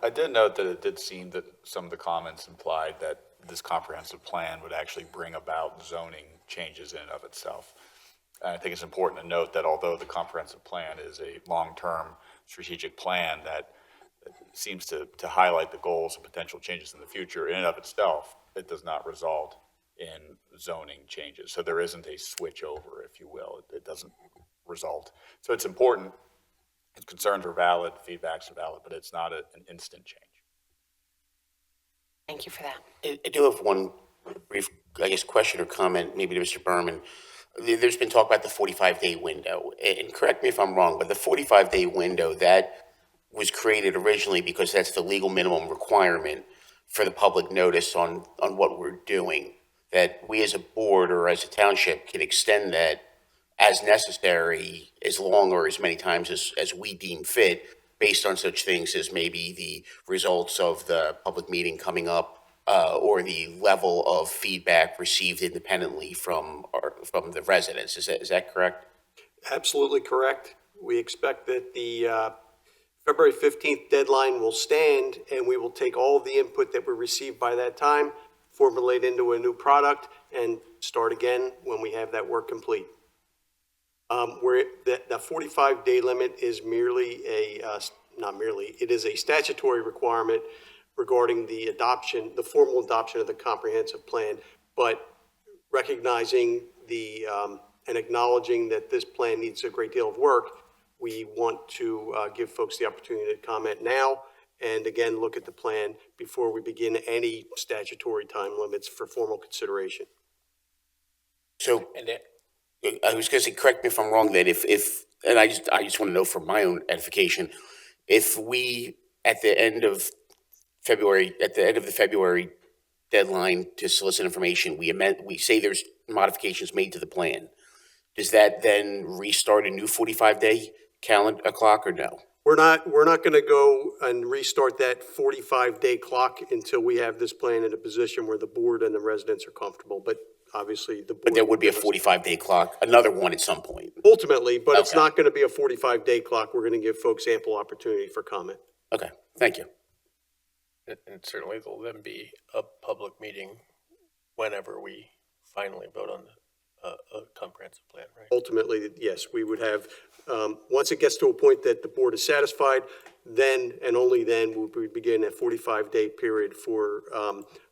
I did note that it did seem that some of the comments implied that this comprehensive plan would actually bring about zoning changes in and of itself. And I think it's important to note that although the comprehensive plan is a long-term strategic plan that seems to highlight the goals and potential changes in the future, in and of itself, it does not result in zoning changes. So there isn't a switch over, if you will. It doesn't result. So it's important. Concerns are valid, feedbacks are valid, but it's not an instant change. Thank you for that. I do have one brief, I guess, question or comment, maybe to Mr. Berman. There's been talk about the 45-day window, and correct me if I'm wrong, but the 45-day window, that was created originally because that's the legal minimum requirement for the public notice on what we're doing, that we as a board or as a township can extend that as necessary, as long or as many times as we deem fit, based on such things as maybe the results of the public meeting coming up, or the level of feedback received independently from the residents. Is that correct? Absolutely correct. We expect that the February 15th deadline will stand, and we will take all of the input that we received by that time, formulate into a new product, and start again when we have that work complete. Where the 45-day limit is merely it is a statutory requirement regarding the formal adoption of the comprehensive plan, but recognizing and acknowledging that this plan needs a great deal of work, we want to give folks the opportunity to comment now and again look at the plan before we begin any statutory time limits for formal consideration. So, I was going to say, correct me if I'm wrong, that and I just want to know for my own edification, if we, at the end of the February deadline to solicit information, we say there's modifications made to the plan, does that then restart a new 45-day calendar clock or no? We're not going to go and restart that 45-day clock until we have this plan in a position where the board and the residents are comfortable, but obviously the board. But there would be a 45-day clock, another one at some point. Ultimately, but It's not going to be a 45-day clock. We're going to give folks ample opportunity for comment. Okay, thank you. And certainly there'll then be a public meeting whenever we finally vote on a comprehensive plan, right? Ultimately, yes, we would have, once it gets to a point that the board is satisfied, then and only then will we begin a 45-day period for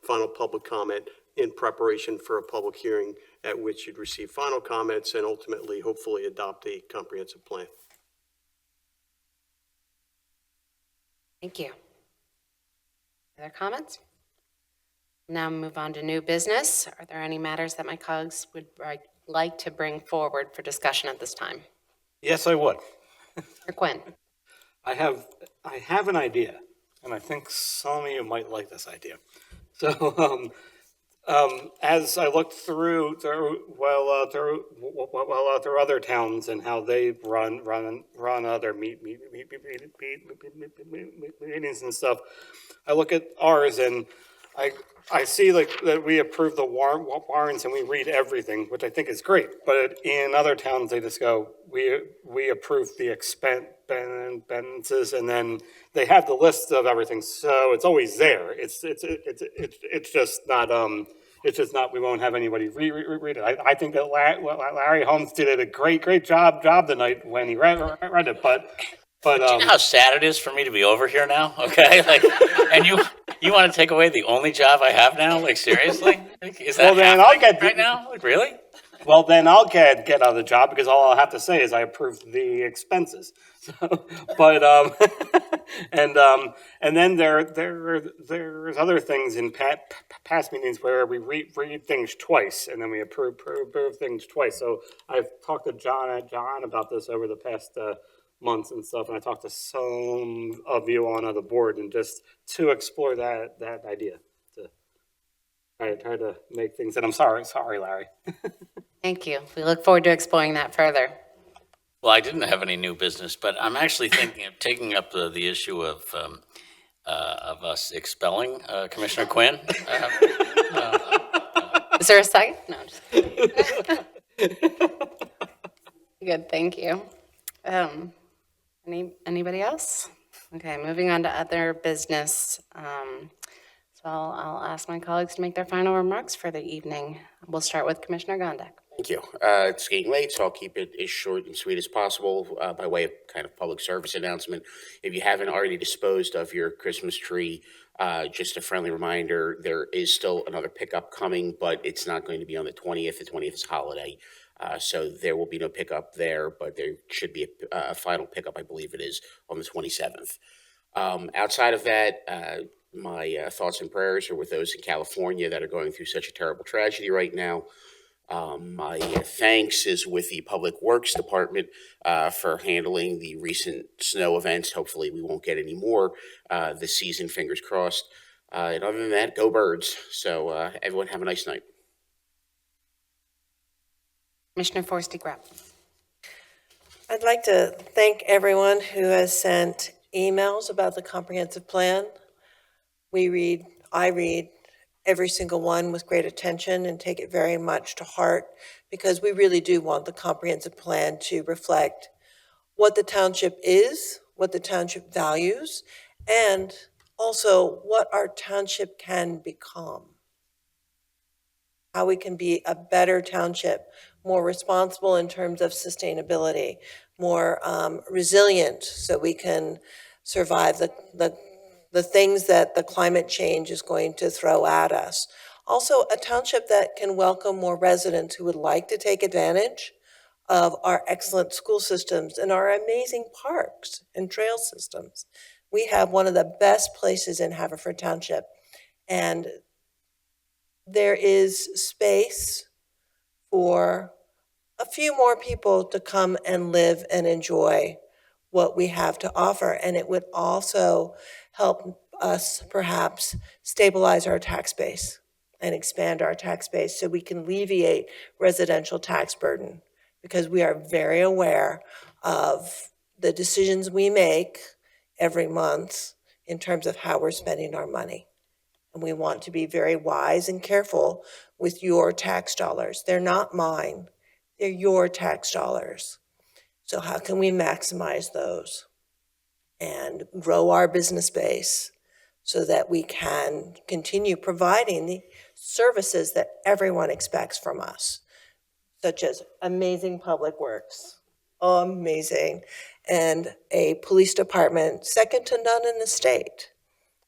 final public comment in preparation for a public hearing at which you'd receive final comments and ultimately, hopefully, adopt the comprehensive plan. Thank you. Other comments? Now move on to new business. Are there any matters that my colleagues would like to bring forward for discussion at this time? Yes, I would. Mr. Quinn. I have an idea, and I think some of you might like this idea. So, as I looked through other towns and how they run other meetings and stuff, I look at ours and I see like that we approve the warrants and we read everything, which I think is great. But in other towns, they just go, we approve the expenses, and then they have the list of everything, so it's always there. It's just not we won't have anybody read it. I think that Larry Holmes did a great job tonight when he read it, but. Do you know how sad it is for me to be over here now? Okay, like, and you want to take away the only job I have now? Like, seriously? Is that well, then I'll get right now? Like, really? Well, then I'll get out of the job because all I'll have to say is I approved the expenses. So, but and then there's other things in past meetings where we read things twice and then we approve things twice. So I've talked to John about this over the past months and stuff, and I talked to some of you on the board, and just to explore that idea, to try to make things. And I'm sorry, Larry. Thank you. We look forward to exploring that further. Well, I didn't have any new business, but I'm actually thinking of taking up the issue of us expelling Commissioner Quinn. Is there a second? No, I'm just kidding. Good, thank you. Anybody else? Okay, moving on to other business. So I'll ask my colleagues to make their final remarks for the evening. We'll start with Commissioner Gondek. Thank you. It's getting late, so I'll keep it as short and sweet as possible by way of kind of public service announcement. If you haven't already disposed of your Christmas tree, just a friendly reminder, there is still another pickup coming, but it's not going to be on the 20th. The 20th is holiday. So there will be no pickup there, but there should be a final pickup, I believe it is, on the 27th. Outside of that, my thoughts and prayers are with those in California that are going through such a terrible tragedy right now. My thanks is with the Public Works Department for handling the recent snow events. Hopefully we won't get any more this season, fingers crossed. And other than that, go Birds. So everyone have a nice night. Commissioner Forresty-Grapp. I'd like to thank everyone who has sent emails about the comprehensive plan. I read every single one with great attention and take it very much to heart, because we really do want the comprehensive plan to reflect what the township is, what the township values, and also what our township can become. How we can be a better township, more responsible in terms of sustainability, more resilient so we can survive the things that the climate change is going to throw at us. Also, a township that can welcome more residents who would like to take advantage of our excellent school systems and our amazing parks and trail systems. We have one of the best places in Haverford Township, and there is space for a few more people to come and live and enjoy what we have to offer. And it would also help us perhaps stabilize our tax base and expand our tax base so we can alleviate residential tax burden, because we are very aware of the decisions we make every month in terms of how we're spending our money. And we want to be very wise and careful with your tax dollars. They're not mine. They're your tax dollars. So how can we maximize those and grow our business base so that we can continue providing the services that everyone expects from us, such as amazing public works, amazing, and a police department second to none in the state,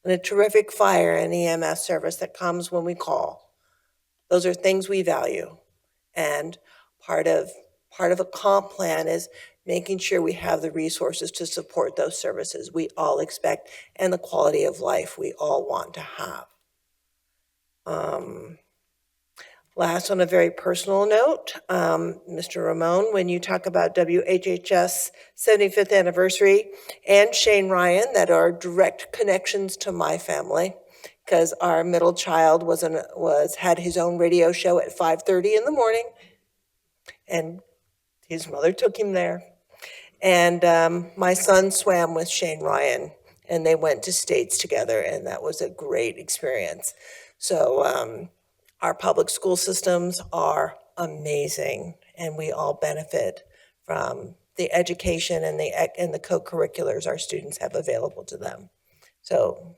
and a terrific fire and EMS service that comes when we call. Those are things we value. And part of a comp plan is making sure we have the resources to support those services we all expect and the quality of life we all want to have. Last, on a very personal note, Mr. Ramon, when you talk about WHHS 75th anniversary and Shane Ryan, that are direct connections to my family, because our middle child had his own radio show at 5:30 in the morning, and his mother took him there. And my son swam with Shane Ryan, and they went to states together, and that was a great experience. So our public school systems are amazing, and we all benefit from the education and the co-curriculars our students have available to them. So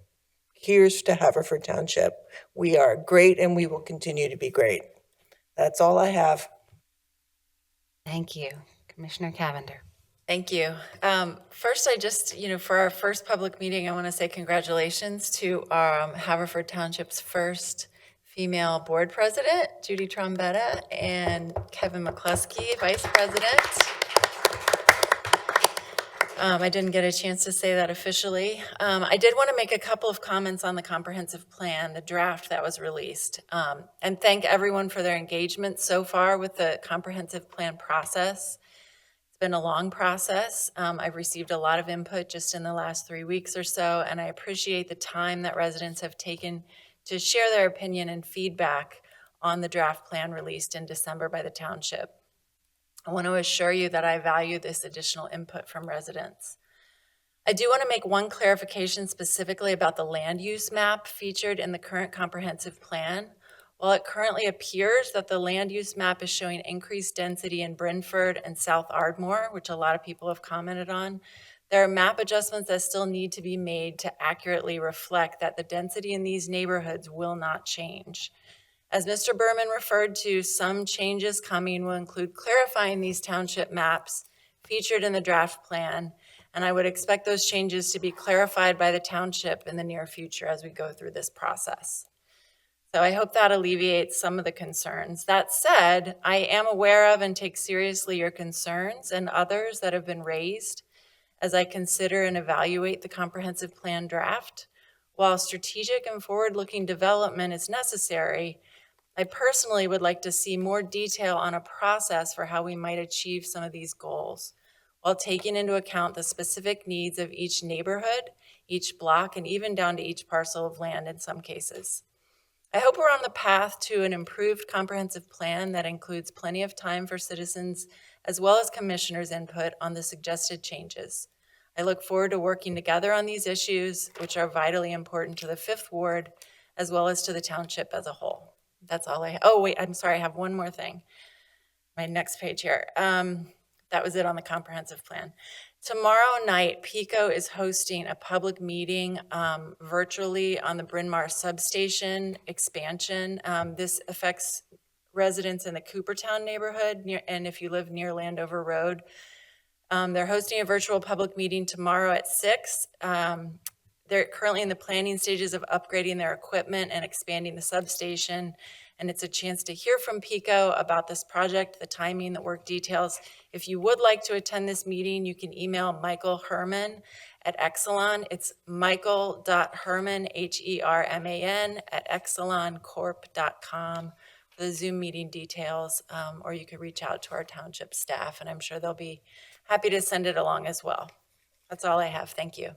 here's to Haverford Township. We are great, and we will continue to be great. That's all I have. Thank you. Commissioner Cavender. Thank you. First, I just, for our first public meeting, I want to say congratulations to Haverford Township's first female board president, Judy Trombetta, and Kevin McCluskey, vice president. I didn't get a chance to say that officially. I did want to make a couple of comments on the comprehensive plan, the draft that was released, and thank everyone for their engagement so far with the comprehensive plan process. It's been a long process. I've received a lot of input just in the last 3 weeks or so, and I appreciate the time that residents have taken to share their opinion and feedback on the draft plan released in December by the township. I want to assure you that I value this additional input from residents. I do want to make one clarification specifically about the land use map featured in the current comprehensive plan. While it currently appears that the land use map is showing increased density in Brynford and South Ardmore, which a lot of people have commented on, there are map adjustments that still need to be made to accurately reflect that the density in these neighborhoods will not change. As Mr. Berman referred to, some changes coming will include clarifying these township maps featured in the draft plan, and I would expect those changes to be clarified by the township in the near future as we go through this process. So I hope that alleviates some of the concerns. That said, I am aware of and take seriously your concerns and others that have been raised as I consider and evaluate the comprehensive plan draft. While strategic and forward-looking development is necessary, I personally would like to see more detail on a process for how we might achieve some of these goals, while taking into account the specific needs of each neighborhood, each block, and even down to each parcel of land in some cases. I hope we're on the path to an improved comprehensive plan that includes plenty of time for citizens as well as commissioners' input on the suggested changes. I look forward to working together on these issues, which are vitally important to the 5th Ward as well as to the township as a whole. That's all I have. Oh, wait, I'm sorry, I have one more thing. My next page here. That was it on the comprehensive plan. Tomorrow night, PICO is hosting a public meeting virtually on the Bryn Mawr substation expansion. This affects residents in the Coopertown neighborhood, and if you live near Landover Road. They're hosting a virtual public meeting tomorrow at 6. They're currently in the planning stages of upgrading their equipment and expanding the substation. And it's a chance to hear from PICO about this project, the timing, the work details. If you would like to attend this meeting, you can email Michael Herman at Exelon. It's michael.herman, Herman, at exeloncorp.com for the Zoom meeting details, or you could reach out to our township staff, and I'm sure they'll be happy to send it along as well. That's all I have. Thank you.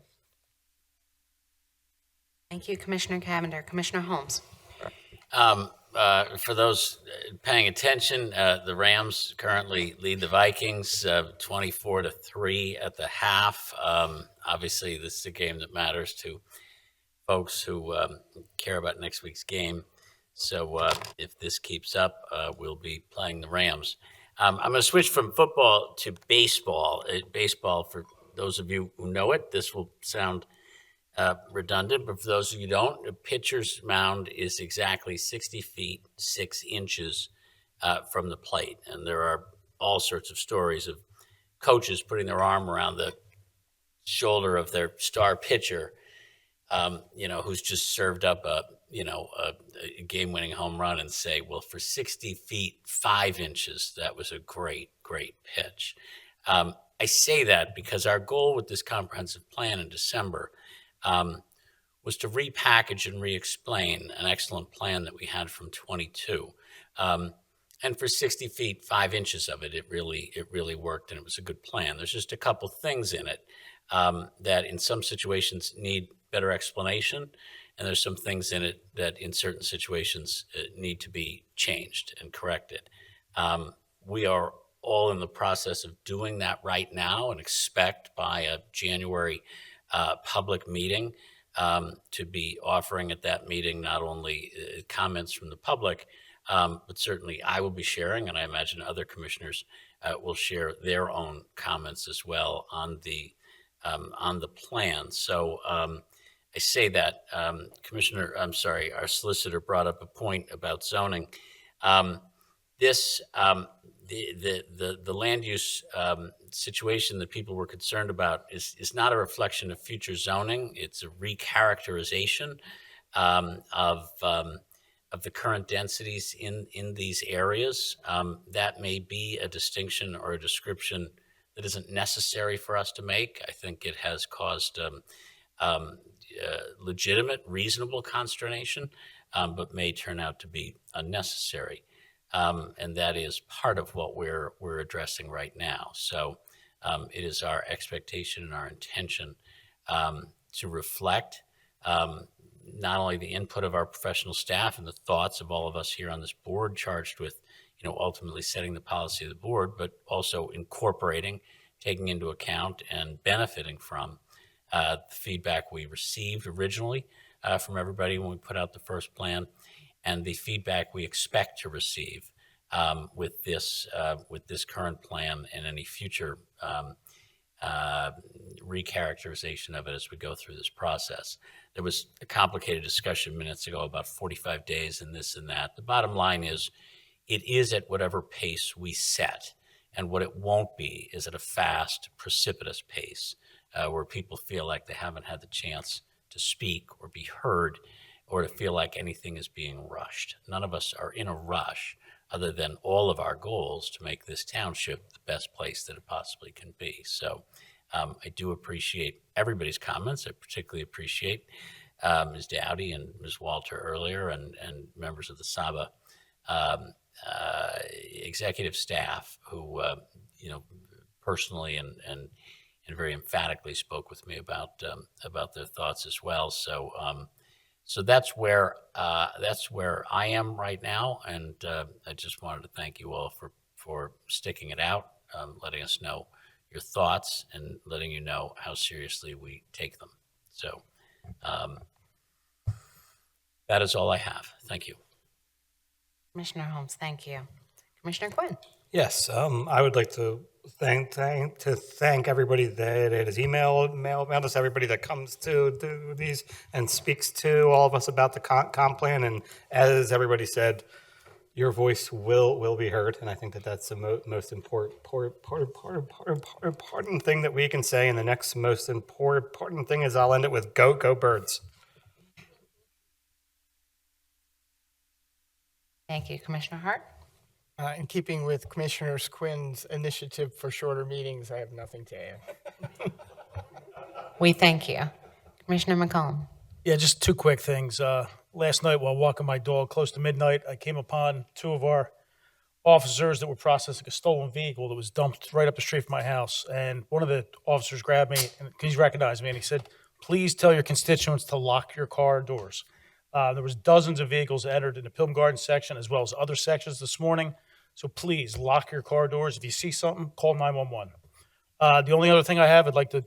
Thank you, Commissioner Cavender. Commissioner Holmes. For those paying attention, the Rams currently lead the Vikings 24-3 at the half. Obviously, this is a game that matters to folks who care about next week's game. So if this keeps up, we'll be playing the Rams. I'm going to switch from football to baseball. Baseball, for those of you who know it, this will sound redundant, but for those of you who don't, a pitcher's mound is exactly 60 feet, 6 inches from the plate. And there are all sorts of stories of coaches putting their arm around the shoulder of their star pitcher, who's just served up a a game-winning home run and say, well, for 60 feet, 5 inches, that was a great, great pitch. I say that because our goal with this comprehensive plan in December was to repackage and re-explain an excellent plan that we had from 22. And for 60 feet, 5 inches of it, it really worked, and it was a good plan. There's just a couple things in it that in some situations need better explanation, and there's some things in it that in certain situations need to be changed and corrected. We are all in the process of doing that right now and expect by a January public meeting to be offering at that meeting not only comments from the public, but certainly I will be sharing, and I imagine other commissioners will share their own comments as well on the plan. So I say that our solicitor brought up a point about zoning. The land use situation that people were concerned about is not a reflection of future zoning. It's a recharacterization of the current densities in these areas. That may be a distinction or a description that isn't necessary for us to make. I think it has caused legitimate, reasonable consternation, but may turn out to be unnecessary. And that is part of what we're addressing right now. So it is our expectation and our intention to reflect not only the input of our professional staff and the thoughts of all of us here on this board charged with, ultimately setting the policy of the board, but also incorporating, taking into account, and benefiting from the feedback we received originally from everybody when we put out the first plan, and the feedback we expect to receive with this current plan and any future recharacterization of it as we go through this process. There was a complicated discussion minutes ago about 45 days and this and that. The bottom line is it is at whatever pace we set, and what it won't be is at a fast, precipitous pace where people feel like they haven't had the chance to speak or be heard or to feel like anything is being rushed. None of us are in a rush other than all of our goals to make this township the best place that it possibly can be. So I do appreciate everybody's comments. I particularly appreciate Ms. Dowdy and Ms. Walter earlier and members of the SABA executive staff who, personally and very emphatically spoke with me about their thoughts as well. So so that's where I am right now, and I just wanted to thank you all for sticking it out, letting us know your thoughts, and letting you know how seriously we take them. So that is all I have. Thank you. Commissioner Holmes, thank you. Commissioner Quinn. Yes, I would like to thank everybody that has mailed us, everybody that comes to these and speaks to all of us about the comp plan. And as everybody said, your voice will be heard, and I think that's the most important thing that we can say. And the next most important thing is I'll end it with go birds. Thank you, Commissioner Hart. In keeping with Commissioner Quinn's initiative for shorter meetings, I have nothing to add. We thank you. Commissioner McCollum. Yeah, just two quick things. Last night while walking my dog close to midnight, I came upon two of our officers that were processing a stolen vehicle that was dumped right up the street from my house. And one of the officers grabbed me, and he recognized me, and he said, "Please tell your constituents to lock your car doors." There was dozens of vehicles entered in the Pilgrim Garden section as well as other sections this morning. So please lock your car doors. If you see something, call 911. The only other thing I have, I'd like to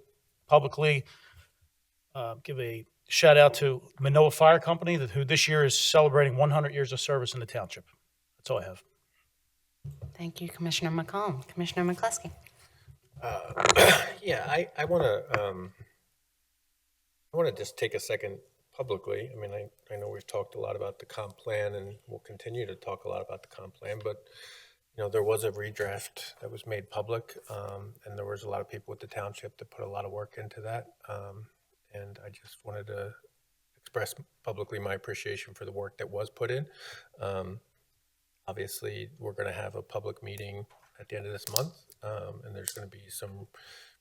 publicly give a shout out to Manoa Fire Company, who this year is celebrating 100 years of service in the township. That's all I have. Thank you, Commissioner McCollum. Commissioner McCluskey. Yeah, I want to just take a second publicly. I mean, I know we've talked a lot about the comp plan, and we'll continue to talk a lot about the comp plan, but there was a redraft that was made public, and there was a lot of people at the township that put a lot of work into that. And I just wanted to express publicly my appreciation for the work that was put in. Obviously, we're going to have a public meeting at the end of this month, and there's going to be some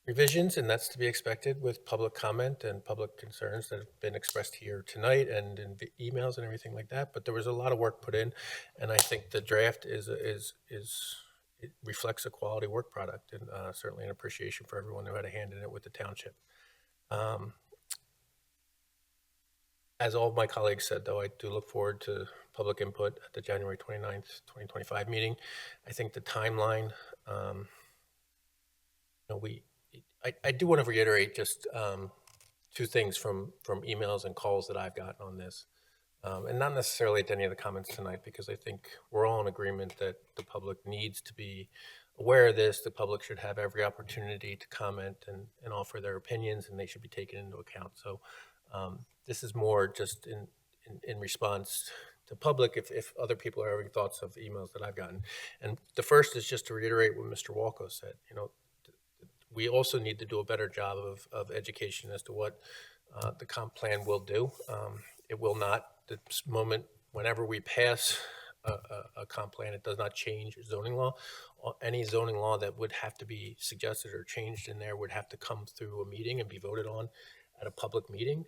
revisions, and that's to be expected with public comment and public concerns that have been expressed here tonight and in emails and everything like that. But there was a lot of work put in, and I think the draft it reflects a quality work product, and certainly an appreciation for everyone who had a hand in it with the township. As all of my colleagues said, though, I do look forward to public input at the January 29th, 2025 meeting. I think the timeline, I do want to reiterate just two things from emails and calls that I've gotten on this, and not necessarily to any of the comments tonight, because I think we're all in agreement that the public needs to be aware of this. The public should have every opportunity to comment and offer their opinions, and they should be taken into account. So this is more just in response to public if other people are having thoughts of the emails that I've gotten. And the first is just to reiterate what Mr. Walco said. We also need to do a better job of education as to what the comp plan will do. It will not, the moment, whenever we pass a comp plan, it does not change zoning law. Any zoning law that would have to be suggested or changed in there would have to come through a meeting and be voted on at a public meeting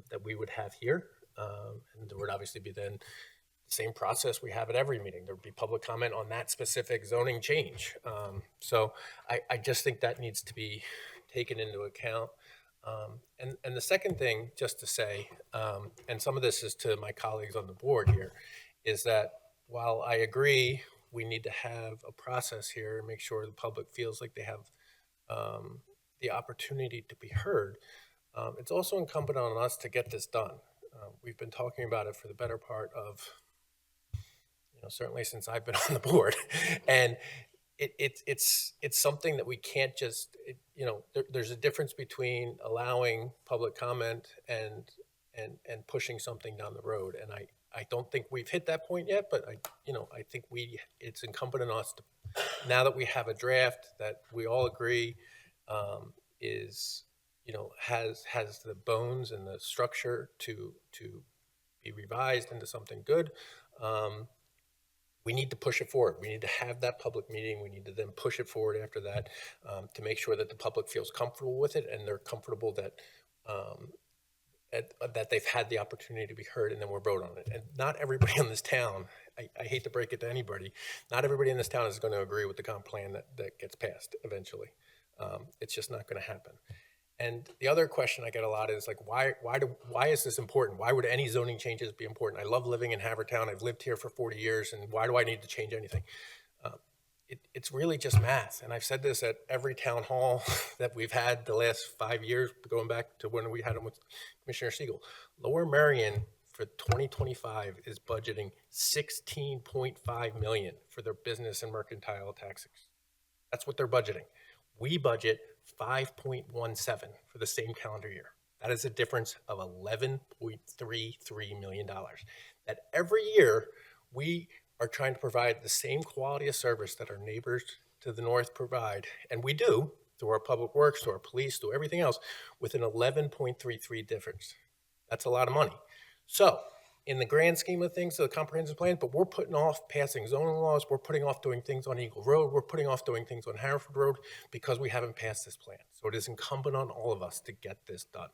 that we would have here. And there would obviously be then the same process we have at every meeting. There would be public comment on that specific zoning change. So I just think that needs to be taken into account. And the second thing, just to say, and some of this is to my colleagues on the board here, is that while I agree we need to have a process here and make sure the public feels like they have the opportunity to be heard, it's also incumbent on us to get this done. We've been talking about it for the better part of, certainly since I've been on the board, and it's something that we can't just, there's a difference between allowing public comment and pushing something down the road. And I don't think we've hit that point yet, but I think it's incumbent on us to, now that we have a draft that we all agree is, has the bones and the structure to be revised into something good. We need to push it forward. We need to have that public meeting. We need to then push it forward after that to make sure that the public feels comfortable with it and they're comfortable that that they've had the opportunity to be heard, and then we're vote on it. And not everybody in this town, I hate to break it to anybody, not everybody in this town is going to agree with the comp plan that gets passed eventually. It's just not going to happen. And the other question I get a lot is like, why is this important? Why would any zoning changes be important? I love living in Haverford Town. I've lived here for 40 years, and why do I need to change anything? It's really just math. And I've said this at every town hall that we've had the last 5 years, going back to when we had them with Commissioner Siegel. Lower Merion for 2025 is budgeting $16.5 million for their business and mercantile taxes. That's what they're budgeting. We budget 5.17 for the same calendar year. That is a difference of $11.33 million. That every year we are trying to provide the same quality of service that our neighbors to the north provide, and we do through our public works, through our police, through everything else, with an 11.33 difference. That's a lot of money. So in the grand scheme of things, the comprehensive plan, but we're putting off passing zoning laws, we're putting off doing things on Eagle Road, we're putting off doing things on Haverford Road because we haven't passed this plan. So it is incumbent on all of us to get this done.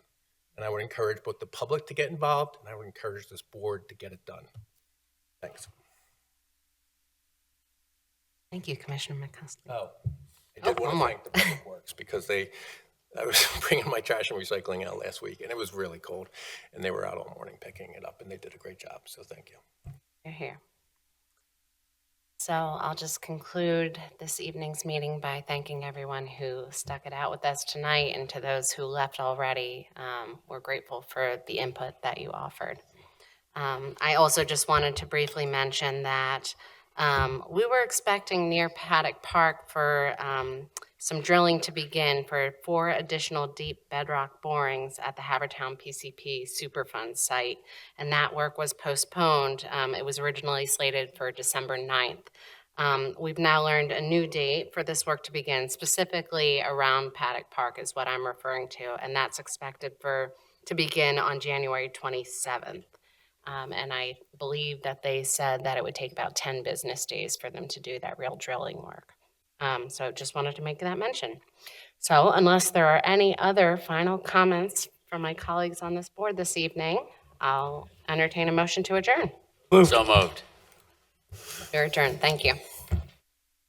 And I would encourage both the public to get involved, and I would encourage this board to get it done. Thanks. Thank you, Commissioner McCusker. Oh, I did want to thank the Public Works because I was bringing my trash and recycling out last week, and it was really cold, and they were out all morning picking it up, and they did a great job, so thank you. You're here. So I'll just conclude this evening's meeting by thanking everyone who stuck it out with us tonight, and to those who left already, we're grateful for the input that you offered. I also just wanted to briefly mention that we were expecting near Paddock Park for some drilling to begin for 4 additional deep bedrock borings at the Havertown PCP Superfund site, and that work was postponed. It was originally slated for December 9th. We've now learned a new date for this work to begin, specifically around Paddock Park is what I'm referring to, and that's expected for to begin on January 27th. And I believe that they said that it would take about 10 business days for them to do that real drilling work. So just wanted to make that mention. So unless there are any other final comments from my colleagues on this board this evening, I'll entertain a motion to adjourn. So moved. You're adjourned. Thank you.